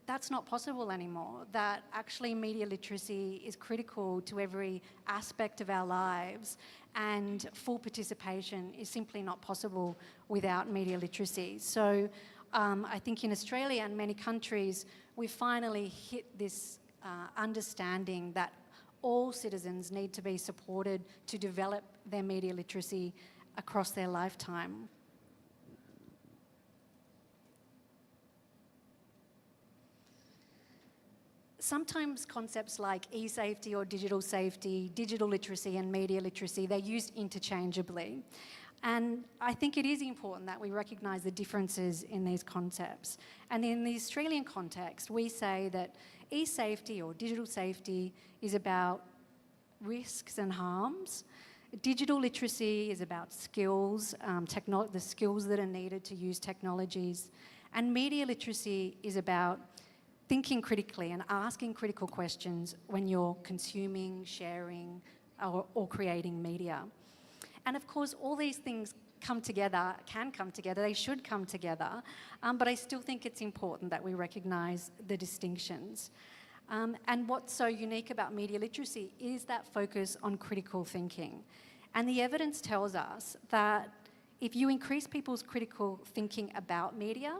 that's not possible anymore, that actually media literacy is critical to every aspect of our lives, and full participation is simply not possible without media literacy. So I think in Australia and many countries, we finally hit this understanding that all citizens need to be supported to develop their media literacy across their lifetime. Sometimes concepts like e-safety or digital safety, digital literacy and media literacy, they're used interchangeably. And I think it is important that we recognise the differences in these concepts. And in the Australian context, we say that e-safety or digital safety is about risks and harms. Digital literacy is about skills, the skills that are needed to use technologies. And media literacy is about thinking critically and asking critical questions when you're consuming, sharing, or creating media. And of course, all these things can come together, they should come together, but I still think it's important that we recognise the distinctions. And what's so unique about media literacy is that focus on critical thinking. And the evidence tells us that if you increase people's critical thinking about media,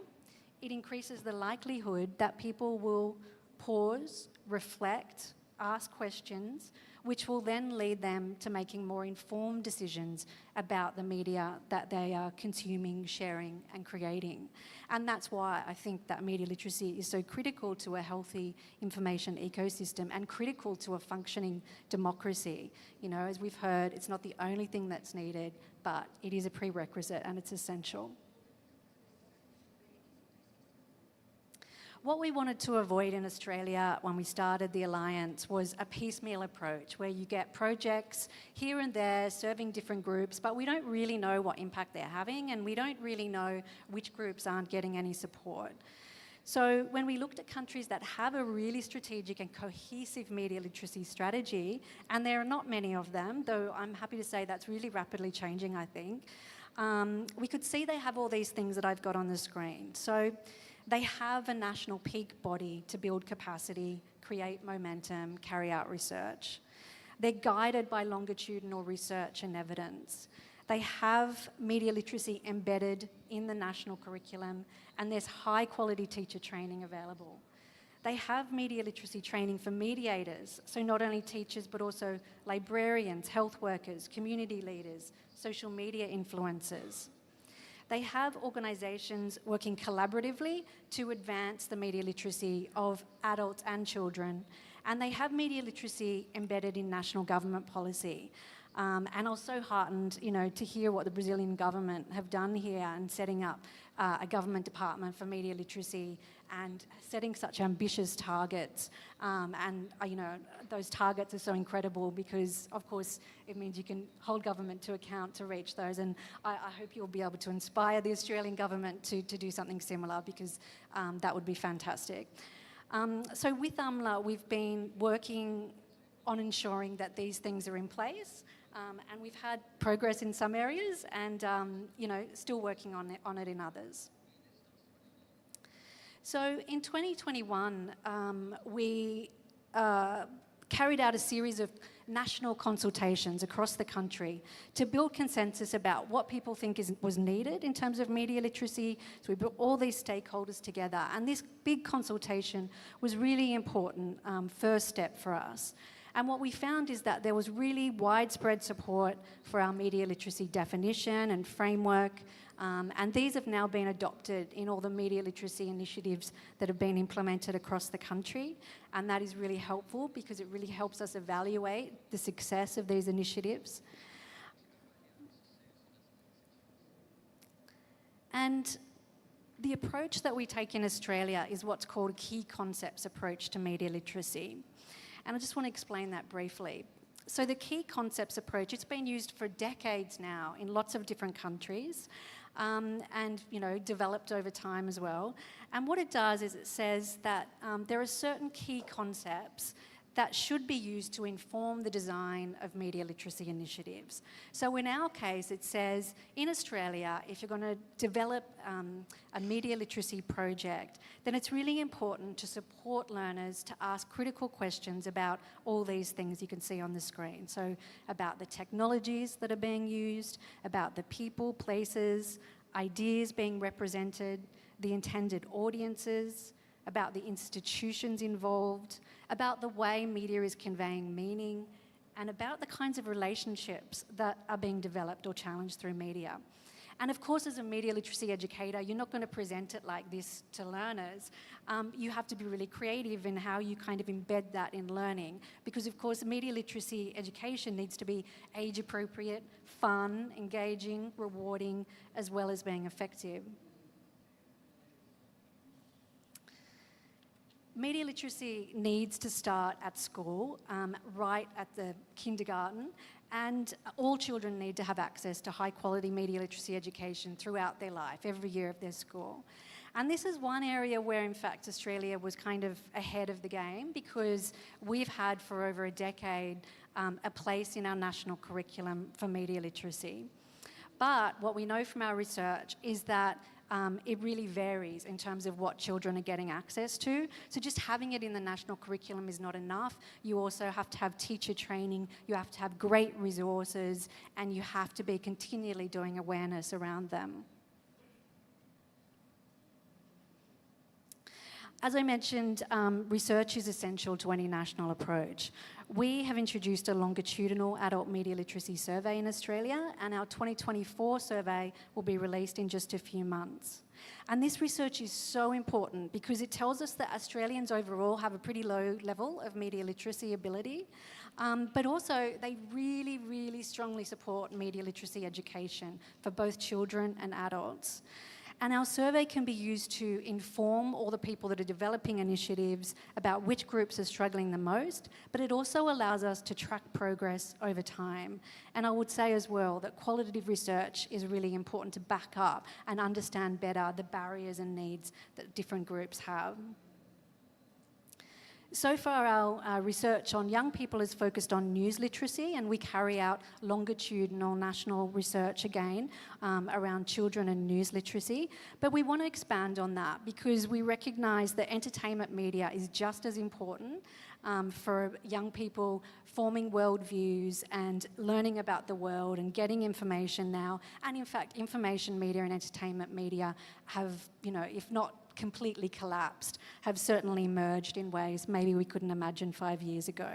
it increases the likelihood that people will pause, reflect, ask questions, which will then lead them to making more informed decisions about the media that they are consuming, sharing, and creating. And that's why I think that media literacy is so critical to a healthy information ecosystem and critical to a functioning democracy. You know, as we've heard, it's not the only thing that's needed, but it is a prerequisite and it's essential. What we wanted to avoid in Australia when we started the Alliance was a piecemeal approach where you get projects here and there serving different groups, but we don't really know what impact they're having and we don't really know which groups aren't getting any support. So when we looked at countries that have a really strategic and cohesive media literacy strategy, and there are not many of them, though I'm happy to say that's really rapidly changing, I think, we could see they have all these things that I've got on the screen. So they have a national peak body to build capacity, create momentum, carry out research. They're guided by longitudinal research and evidence. They have media literacy embedded in the national curriculum, and there's high quality teacher training available. They have media literacy training for mediators, so not only teachers but also librarians, health workers, community leaders, social media influencers. They have organisations working collaboratively to advance the media literacy of adults and children. And they have media literacy embedded in national government policy. And I was so heartened, to hear what the Brazilian government have done here and setting up a government department for media literacy and setting such ambitious targets. Those targets are so incredible because, of course, it means you can hold government to account to reach those. And I hope you'll be able to inspire the Australian government to do something similar because that would be fantastic. So with UMLA, we've been working on ensuring that these things are in place. And we've had progress in some areas and, still working on it in others. So in 2021, we carried out a series of national consultations across the country to build consensus about what people think was needed in terms of media literacy. So we brought all these stakeholders together, and this big consultation was really important first step for us. And what we found is that there was really widespread support for our media literacy definition and framework, and these have now been adopted in all the media literacy initiatives that have been implemented across the country. And that is really helpful because it really helps us evaluate the success of these initiatives. And the approach that we take in Australia is what's called a key concepts approach to media literacy. And I just want to explain that briefly. So the key concepts approach, it's been used for decades now in lots of different countries and, developed over time as well. And what it does is it says that there are certain key concepts that should be used to inform the design of media literacy initiatives. So in our case, it says, in Australia, if you're going to develop a media literacy project, then it's really important to support learners to ask critical questions about all these things you can see on the screen. So about the technologies that are being used, about the people, places, ideas being represented, the intended audiences, about the institutions involved, about the way media is conveying meaning, and about the kinds of relationships that are being developed or challenged through media. And of course, as a media literacy educator, you're not going to present it like this to learners. You have to be really creative in how you kind of embed that in learning, because of course, media literacy education needs to be age appropriate, fun, engaging, rewarding, as well as being effective. Media literacy needs to start at school, right at the kindergarten, and all children need to have access to high quality media literacy education throughout their life, every year of their school. And this is one area where, in fact, Australia was kind of ahead of the game because we've had for over a decade a place in our national curriculum for media literacy. But what we know from our research is that it really varies in terms of what children are getting access to. So just having it in the national curriculum is not enough. You also have to have teacher training, you have to have great resources, and you have to be continually doing awareness around them. As I mentioned, research is essential to any national approach. We have introduced a longitudinal adult media literacy survey in Australia, and our 2024 survey will be released in just a few months. And this research is so important because it tells us that Australians overall have a pretty low level of media literacy ability, but also they really, really strongly support media literacy education for both children and adults. And our survey can be used to inform all the people that are developing initiatives about which groups are struggling the most, but it also allows us to track progress over time. And I would say as well that qualitative research is really important to back up and understand better the barriers and needs that different groups have. So far, our research on young people is focused on news literacy, and we carry out longitudinal national research again around children and news literacy. But we want to expand on that because we recognise that entertainment media is just as important for young people forming worldviews and learning about the world and getting information now. And in fact, information media and entertainment media have, if not completely collapsed, have certainly merged in ways maybe we couldn't imagine 5 years ago.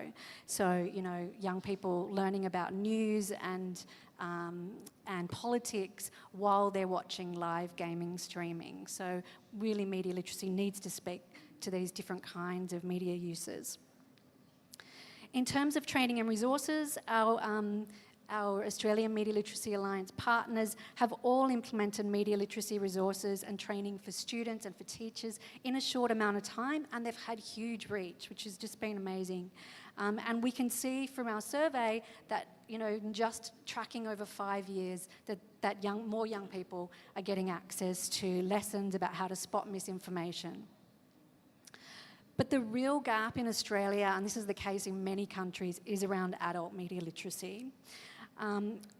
So, young people learning about news and politics while they're watching live gaming streaming. So really media literacy needs to speak to these different kinds of media uses. In terms of training and resources, our Australian Media Literacy Alliance partners have all implemented media literacy resources and training for students and for teachers in a short amount of time, and they've had huge reach, which has just been amazing. And we can see from our survey that, you know, just tracking over 5 years, that more young people are getting access to lessons about how to spot misinformation. But the real gap in Australia, and this is the case in many countries, is around adult media literacy.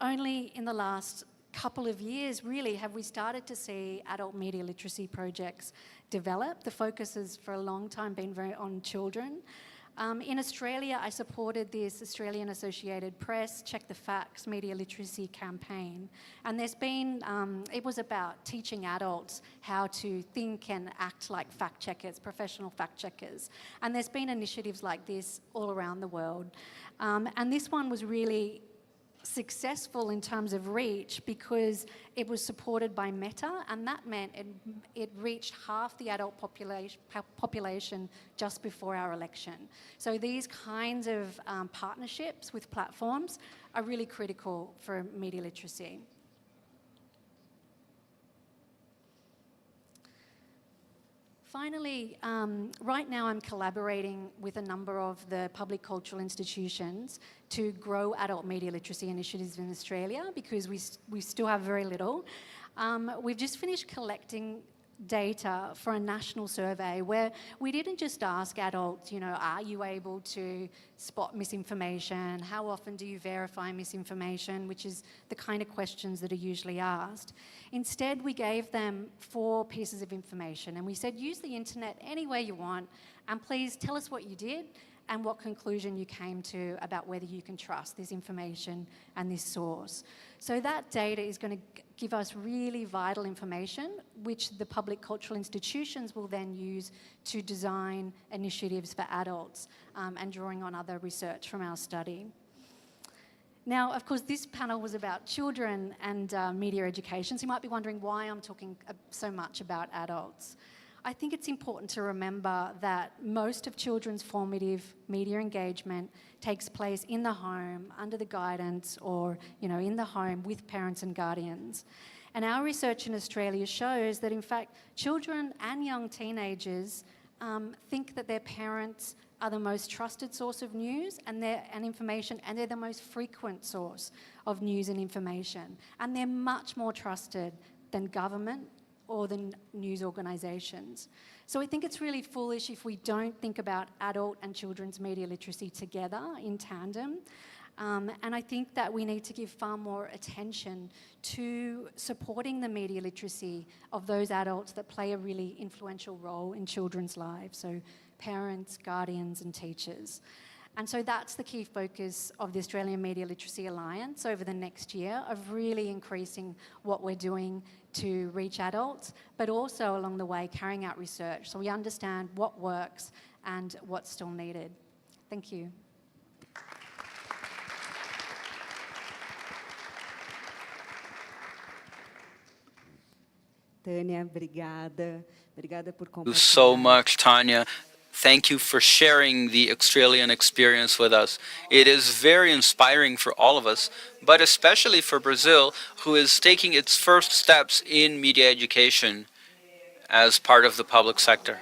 Only in the last couple of years, really, have we started to see adult media literacy projects develop. The focus has for a long time been very on children. In Australia, I supported this Australian Associated Press Check the Facts media literacy campaign. And there's been, it was about teaching adults how to think and act like fact checkers, professional fact checkers. And there's been initiatives like this all around the world. And this one was really successful in terms of reach because it was supported by Meta, and that meant it reached half the adult population just before our election. So these kinds of partnerships with platforms are really critical for media literacy. Finally, right now I'm collaborating with a number of the public cultural institutions to grow adult media literacy initiatives in Australia because we still have very little. We've just finished collecting data for a national survey where we didn't just ask adults, you know, are you able to spot misinformation? How often do you verify misinformation? Which is the kind of questions that are usually asked. Instead, we gave them 4 pieces of information and we said, use the internet any way you want and please tell us what you did and what conclusion you came to about whether you can trust this information and this source. So that data is going to give us really vital information, which the public cultural institutions will then use to design initiatives for adults and drawing on other research from our study. Now, of course, this panel was about children and media education, so you might be wondering why I'm talking so much about adults. I think it's important to remember that most of children's formative media engagement takes place in the home, under the guidance or, you know, in the home with parents and guardians. And our research in Australia shows that, in fact, children and young teenagers think that their parents are the most trusted source of news and information, and they're the most frequent source of news and information. And they're much more trusted than government or the news organisations. So I think it's really foolish if we don't think about adult and children's media literacy together in tandem. And I think that we need to give far more attention to supporting the media literacy of those adults that play a really influential role in children's lives, so parents, guardians and teachers. And so that's the key focus of the Australian Media Literacy Alliance over the next year, of really increasing what we're doing to reach adults, but also along the way carrying out research so we understand what works and what's still needed. Thank you. Tânia, obrigada. Obrigada por compartilhar. Thank you so much, Tanya. Thank you for sharing the Australian experience with us. It is very inspiring for all of us, but especially for Brazil, who is taking its first steps in media education as part of the public sector.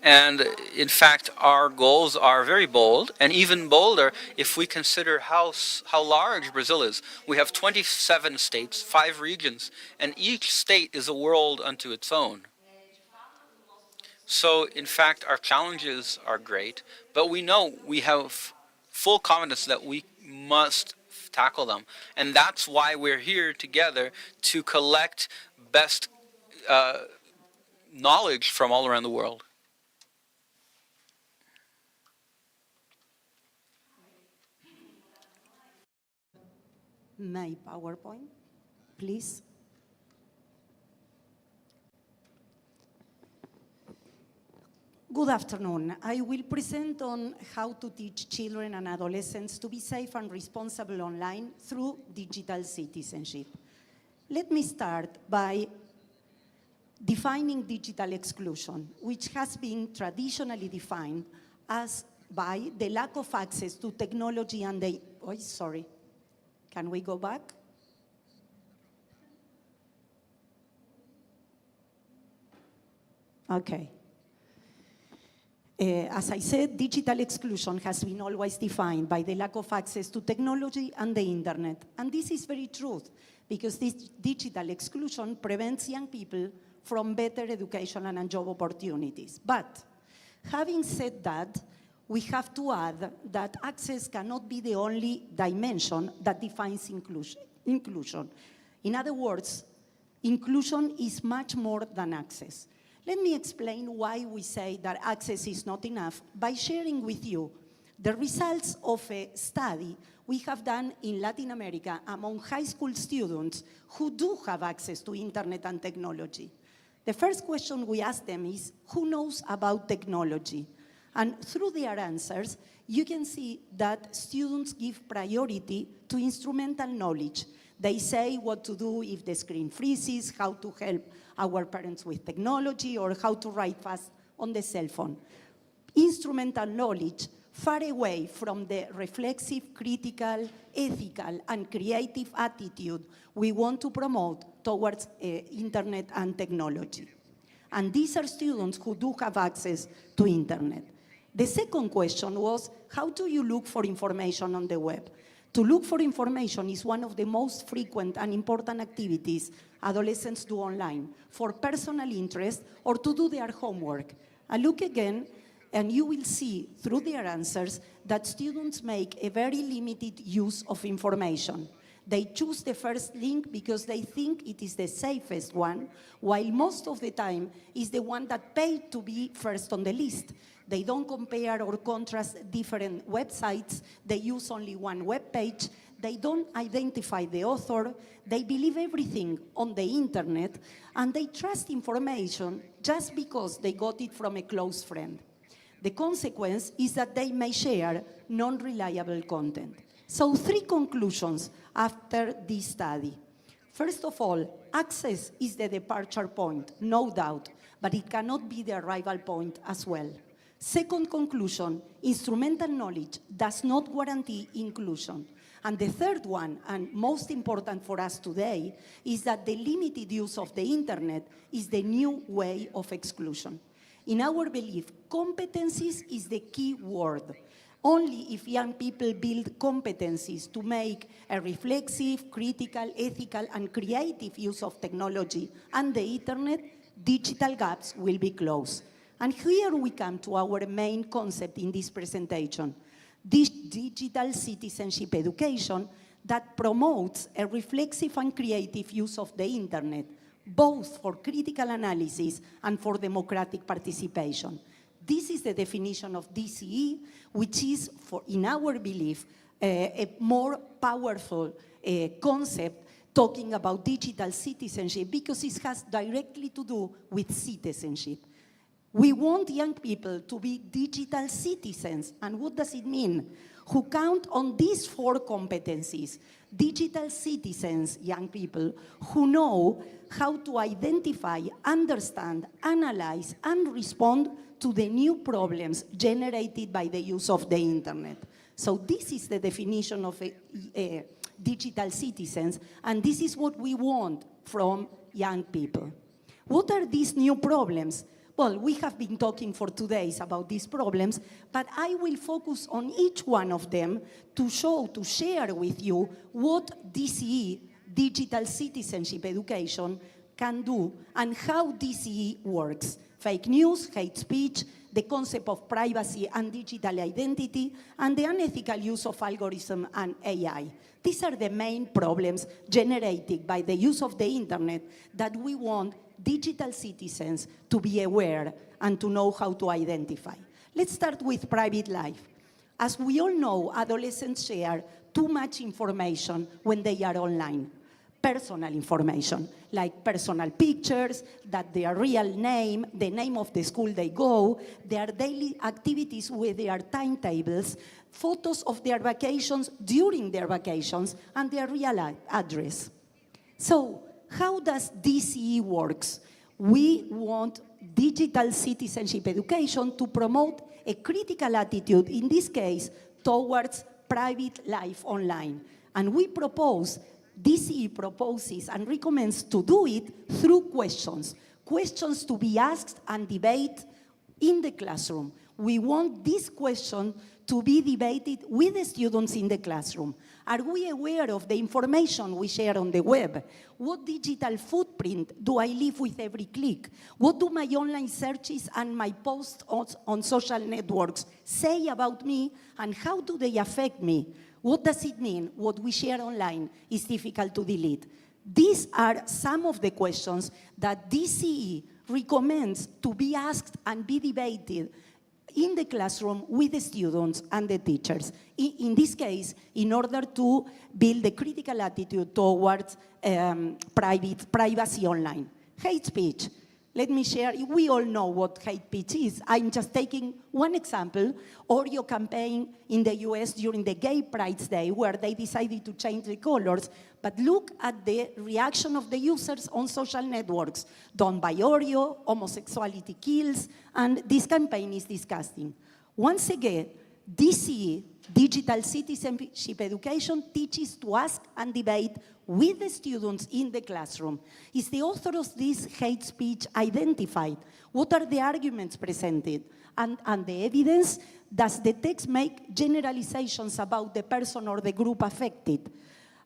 And in fact, our goals are very bold, and even bolder if we consider how large Brazil is. We have 27 states, 5 regions, and each state is a world unto its own. So, in fact, our challenges are great, but we know we have full confidence that we must tackle them. And that's why we're here together to collect best knowledge from all around the world. My PowerPoint, please. Good afternoon. I will present on how to teach children and adolescents to be safe and responsible online through digital citizenship. Let me start by defining digital exclusion, which has been traditionally defined as by the lack of access to technology and the, oh, sorry, can we go back? Okay. As I said, digital exclusion has been always defined by the lack of access to technology and the internet. And this is very true, because this digital exclusion prevents young people from better education and job opportunities. But having said that, we have to add that access cannot be the only dimension that defines inclusion. In other words, inclusion is much more than access. Let me explain why we say that access is not enough by sharing with you the results of a study we have done in Latin America among high school students who do have access to internet and technology. The first question we ask them is, who knows about technology? And through their answers, you can see that students give priority to instrumental knowledge. They say what to do if the screen freezes, how to help our parents with technology, or how to write fast on the cell phone. Instrumental knowledge, far away from the reflexive, critical, ethical, and creative attitude we want to promote towards internet and technology. And these are students who do have access to internet. The second question was, how do you look for information on the web? To look for information is one of the most frequent and important activities adolescents do online for personal interest or to do their homework. And look again, and you will see through their answers that students make a very limited use of information. They choose the first link because they think it is the safest one, while most of the time is the one that paid to be first on the list. They don't compare or contrast different websites. They use only one web page. They don't identify the author. They believe everything on the internet, and they trust information just because they got it from a close friend. The consequence is that they may share non-reliable content. So 3 conclusions after this study. First of all, access is the departure point, no doubt, but it cannot be the arrival point as well. Second conclusion, instrumental knowledge does not guarantee inclusion. And the third one, and most important for us today, is that the limited use of the internet is the new way of exclusion. In our belief, competencies is the key word. Only if young people build competencies to make a reflexive, critical, ethical, and creative use of technology and the internet, digital gaps will be closed. And here we come to our main concept in this presentation, this digital citizenship education that promotes a reflexive and creative use of the internet, both for critical analysis and for democratic participation. This is the definition of DCE, which is, in our belief, a more powerful concept talking about digital citizenship because it has directly to do with citizenship. We want young people to be digital citizens. And what does it mean? Who count on these 4 competencies. Digital citizens, young people, who know how to identify, understand, analyze, and respond to the new problems generated by the use of the internet. So this is the definition of digital citizens, and this is what we want from young people. What are these new problems? Well, we have been talking for 2 days about these problems, but I will focus on each one of them to share with you what DCE, digital citizenship education, can do and how DCE works. Fake news, hate speech, the concept of privacy and digital identity, and the unethical use of algorithm and AI. These are the main problems generated by the use of the internet that we want digital citizens to be aware and to know how to identify. Let's start with private life. As we all know, adolescents share too much information when they are online. Personal information, like personal pictures, that their real name, the name of the school they go, their daily activities with their timetables, photos of their vacations during their vacations, and their real address. So, how does DCE works? We want digital citizenship education to promote a critical attitude, in this case, towards private life online. And we propose, DCE proposes and recommends to do it through questions. Questions to be asked and debated in the classroom. We want this question to be debated with the students in the classroom. Are we aware of the information we share on the web? What digital footprint do I leave with every click? What do my online searches and my posts on social networks say about me, and how do they affect me? What does it mean what we share online is difficult to delete? These are some of the questions that DCE recommends to be asked and be debated in the classroom with the students and the teachers. In this case, in order to build a critical attitude towards privacy online. Hate speech. Let me share, we all know what hate speech is. I'm just taking one example, Oreo campaign in the US during the Gay Pride Day, where they decided to change the colors, but look at the reaction of the users on social networks. Don't buy Oreo, homosexuality kills, and this campaign is disgusting. Once again, DCE, Digital Citizenship Education, teaches to ask and debate with the students in the classroom. Is the author of this hate speech identified? What are the arguments presented? And the evidence? Does the text make generalizations about the person or the group affected?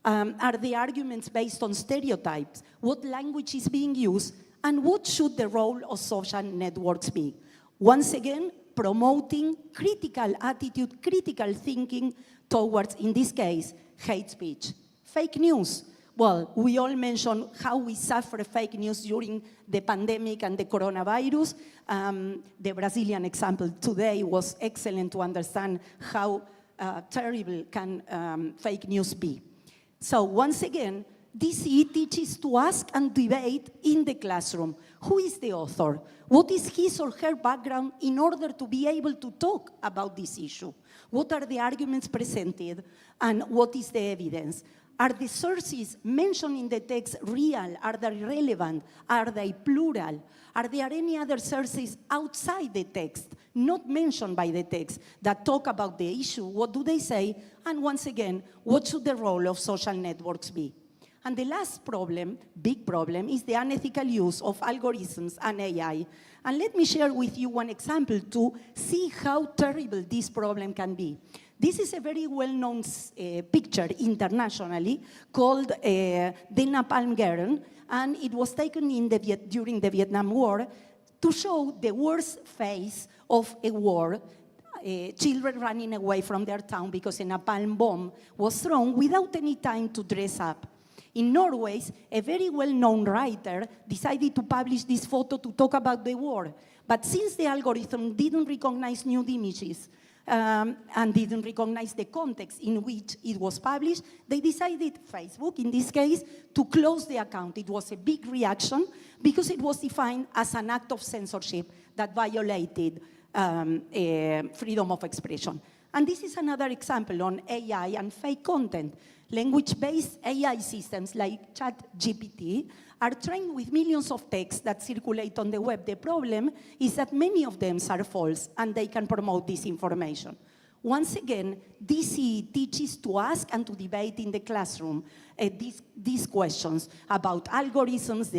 Are the arguments based on stereotypes? What language is being used? And what should the role of social networks be? Once again, promoting critical attitude, critical thinking towards, in this case, hate speech. Fake news. Well, we all mentioned how we suffer fake news during the pandemic and the coronavirus. The Brazilian example today was excellent to understand how terrible can fake news be. So once again, DCE teaches to ask and debate in the classroom. Who is the author? What is his or her background in order to be able to talk about this issue? What are the arguments presented, and what is the evidence? Are the sources mentioned in the text real? Are they relevant? Are they plural? Are there any other sources outside the text, not mentioned by the text, that talk about the issue? What do they say? And once again, what should the role of social networks be? And the last problem, big problem, is the unethical use of algorithms and AI. And let me share with you one example to see how terrible this problem can be. This is a very well-known picture internationally called the Napalm Girl, and it was taken during the Vietnam War to show the worst phase of a war, children running away from their town because a napalm bomb was thrown without any time to dress up. In Norway, a very well-known writer decided to publish this photo to talk about the war. But since the algorithm didn't recognize nude images and didn't recognize the context in which it was published, they decided, Facebook in this case, to close the account. It was a big reaction because it was defined as an act of censorship that violated freedom of expression. And this is another example on AI and fake content. Language-based AI systems like ChatGPT are trained with millions of texts that circulate on the web. The problem is that many of them are false and they can promote disinformation. Once again, DCE teaches to ask and to debate in the classroom these questions about algorithms,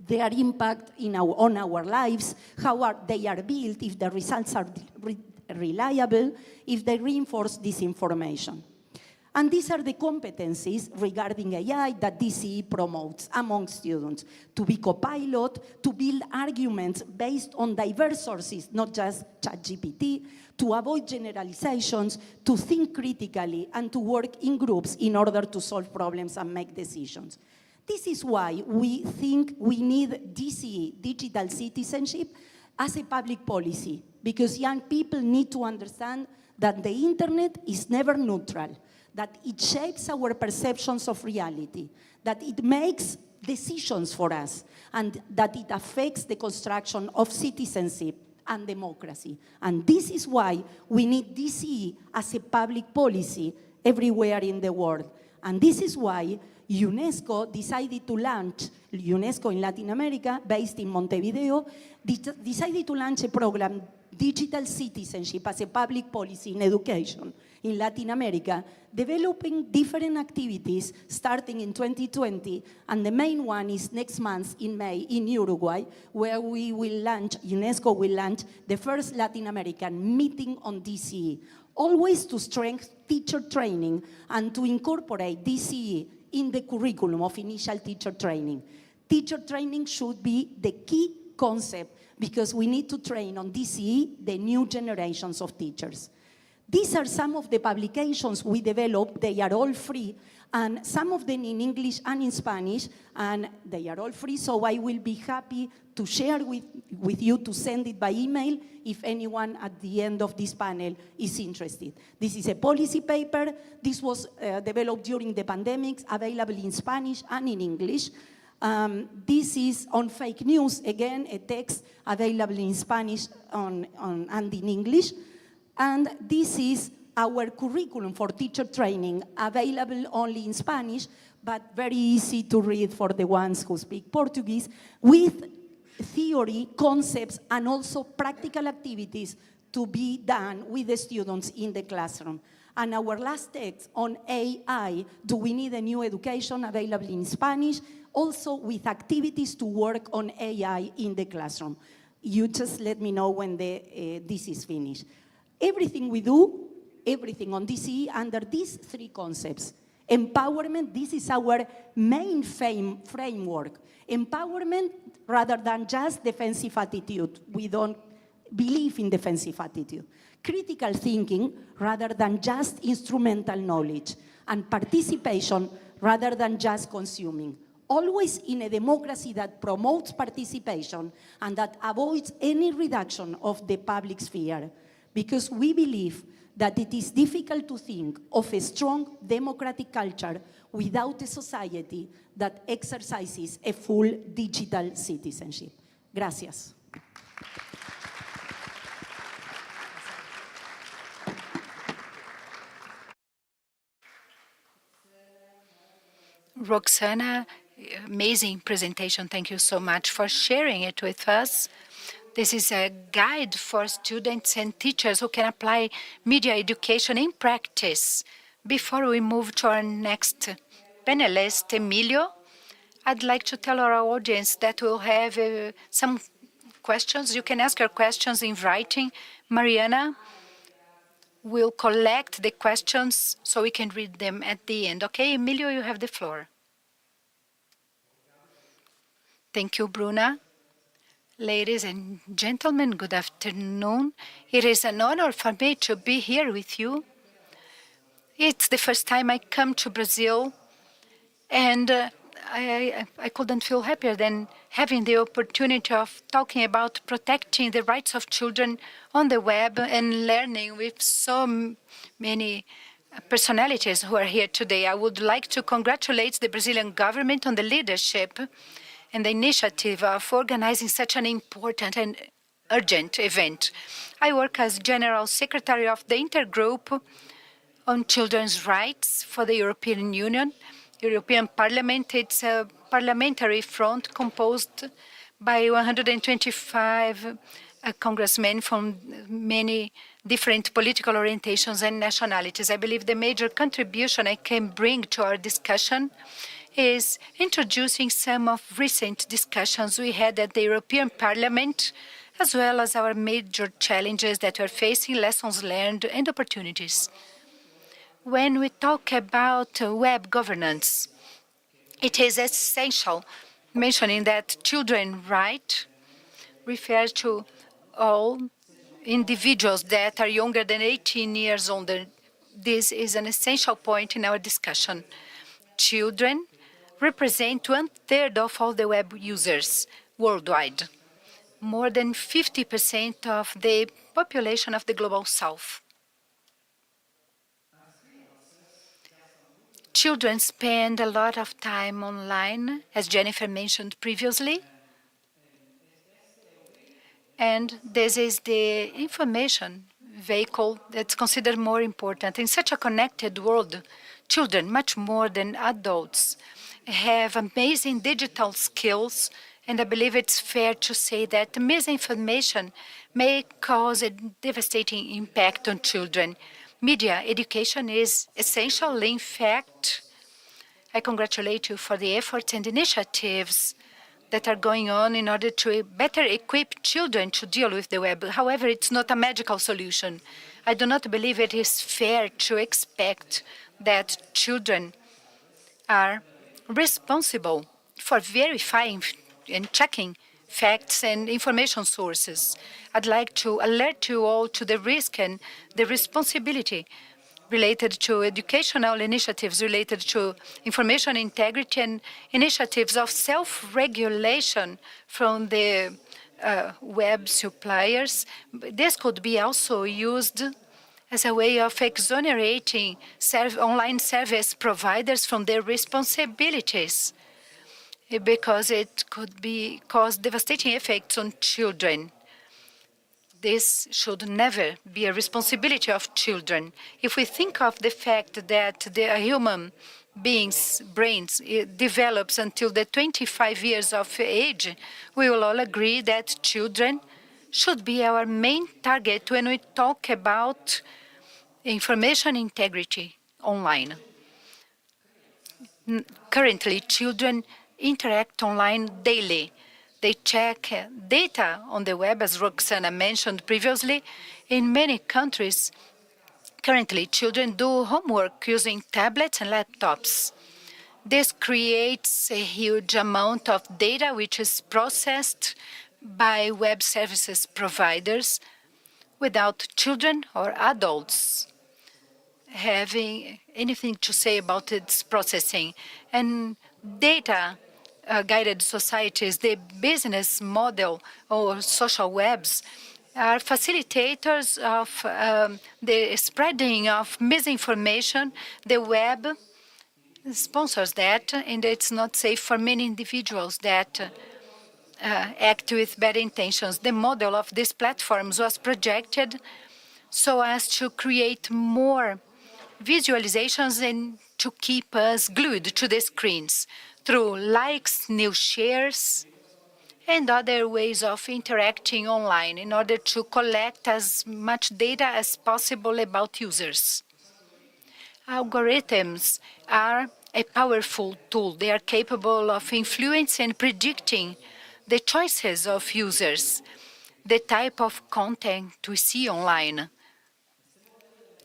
their impact on our lives, how they are built, if the results are reliable, if they reinforce disinformation. And these are the competencies regarding AI that DCE promotes among students: to be co-pilot, to build arguments based on diverse sources, not just ChatGPT, to avoid generalizations, to think critically, and to work in groups in order to solve problems and make decisions. This is why we think we need DCE, digital citizenship, as a public policy, because young people need to understand that the internet is never neutral, that it shapes our perceptions of reality, that it makes decisions for us, and that it affects the construction of citizenship and democracy. And this is why we need DCE as a public policy everywhere in the world. And this is why UNESCO decided to launch, UNESCO in Latin America, based in Montevideo, decided to launch a program, Digital Citizenship, as a public policy in education in Latin America, developing different activities starting in 2020, and the main one is next month in May in Uruguay, where we will launch, UNESCO will launch the first Latin American meeting on DCE, always to strengthen teacher training and to incorporate DCE in the curriculum of initial teacher training. Teacher training should be the key concept because we need to train on DCE the new generations of teachers. These are some of the publications we developed. They are all free, and some of them in English and in Spanish, and they are all free, so I will be happy to share with you, to send it by email if anyone at the end of this panel is interested. This is a policy paper. This was developed during the pandemic, available in Spanish and in English. This is on fake news, again, a text available in Spanish and in English. And this is our curriculum for teacher training, available only in Spanish, but very easy to read for the ones who speak Portuguese, with theory, concepts, and also practical activities to be done with the students in the classroom. And our last text on AI, do we need a new education, available in Spanish, also with activities to work on AI in the classroom. You just let me know when this is finished. Everything we do, everything on DCE under these three concepts. Empowerment, this is our main framework. Empowerment rather than just defensive attitude. We don't believe in defensive attitude. Critical thinking rather than just instrumental knowledge. And participation rather than just consuming. Always in a democracy that promotes participation and that avoids any reduction of the public sphere. Because we believe that it is difficult to think of a strong democratic culture without a society that exercises a full digital citizenship. Gracias. Roxana, amazing presentation. Thank you so much for sharing it with us. This is a guide for students and teachers who can apply media education in practice. Before we move to our next panelist, Emilio, I'd like to tell our audience that we'll have some questions. You can ask your questions in writing. Mariana will collect the questions so we can read them at the end. Okay, Emilio, you have the floor. Thank you, Bruna. Ladies and gentlemen, good afternoon. It is an honor for me to be here with you. It's the first time I come to Brazil, and I couldn't feel happier than having the opportunity of talking about protecting the rights of children on the web and learning with so many personalities who are here today. I would like to congratulate the Brazilian government on the leadership and the initiative of organizing such an important and urgent event. I work as General Secretary of the Intergroup on Children's Rights for the European Union. European Parliament, it's a parliamentary front composed by 125 congressmen from many different political orientations and nationalities. I believe the major contribution I can bring to our discussion is introducing some of recent discussions we had at the European Parliament, as well as our major challenges that we're facing, lessons learned, and opportunities. When we talk about web governance, it is essential mentioning that children's rights refer to all individuals that are younger than 18 years old. This is an essential point in our discussion. Children represent 1/3 of all the web users worldwide, more than 50% of the population of the Global South. Children spend a lot of time online, as Jennifer mentioned previously, and this is the information vehicle that's considered more important. In such a connected world, children, much more than adults, have amazing digital skills, and I believe it's fair to say that misinformation may cause a devastating impact on children. Media education is essential. In fact, I congratulate you for the efforts and initiatives that are going on in order to better equip children to deal with the web. However, it's not a magical solution. I do not believe it is fair to expect that children are responsible for verifying and checking facts and information sources. I'd like to alert you all to the risk and the responsibility related to educational initiatives related to information integrity and initiatives of self-regulation from the web suppliers. This could be also used as a way of exonerating online service providers from their responsibilities, because it could cause devastating effects on children. This should never be a responsibility of children. If we think of the fact that the human being's brains develops until the 25 years of age, we will all agree that children should be our main target when we talk about information integrity online. Currently, children interact online daily. They check data on the web, as Roxana mentioned previously. In many countries, currently, children do homework using tablets and laptops. This creates a huge amount of data which is processed by web services providers without children or adults having anything to say about its processing. And data guided societies, the business model or social webs are facilitators of the spreading of misinformation. The web sponsors that, and it's not safe for many individuals that act with bad intentions. The model of these platforms was projected so as to create more visualizations and to keep us glued to the screens through likes, new shares, and other ways of interacting online in order to collect as much data as possible about users. Algorithms are a powerful tool. They are capable of influencing and predicting the choices of users, the type of content we see online.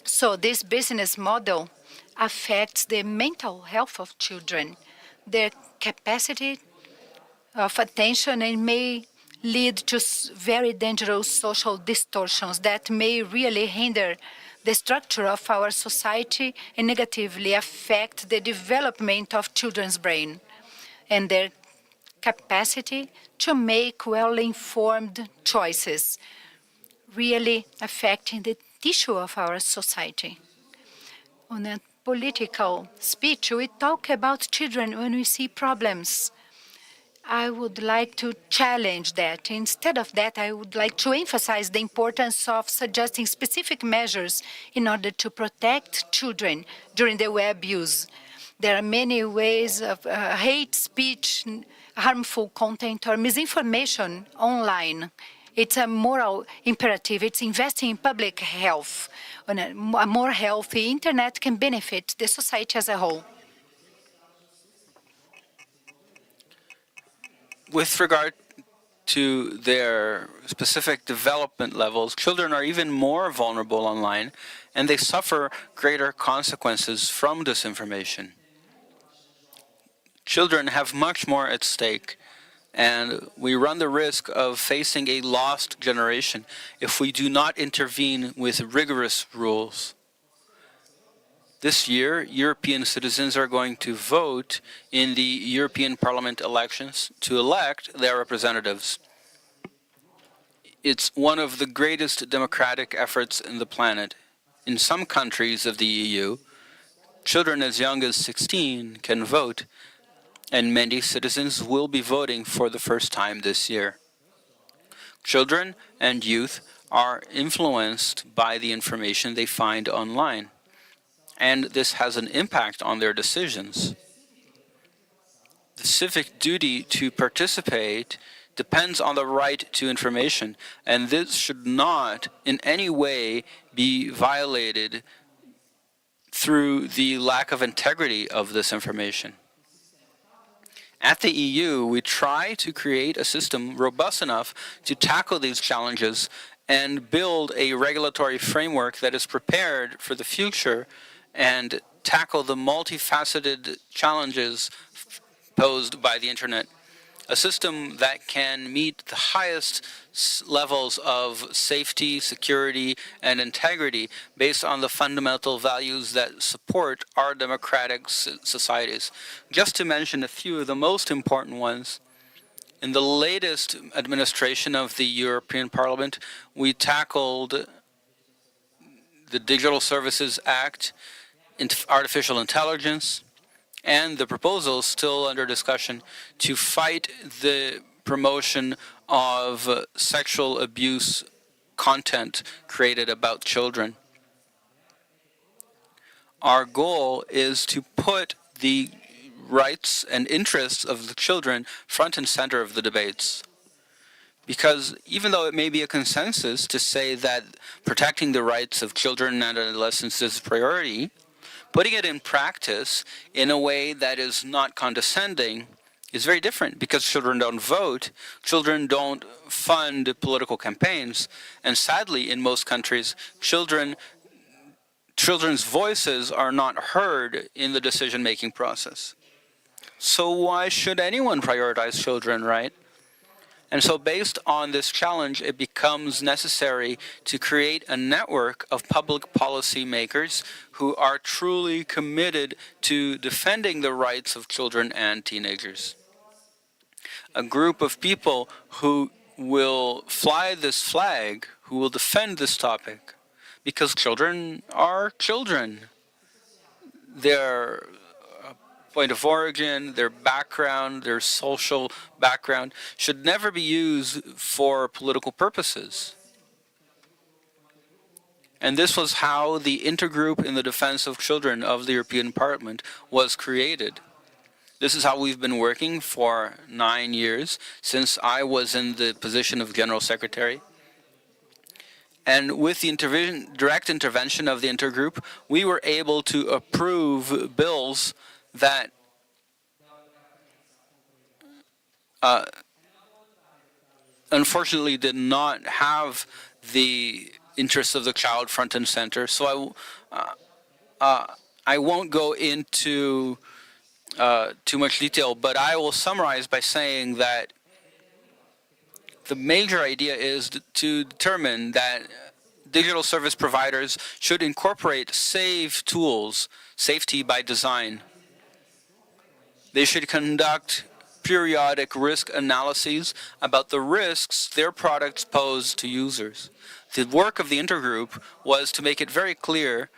So this business model affects the mental health of children, their capacity of attention, and may lead to very dangerous social distortions that may really hinder the structure of our society and negatively affect the development of children's brain and their capacity to make well-informed choices, really affecting the tissue of our society. On a political speech, we talk about children when we see problems. I would like to challenge that. Instead of that, I would like to emphasize the importance of suggesting specific measures in order to protect children during the web use. There are many ways of hate speech, harmful content, or misinformation online. It's a moral imperative. It's investing in public health. On a more healthy internet can benefit the society as a whole. With regard to their specific development levels, children are even more vulnerable online, and they suffer greater consequences from disinformation. Children have much more at stake, and we run the risk of facing a lost generation if we do not intervene with rigorous rules. This year, European citizens are going to vote in the European Parliament elections to elect their representatives. It's one of the greatest democratic efforts in the planet. In some countries of the EU, children as young as 16 can vote, and many citizens will be voting for the first time this year. Children and youth are influenced by the information they find online, and this has an impact on their decisions. the civic duty to participate depends on the right to information, and this should not in any way be violated through the lack of integrity of this information. At the EU, we try to create a system robust enough to tackle these challenges and build a regulatory framework that is prepared for the future and tackle the multifaceted challenges posed by the internet. A system that can meet the highest levels of safety, security, and integrity based on the fundamental values that support our democratic societies. Just to mention a few of the most important ones, in the latest administration of the European Parliament, we tackled the Digital Services Act, artificial intelligence, and the proposal still under discussion to fight the promotion of sexual abuse content created about children. Our goal is to put the rights and interests of the children front and center of the debates. Because even though it may be a consensus to say that protecting the rights of children and adolescents is a priority, putting it in practice in a way that is not condescending is very different, because children don't vote, children don't fund political campaigns, and sadly, in most countries, children's voices are not heard in the decision-making process. So why should anyone prioritize children, right? And so based on this challenge, it becomes necessary to create a network of public policy makers who are truly committed to defending the rights of children and teenagers. A group of people who will fly this flag, who will defend this topic, because children are children. Their point of origin, their background, their social background should never be used for political purposes. And this was how the intergroup in the defense of children of the European Parliament was created. This is how we've been working for 9 years, since I was in the position of General Secretary. And with the direct intervention of the intergroup, we were able to approve bills that unfortunately did not have the interests of the child front and center. So I won't go into too much detail, but I will summarize by saying that the major idea is to determine that digital service providers should incorporate safe tools, safety by design. They should conduct periodic risk analyses about the risks their products pose to users. The work of the intergroup was to make it very clear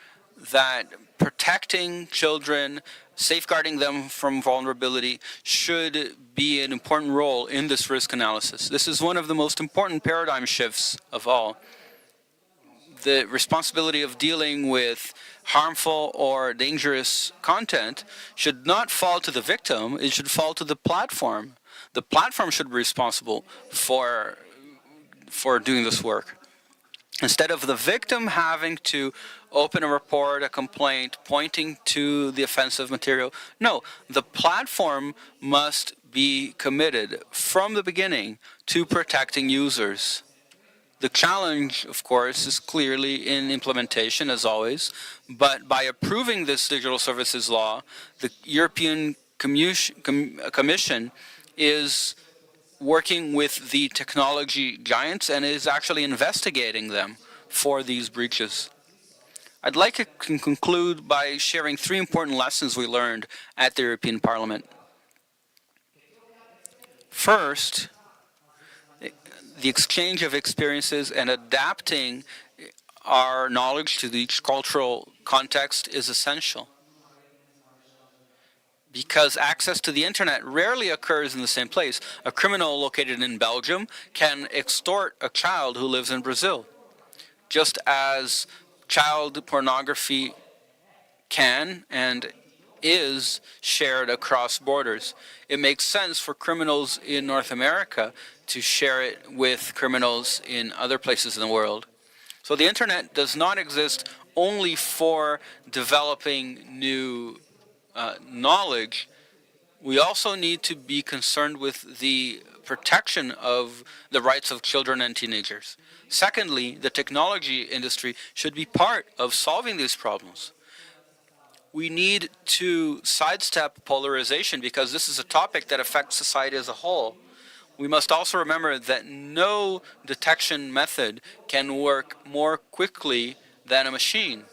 that protecting children, safeguarding them from vulnerability should be an important role in this risk analysis. This is one of the most important paradigm shifts of all. The responsibility of dealing with harmful or dangerous content should not fall to the victim, it should fall to the platform. The platform should be responsible for doing this work. Instead of the victim having to open a report, a complaint, pointing to the offensive material, no, the platform must be committed from the beginning to protecting users. The challenge, of course, is clearly in implementation, as always, but by approving this digital services law, the European Commission is working with the technology giants and is actually investigating them for these breaches. I'd like to conclude by sharing 3 important lessons we learned at the European Parliament. First, the exchange of experiences and adapting our knowledge to each cultural context is essential, because access to the internet rarely occurs in the same place. A criminal located in Belgium can extort a child who lives in Brazil, just as child pornography can and is shared across borders. It makes sense for criminals in North America to share it with criminals in other places in the world. So the internet does not exist only for developing new knowledge. We also need to be concerned with the protection of the rights of children and teenagers. Secondly, the technology industry should be part of solving these problems. We need to sidestep polarization because this is a topic that affects society as a whole. We must also remember that no detection method can work more quickly than a machine.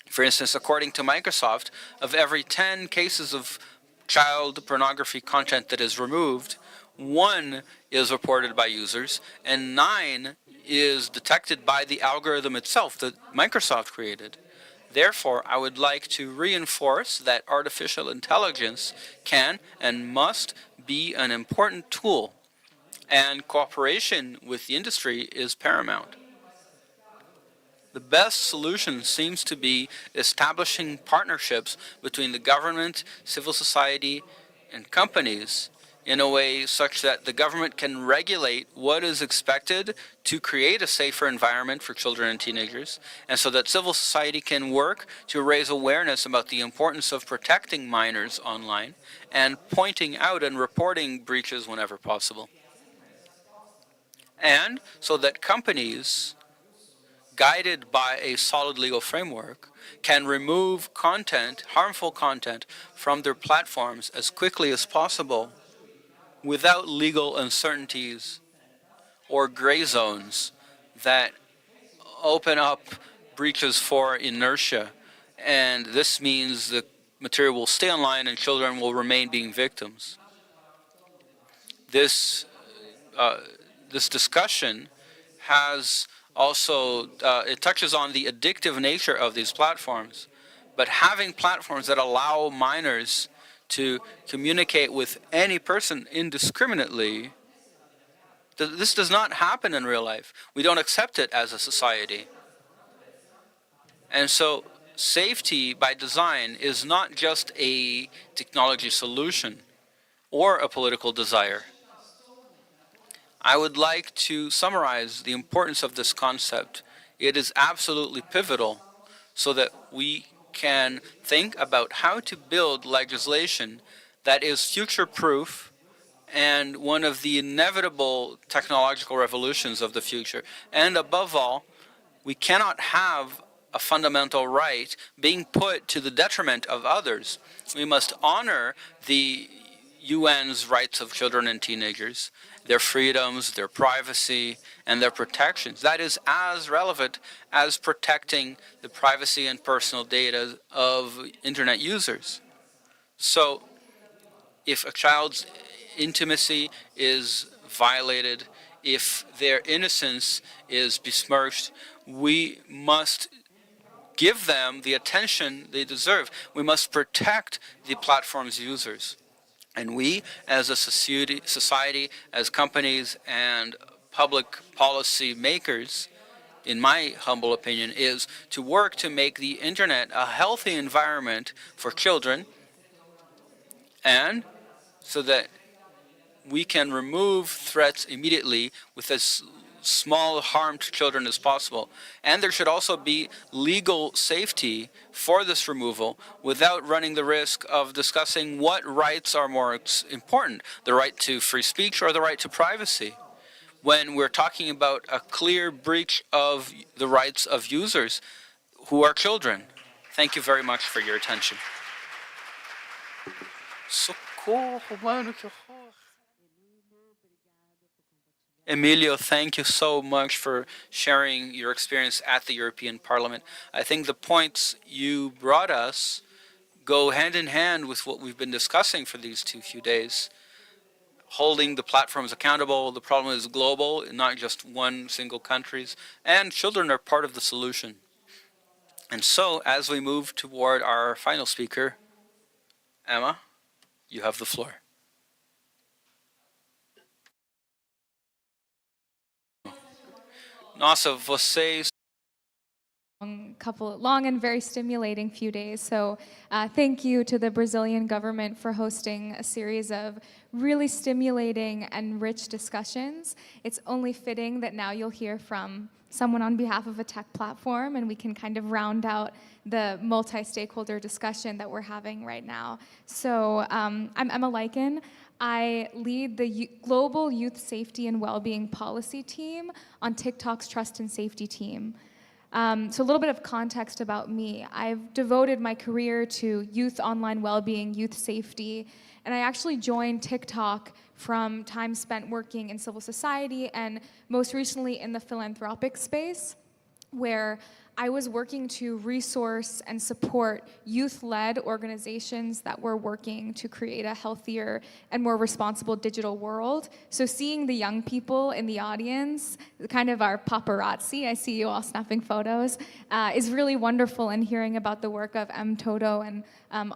For instance, according to Microsoft, of every 10 cases of child pornography content that is removed, 1 is reported by users, and 9 is detected by the algorithm itself that Microsoft created. Therefore, I would like to reinforce that artificial intelligence can and must be an important tool, and cooperation with the industry is paramount. The best solution seems to be establishing partnerships between the government, civil society, and companies in a way such that the government can regulate what is expected to create a safer environment for children and teenagers, and so that civil society can work to raise awareness about the importance of protecting minors online and pointing out and reporting breaches whenever possible. And so that companies, guided by a solid legal framework, can remove content, harmful content, from their platforms as quickly as possible without legal uncertainties or gray zones that open up breaches for inertia. And this means the material will stay online and children will remain being victims. This, this discussion has also, it touches on the addictive nature of these platforms. But having platforms that allow minors to communicate with any person indiscriminately, this does not happen in real life. We don't accept it as a society. And so safety by design is not just a technology solution or a political desire. I would like to summarize the importance of this concept. It is absolutely pivotal so that we can think about how to build legislation that is future-proof and one of the inevitable technological revolutions of the future. And above all, we cannot have a fundamental right being put to the detriment of others. We must honor the UN's rights of children and teenagers, their freedoms, their privacy, and their protections. That is as relevant as protecting the privacy and personal data of internet users. So, if a child's intimacy is violated, if their innocence is besmirched, we must give them the attention they deserve. We must protect the platform's users. And we, as a society, as companies and public policy makers, in my humble opinion, is to work to make the internet a healthy environment for children, and so that we can remove threats immediately with as small harm to children as possible. And there should also be legal safety for this removal without running the risk of discussing what rights are more important, the right to free speech or the right to privacy, when we're talking about a clear breach of the rights of users who are children. Thank you very much for your attention. Socorro, mano, que horror. Emilio, thank you so much for sharing your experience at the European Parliament. I think the points you brought us go hand in hand with what we've been discussing for these few days. Holding the platforms accountable, the problem is global, not just one single country's, and children are part of the solution. And so, as we move toward our final speaker, Emma, you have the floor. Nossa, vocês long and very stimulating few days. So thank you to the Brazilian government for hosting a series of really stimulating and rich discussions. It's only fitting that now you'll hear from someone on behalf of a tech platform, and we can kind of round out the multi-stakeholder discussion that we're having right now. So I'm Emma Lycan. I lead the Global Youth Safety and Wellbeing Policy team on TikTok's Trust and Safety team. So a little bit of context about me. I've devoted my career to youth online well-being, youth safety, and I actually joined TikTok from time spent working in civil society and most recently in the philanthropic space, where I was working to resource and support youth-led organizations that were working to create a healthier and more responsible digital world. So seeing the young people in the audience, kind of our paparazzi, I see you all snapping photos, is really wonderful, and hearing about the work of M. Toto and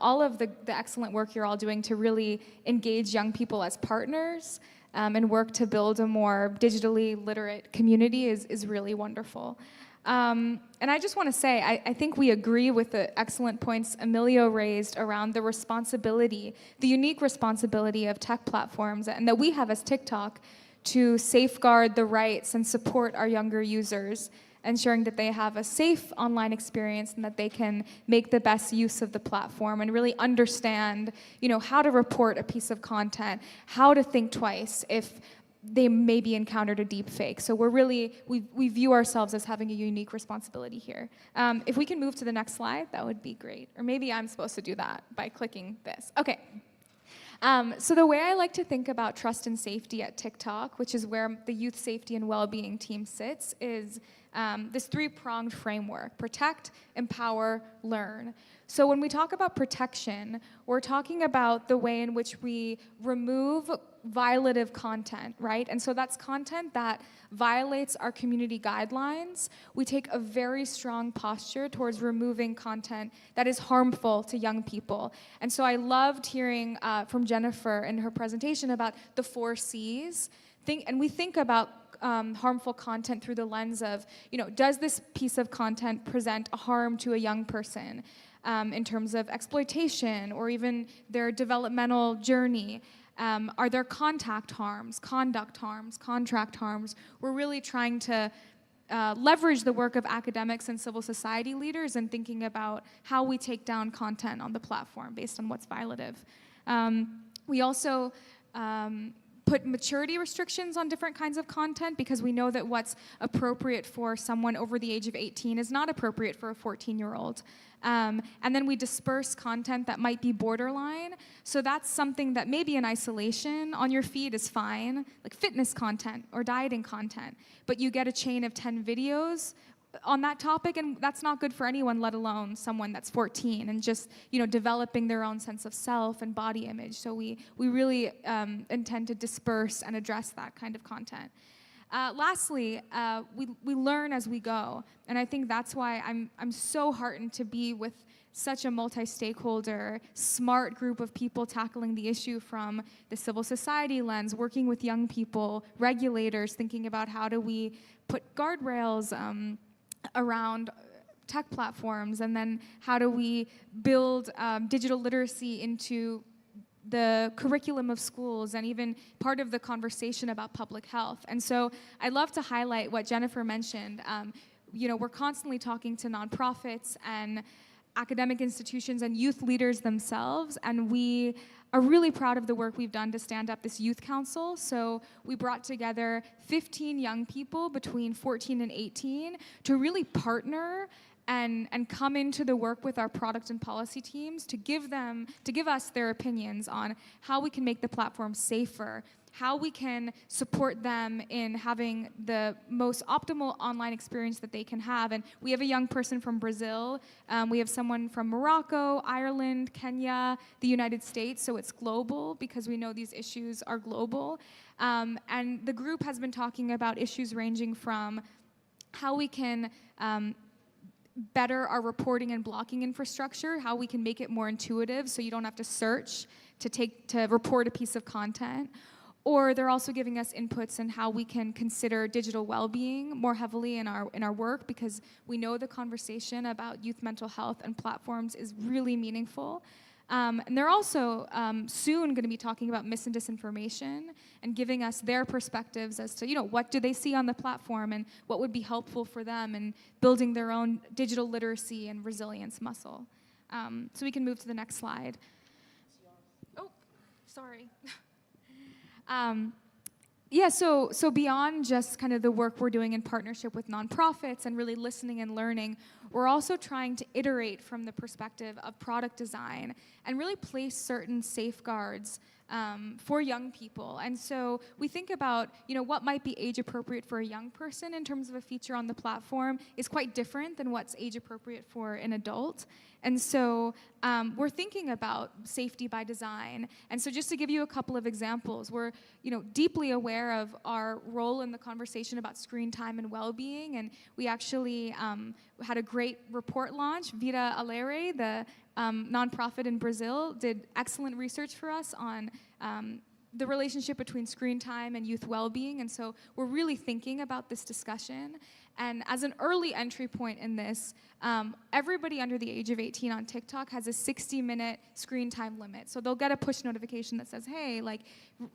all of the excellent work you're all doing to really engage young people as partners and work to build a more digitally literate community is really wonderful. And I just want to say, I think we agree with the excellent points Emilio raised around the responsibility, the unique responsibility of tech platforms, and that we have as TikTok to safeguard the rights and support our younger users, ensuring that they have a safe online experience and that they can make the best use of the platform and really understand, how to report a piece of content, how to think twice if they maybe encountered a deep fake. So we view ourselves as having a unique responsibility here. If we can move to the next slide, that would be great. Or maybe I'm supposed to do that by clicking this. Okay. So the way I like to think about trust and safety at TikTok, which is where the youth safety and well-being team sits, is this three-pronged framework: protect, empower, learn. So when we talk about protection, we're talking about the way in which we remove violative content, right? And so that's content that violates our community guidelines. We take a very strong posture towards removing content that is harmful to young people. And so I loved hearing from Jennifer in her presentation about the 4 C's. We think about harmful content through the lens of, does this piece of content present a harm to a young person in terms of exploitation or even their developmental journey? Are there contact harms, conduct harms, contract harms? We're really trying to leverage the work of academics and civil society leaders and thinking about how we take down content on the platform based on what's violative. We also put maturity restrictions on different kinds of content because we know that what's appropriate for someone over the age of 18 is not appropriate for a 14-year-old. And then we disperse content that might be borderline. So that's something that maybe in isolation on your feed is fine, like fitness content or dieting content. But you get a chain of 10 videos on that topic, and that's not good for anyone, let alone someone that's 14 and just developing their own sense of self and body image. So we really intend to disperse and address that kind of content. Lastly, we learn as we go, and I think that's why I'm so heartened to be with such a multi-stakeholder, smart group of people tackling the issue from the civil society lens, working with young people, regulators, thinking about how do we put guardrails around tech platforms, and then how do we build digital literacy into the curriculum of schools and even part of the conversation about public health. And so I'd love to highlight what Jennifer mentioned. We're constantly talking to nonprofits and academic institutions and youth leaders themselves, and we are really proud of the work we've done to stand up this youth council. So we brought together 15 young people between 14 and 18 to really partner and come into the work with our product and policy teams to give us their opinions on how we can make the platform safer, how we can support them in having the most optimal online experience that they can have. And we have a young person from Brazil, we have someone from Morocco, Ireland, Kenya, the United States, so it's global because we know these issues are global. And the group has been talking about issues ranging from how we can better our reporting and blocking infrastructure, how we can make it more intuitive so you don't have to search to report a piece of content, Or they're also giving us inputs on how we can consider digital well-being more heavily in our work, because we know the conversation about youth mental health and platforms is really meaningful. And they're also soon going to be talking about mis and disinformation and giving us their perspectives as to, what do they see on the platform and what would be helpful for them in building their own digital literacy and resilience muscle. So we can move to the next slide. Oh, sorry. So beyond just kind of the work we're doing in partnership with nonprofits and really listening and learning, we're also trying to iterate from the perspective of product design and really place certain safeguards for young people. And so we think about, what might be age appropriate for a young person in terms of a feature on the platform is quite different than what's age appropriate for an adult. And so we're thinking about safety by design. And so just to give you a couple of examples, we're deeply aware of our role in the conversation about screen time and well-being. And we actually had a great report launch. Vida Alegre, the nonprofit in Brazil, did excellent research for us on the relationship between screen time and youth well-being. And so we're really thinking about this discussion. And as an early entry point in this, everybody under the age of 18 on TikTok has a 60-minute screen time limit. So they'll get a push notification that says, hey,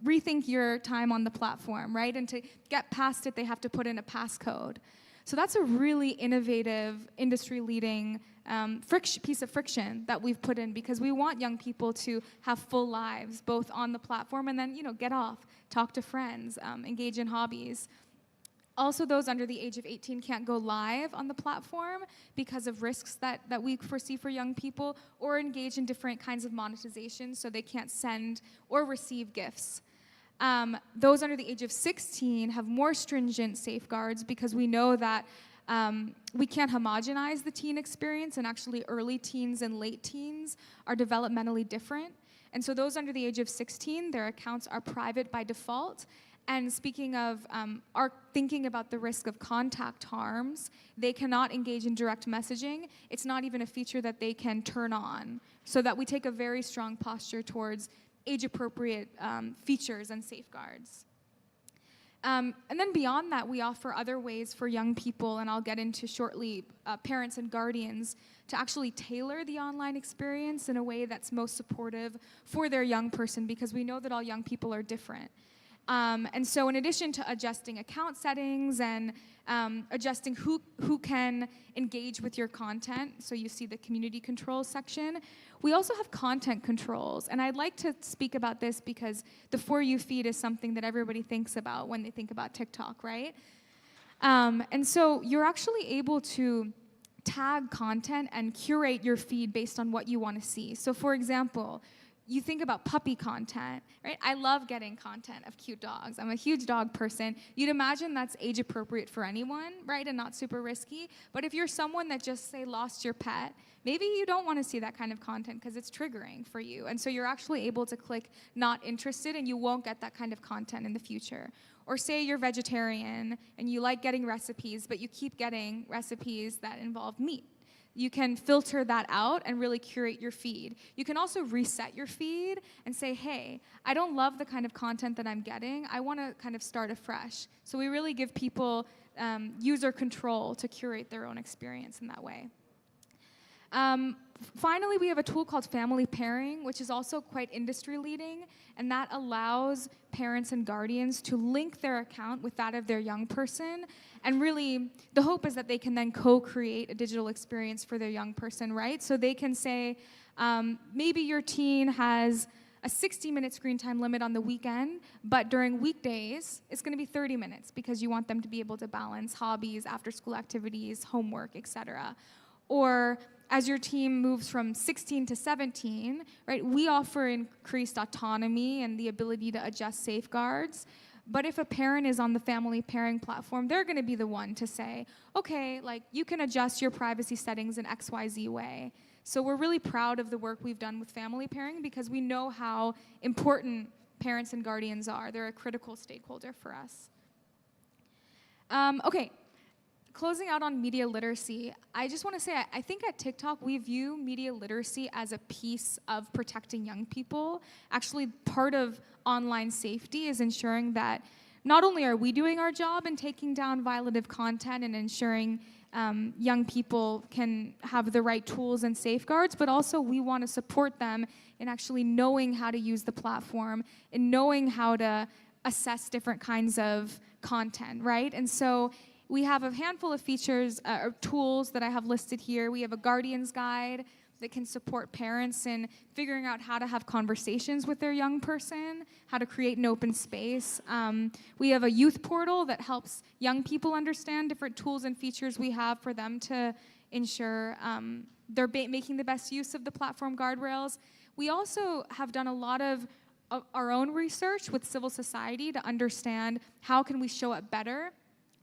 rethink your time on the platform, right? And to get past it, they have to put in a passcode. So that's a really innovative, industry-leading piece of friction that we've put in, because we want young people to have full lives, both on the platform and then, get off, talk to friends, engage in hobbies. Also, those under the age of 18 can't go live on the platform because of risks that we foresee for young people, or engage in different kinds of monetization, so they can't send or receive gifts. Those under the age of 16 have more stringent safeguards, because we know that we can't homogenize the teen experience, and actually early teens and late teens are developmentally different. And so those under the age of 16, their accounts are private by default. And speaking of are thinking about the risk of contact harms, they cannot engage in direct messaging. It's not even a feature that they can turn on, so that we take a very strong posture towards age-appropriate features and safeguards. And then beyond that, we offer other ways for young people, and I'll get into shortly, parents and guardians, to actually tailor the online experience in a way that's most supportive for their young person, because we know that all young people are different. And so in addition to adjusting account settings and adjusting who can engage with your content, so you see the community controls section, we also have content controls. And I'd like to speak about this because the For You feed is something that everybody thinks about when they think about TikTok, right? And so you're actually able to tag content and curate your feed based on what you want to see. So for example, you think about puppy content, right? I love getting content of cute dogs. I'm a huge dog person. You'd imagine that's age appropriate for anyone, right? And not super risky. But if you're someone that just, say, lost your pet, maybe you don't want to see that kind of content because it's triggering for you. And so you're actually able to click not interested, and you won't get that kind of content in the future. Or say you're vegetarian and you like getting recipes, but you keep getting recipes that involve meat. You can filter that out and really curate your feed. You can also reset your feed and say, hey, I don't love the kind of content that I'm getting. I want to kind of start afresh. So we really give people user control to curate their own experience in that way. Finally, we have a tool called family pairing, which is also quite industry leading, and that allows parents and guardians to link their account with that of their young person. And really, the hope is that they can then co-create a digital experience for their young person, right? So they can say, maybe your teen has a 60-minute screen time limit on the weekend, but during weekdays, it's going to be 30 minutes because you want them to be able to balance hobbies, after-school activities, homework, etc. Or as your team moves from 16 to 17, right, we offer increased autonomy and the ability to adjust safeguards. But if a parent is on the family pairing platform, they're going to be the one to say, okay, you can adjust your privacy settings in XYZ way. So we're really proud of the work we've done with family pairing because we know how important parents and guardians are. They're a critical stakeholder for us. Okay. Closing out on media literacy, I just want to say I think at TikTok we view media literacy as a piece of protecting young people. Actually, part of online safety is ensuring that not only are we doing our job in taking down violative content and ensuring young people can have the right tools and safeguards, but also we want to support them in actually knowing how to use the platform and knowing how to assess different kinds of content, right? And so we have a handful of features or tools that I have listed here. We have a guardian's guide that can support parents in figuring out how to have conversations with their young person, how to create an open space. We have a youth portal that helps young people understand different tools and features we have for them to ensure they're making the best use of the platform guardrails. We also have done a lot of our own research with civil society to understand how can we show up better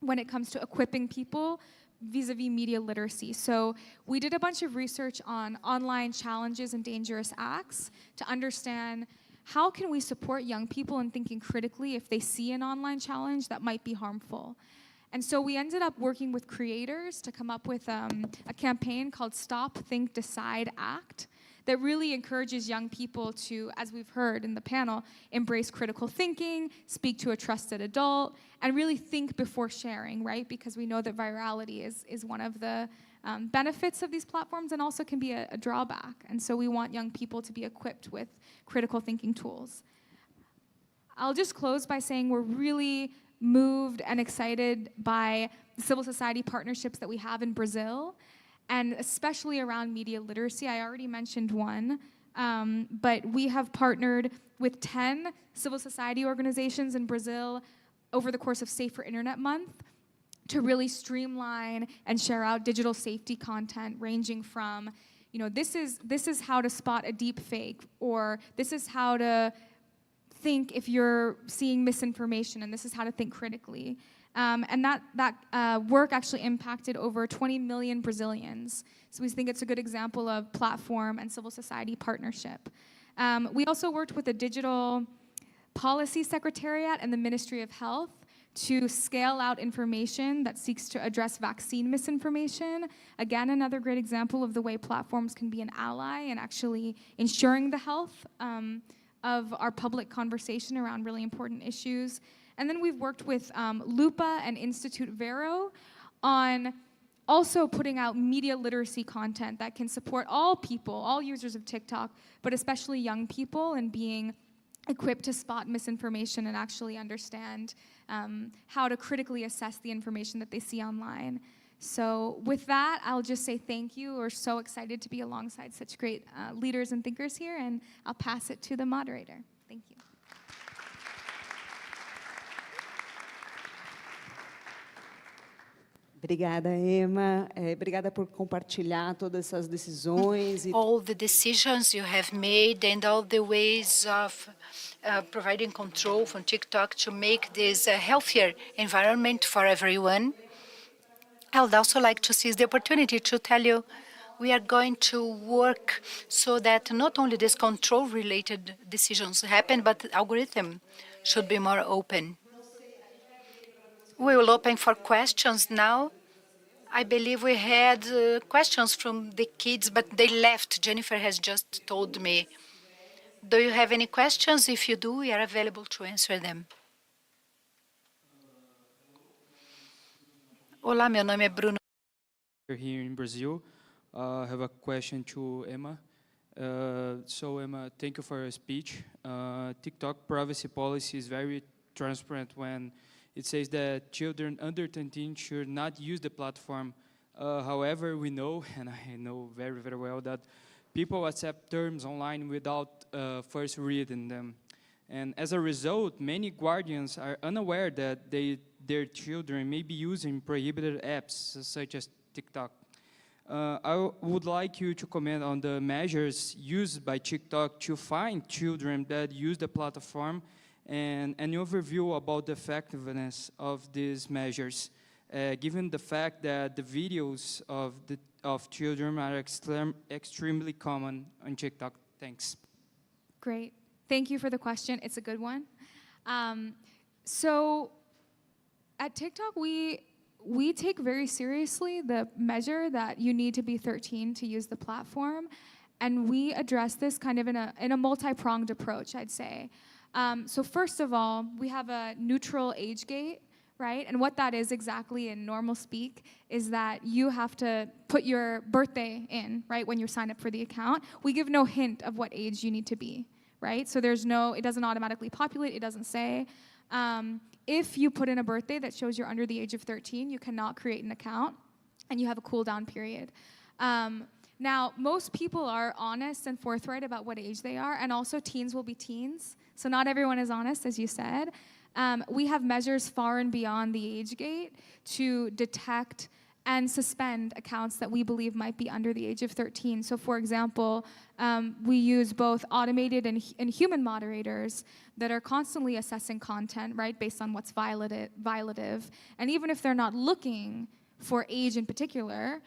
when it comes to equipping people vis-a-vis media literacy. So we did a bunch of research on online challenges and dangerous acts to understand how can we support young people in thinking critically if they see an online challenge that might be harmful. And so we ended up working with creators to come up with a campaign called Stop, Think, Decide, Act that really encourages young people to, as we've heard in the panel, embrace critical thinking, speak to a trusted adult, and really think before sharing, right? Because we know that virality is one of the benefits of these platforms and also can be a drawback. And so we want young people to be equipped with critical thinking tools. I'll just close by saying we're really moved and excited by the civil society partnerships that we have in Brazil, and especially around media literacy. I already mentioned one, but we have partnered with 10 civil society organizations in Brazil over the course of Safer Internet Month to really streamline and share out digital safety content ranging from, this is how to spot a deep fake, or this is how to think if you're seeing misinformation, and this is how to think critically. And that work actually impacted over 20 million Brazilians. So we think it's a good example of platform and civil society partnership. We also worked with the Digital Policy Secretariat and the Ministry of Health to scale out information that seeks to address vaccine misinformation. Again, another great example of the way platforms can be an ally in actually ensuring the health of our public conversation around really important issues. And then we've worked with Lupa and Institute Vero on also putting out media literacy content that can support all people, all users of TikTok, but especially young people, and being equipped to spot misinformation and actually understand how to critically assess the information that they see online. So with that, I'll just say thank you. We're so excited to be alongside such great leaders and thinkers here, and I'll pass it to the moderator. Thank you. Obrigada, Emma. Obrigada por compartilhar todas essas decisões. All the decisions you have made and all the ways of providing control from TikTok to make this a healthier environment for everyone. I would also like to seize the opportunity to tell you we are going to work so that not only these control-related decisions happen, but the algorithm should be more open. We will open for questions now. I believe we had questions from the kids, but they left. Jennifer has just told me. Do you have any questions? If you do, we are available to answer them. Olá, meu nome é Bruno. Here in Brazil, I have a question to Emma. So Emma, thank you for your speech. TikTok privacy policy is very transparent when it says that children under 13 should not use the platform. However, we know, and I know very, very well, that people accept terms online without first reading them. And as a result, many guardians are unaware that their children may be using prohibited apps such as TikTok. I would like you to comment on the measures used by TikTok to find children that use the platform, and an overview about the effectiveness of these measures, given the fact that the videos of children are extremely common on TikTok. Thanks. Great. Thank you for the question. It's a good one. So at TikTok, we take very seriously the measure that you need to be 13 to use the platform, and we address this kind of in a multi-pronged approach, I'd say. So first of all, we have a neutral age gate, right? And what that is exactly in normal speak is that you have to put your birthday in, right, when you sign up for the account. We give no hint of what age you need to be, right? So it doesn't automatically populate, it doesn't say. If you put in a birthday that shows you're under the age of 13, you cannot create an account, and you have a cool down period. Now, most people are honest and forthright about what age they are, and also teens will be teens. So not everyone is honest, as you said. We have measures far and beyond the age gate to detect and suspend accounts that we believe might be under the age of 13. So for example, we use both automated and human moderators that are constantly assessing content, right, based on what's violative. And even if they're not looking for age in particular,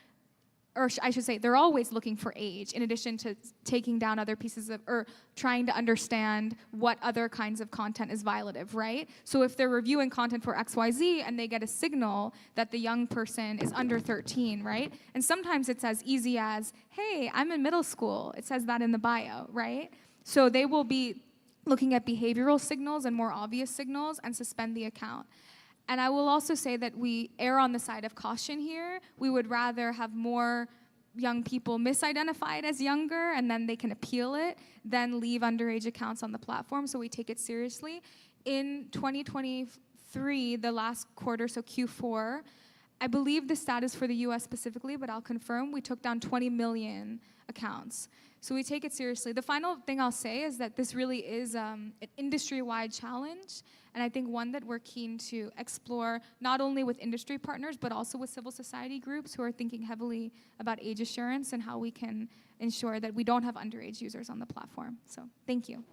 or I should say, they're always looking for age in addition to taking down other pieces of, or trying to understand what other kinds of content is violative, right? So if they're reviewing content for XYZ and they get a signal that the young person is under 13, right? And sometimes it's as easy as, hey, I'm in middle school. It says that in the bio, right? So they will be looking at behavioral signals and more obvious signals and suspend the account. And I will also say that we err on the side of caution here. We would rather have more young people misidentified as younger and then they can appeal it than leave underage accounts on the platform, so we take it seriously. In 2023, the last quarter, so Q4, I believe the stat is for the US specifically, but I'll confirm, we took down 20 million accounts. So we take it seriously. The final thing I'll say is that this really is an industry-wide challenge, and I think one that we're keen to explore not only with industry partners, but also with civil society groups who are thinking heavily about age assurance and how we can ensure that we don't have underage users on the platform. So thank you.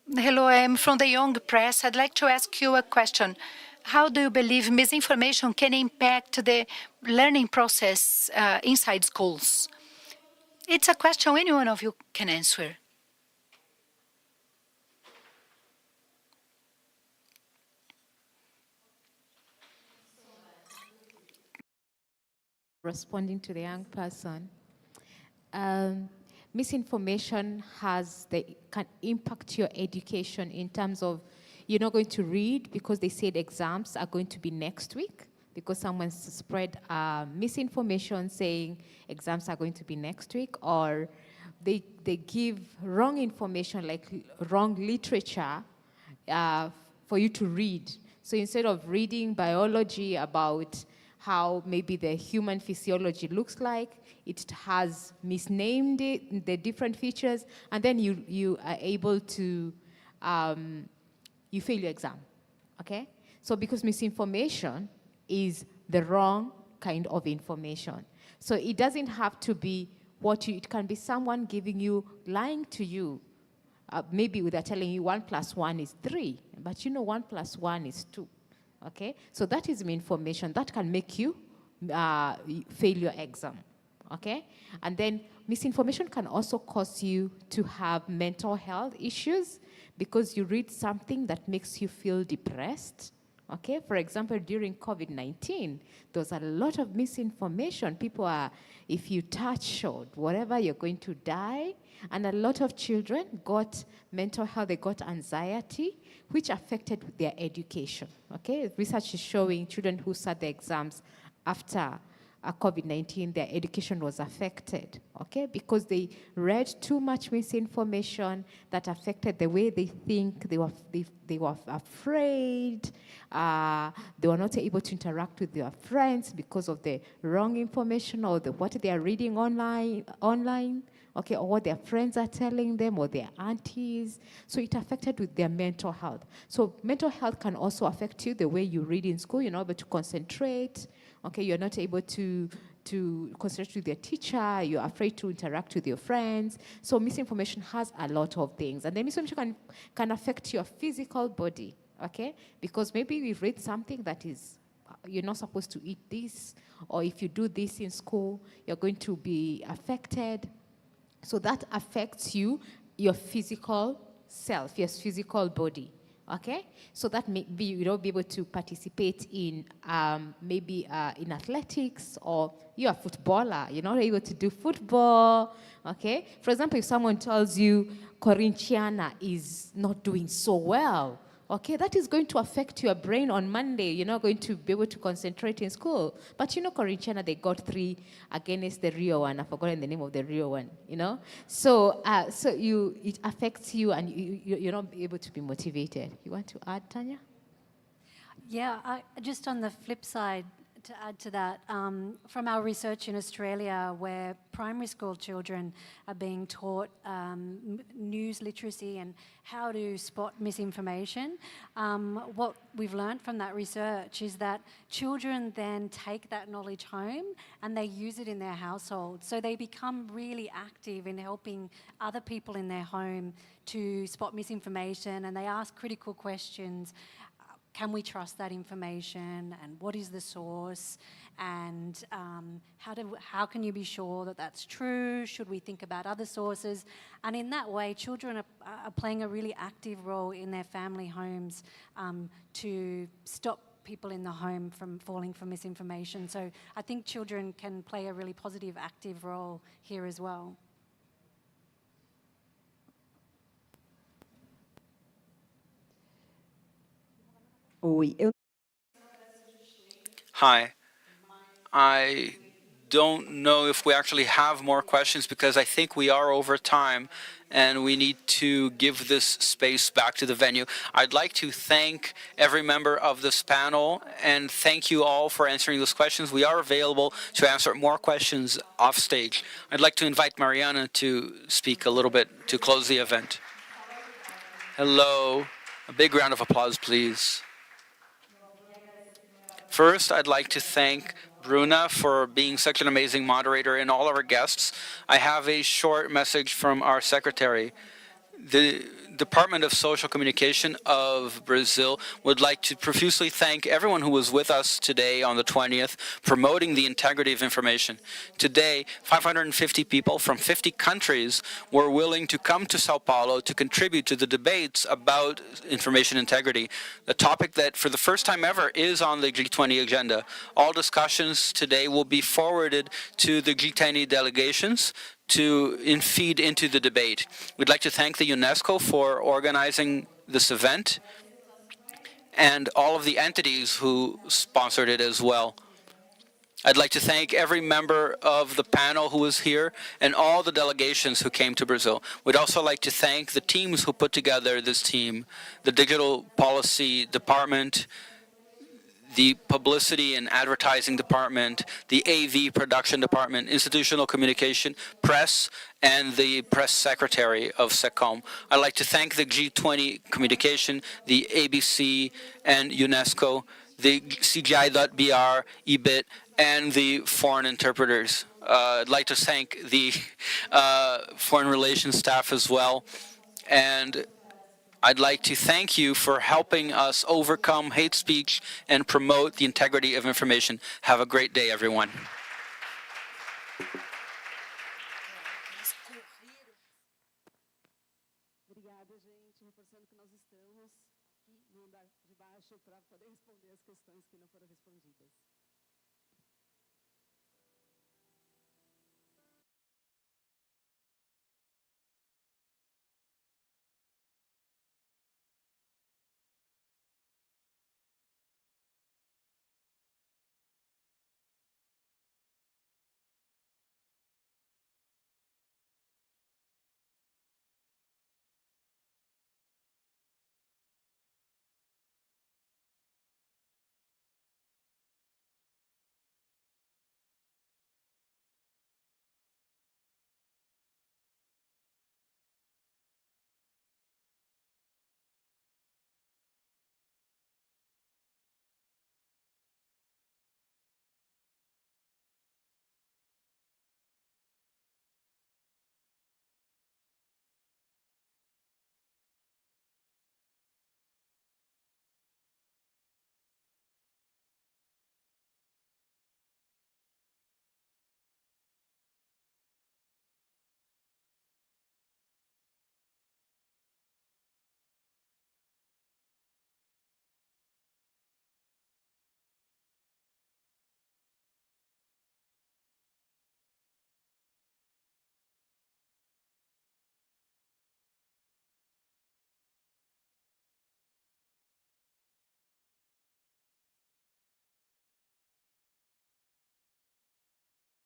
Hello, I'm from the Young Press. I'd like to ask you a question. How do you believe misinformation can impact the learning process inside schools? It's a question any one of you can answer. Responding to the young person, misinformation can impact your education in terms of you're not going to read because they said exams are going to be next week because someone spread misinformation saying exams are going to be next week, or they give wrong information like wrong literature for you to read. So instead of reading biology about how maybe the human physiology looks like, it has misnamed it, the different features, and then you are able to, you fail your exam, okay? So because misinformation is the wrong kind of information. So it doesn't have to be it can be someone giving you, lying to you. Maybe they're telling you 1 + 1 is 3, but you know 1 + 1 is 2. Okay, so that is information that can make you fail your exam, okay? And then misinformation can also cause you to have mental health issues because you read something that makes you feel depressed, okay? For example, during COVID-19, there was a lot of misinformation. People are, if you touch or whatever, you're going to die. And a lot of children got mental health, they got anxiety, which affected their education, okay? Research is showing children who sat the exams after COVID-19, their education was affected, okay? Because they read too much misinformation that affected the way they think. They were afraid. They were not able to interact with their friends because of the wrong information or what they are reading online, okay, or what their friends are telling them or their aunties. So it affected with their mental health. So mental health can also affect you the way you read in school. You're not able to concentrate. Okay, you're not able to concentrate with your teacher, you're afraid to interact with your friends. So misinformation has a lot of things. And then misinformation can affect your physical body, okay? Because maybe we read something that is, you're not supposed to eat this, or if you do this in school, you're going to be affected. So that affects you, your physical self, your physical body, Okay, so that maybe you don't be able to participate in maybe in athletics, or you're a footballer, you're not able to do football. Okay, for example, if someone tells you Corinchiana is not doing so well, okay, that is going to affect your brain on Monday. You're not going to be able to concentrate in school. But you know, Corinchiana, they got 3 against the Rio one. I've forgotten the name of the Rio one, you know? So it affects you, and you're not able to be motivated. You want to add, Tanya? Yeah, just on the flip side, to add to that, from our research in Australia, where primary school children are being taught news literacy and how to spot misinformation, what we've learned from that research is that children then take that knowledge home and they use it in their household. So they become really active in helping other people in their home to spot misinformation, and they ask critical questions. Can we trust that information, and what is the source, and how can you be sure that that's true? Should we think about other sources? And in that way, children are playing a really active role in their family homes to stop people in the home from falling for misinformation. So I think children can play a really positive, active role here as well. Hi. I don't know if we actually have more questions, because I think we are over time and we need to give this space back to the venue. I'd like to thank every member of this panel and thank you all for answering those questions. We are available to answer more questions off stage. I'd like to invite Mariana to speak a little bit to close the event. Hello. A big round of applause, please. First, I'd like to thank Bruna for being such an amazing moderator and all of our guests. I have a short message from our secretary. The Department of Social Communication of Brazil would like to profusely thank everyone who was with us today on the 20th, promoting the integrity of information. Today, 550 people from 50 countries were willing to come to Sao Paulo to contribute to the debates about information integrity, a topic that for the first time ever is on the G20 agenda. All discussions today will be forwarded to the G20 delegations to feed into the debate. We'd like to thank the UNESCO for organizing this event and all of the entities who sponsored it as well. I'd like to thank every member of the panel who was here and all the delegations who came to Brazil. We'd also like to thank the teams who put together this team, the Digital Policy Department, the Publicity and Advertising Department, the AV Production Department, Institutional Communication, Press, and the Press Secretary of SECOM. I'd like to thank the G20 Communication, the ABC, and UNESCO, the CGI.br, EBIT, and the foreign interpreters. I'd like to thank the foreign relations staff as well. And I'd like to thank you for helping us overcome hate speech and promote the integrity of information. Have a great day, everyone. Obrigada, gente. Reforçando que nós estamos aqui no andar de baixo para poder responder as questões que não foram respondidas.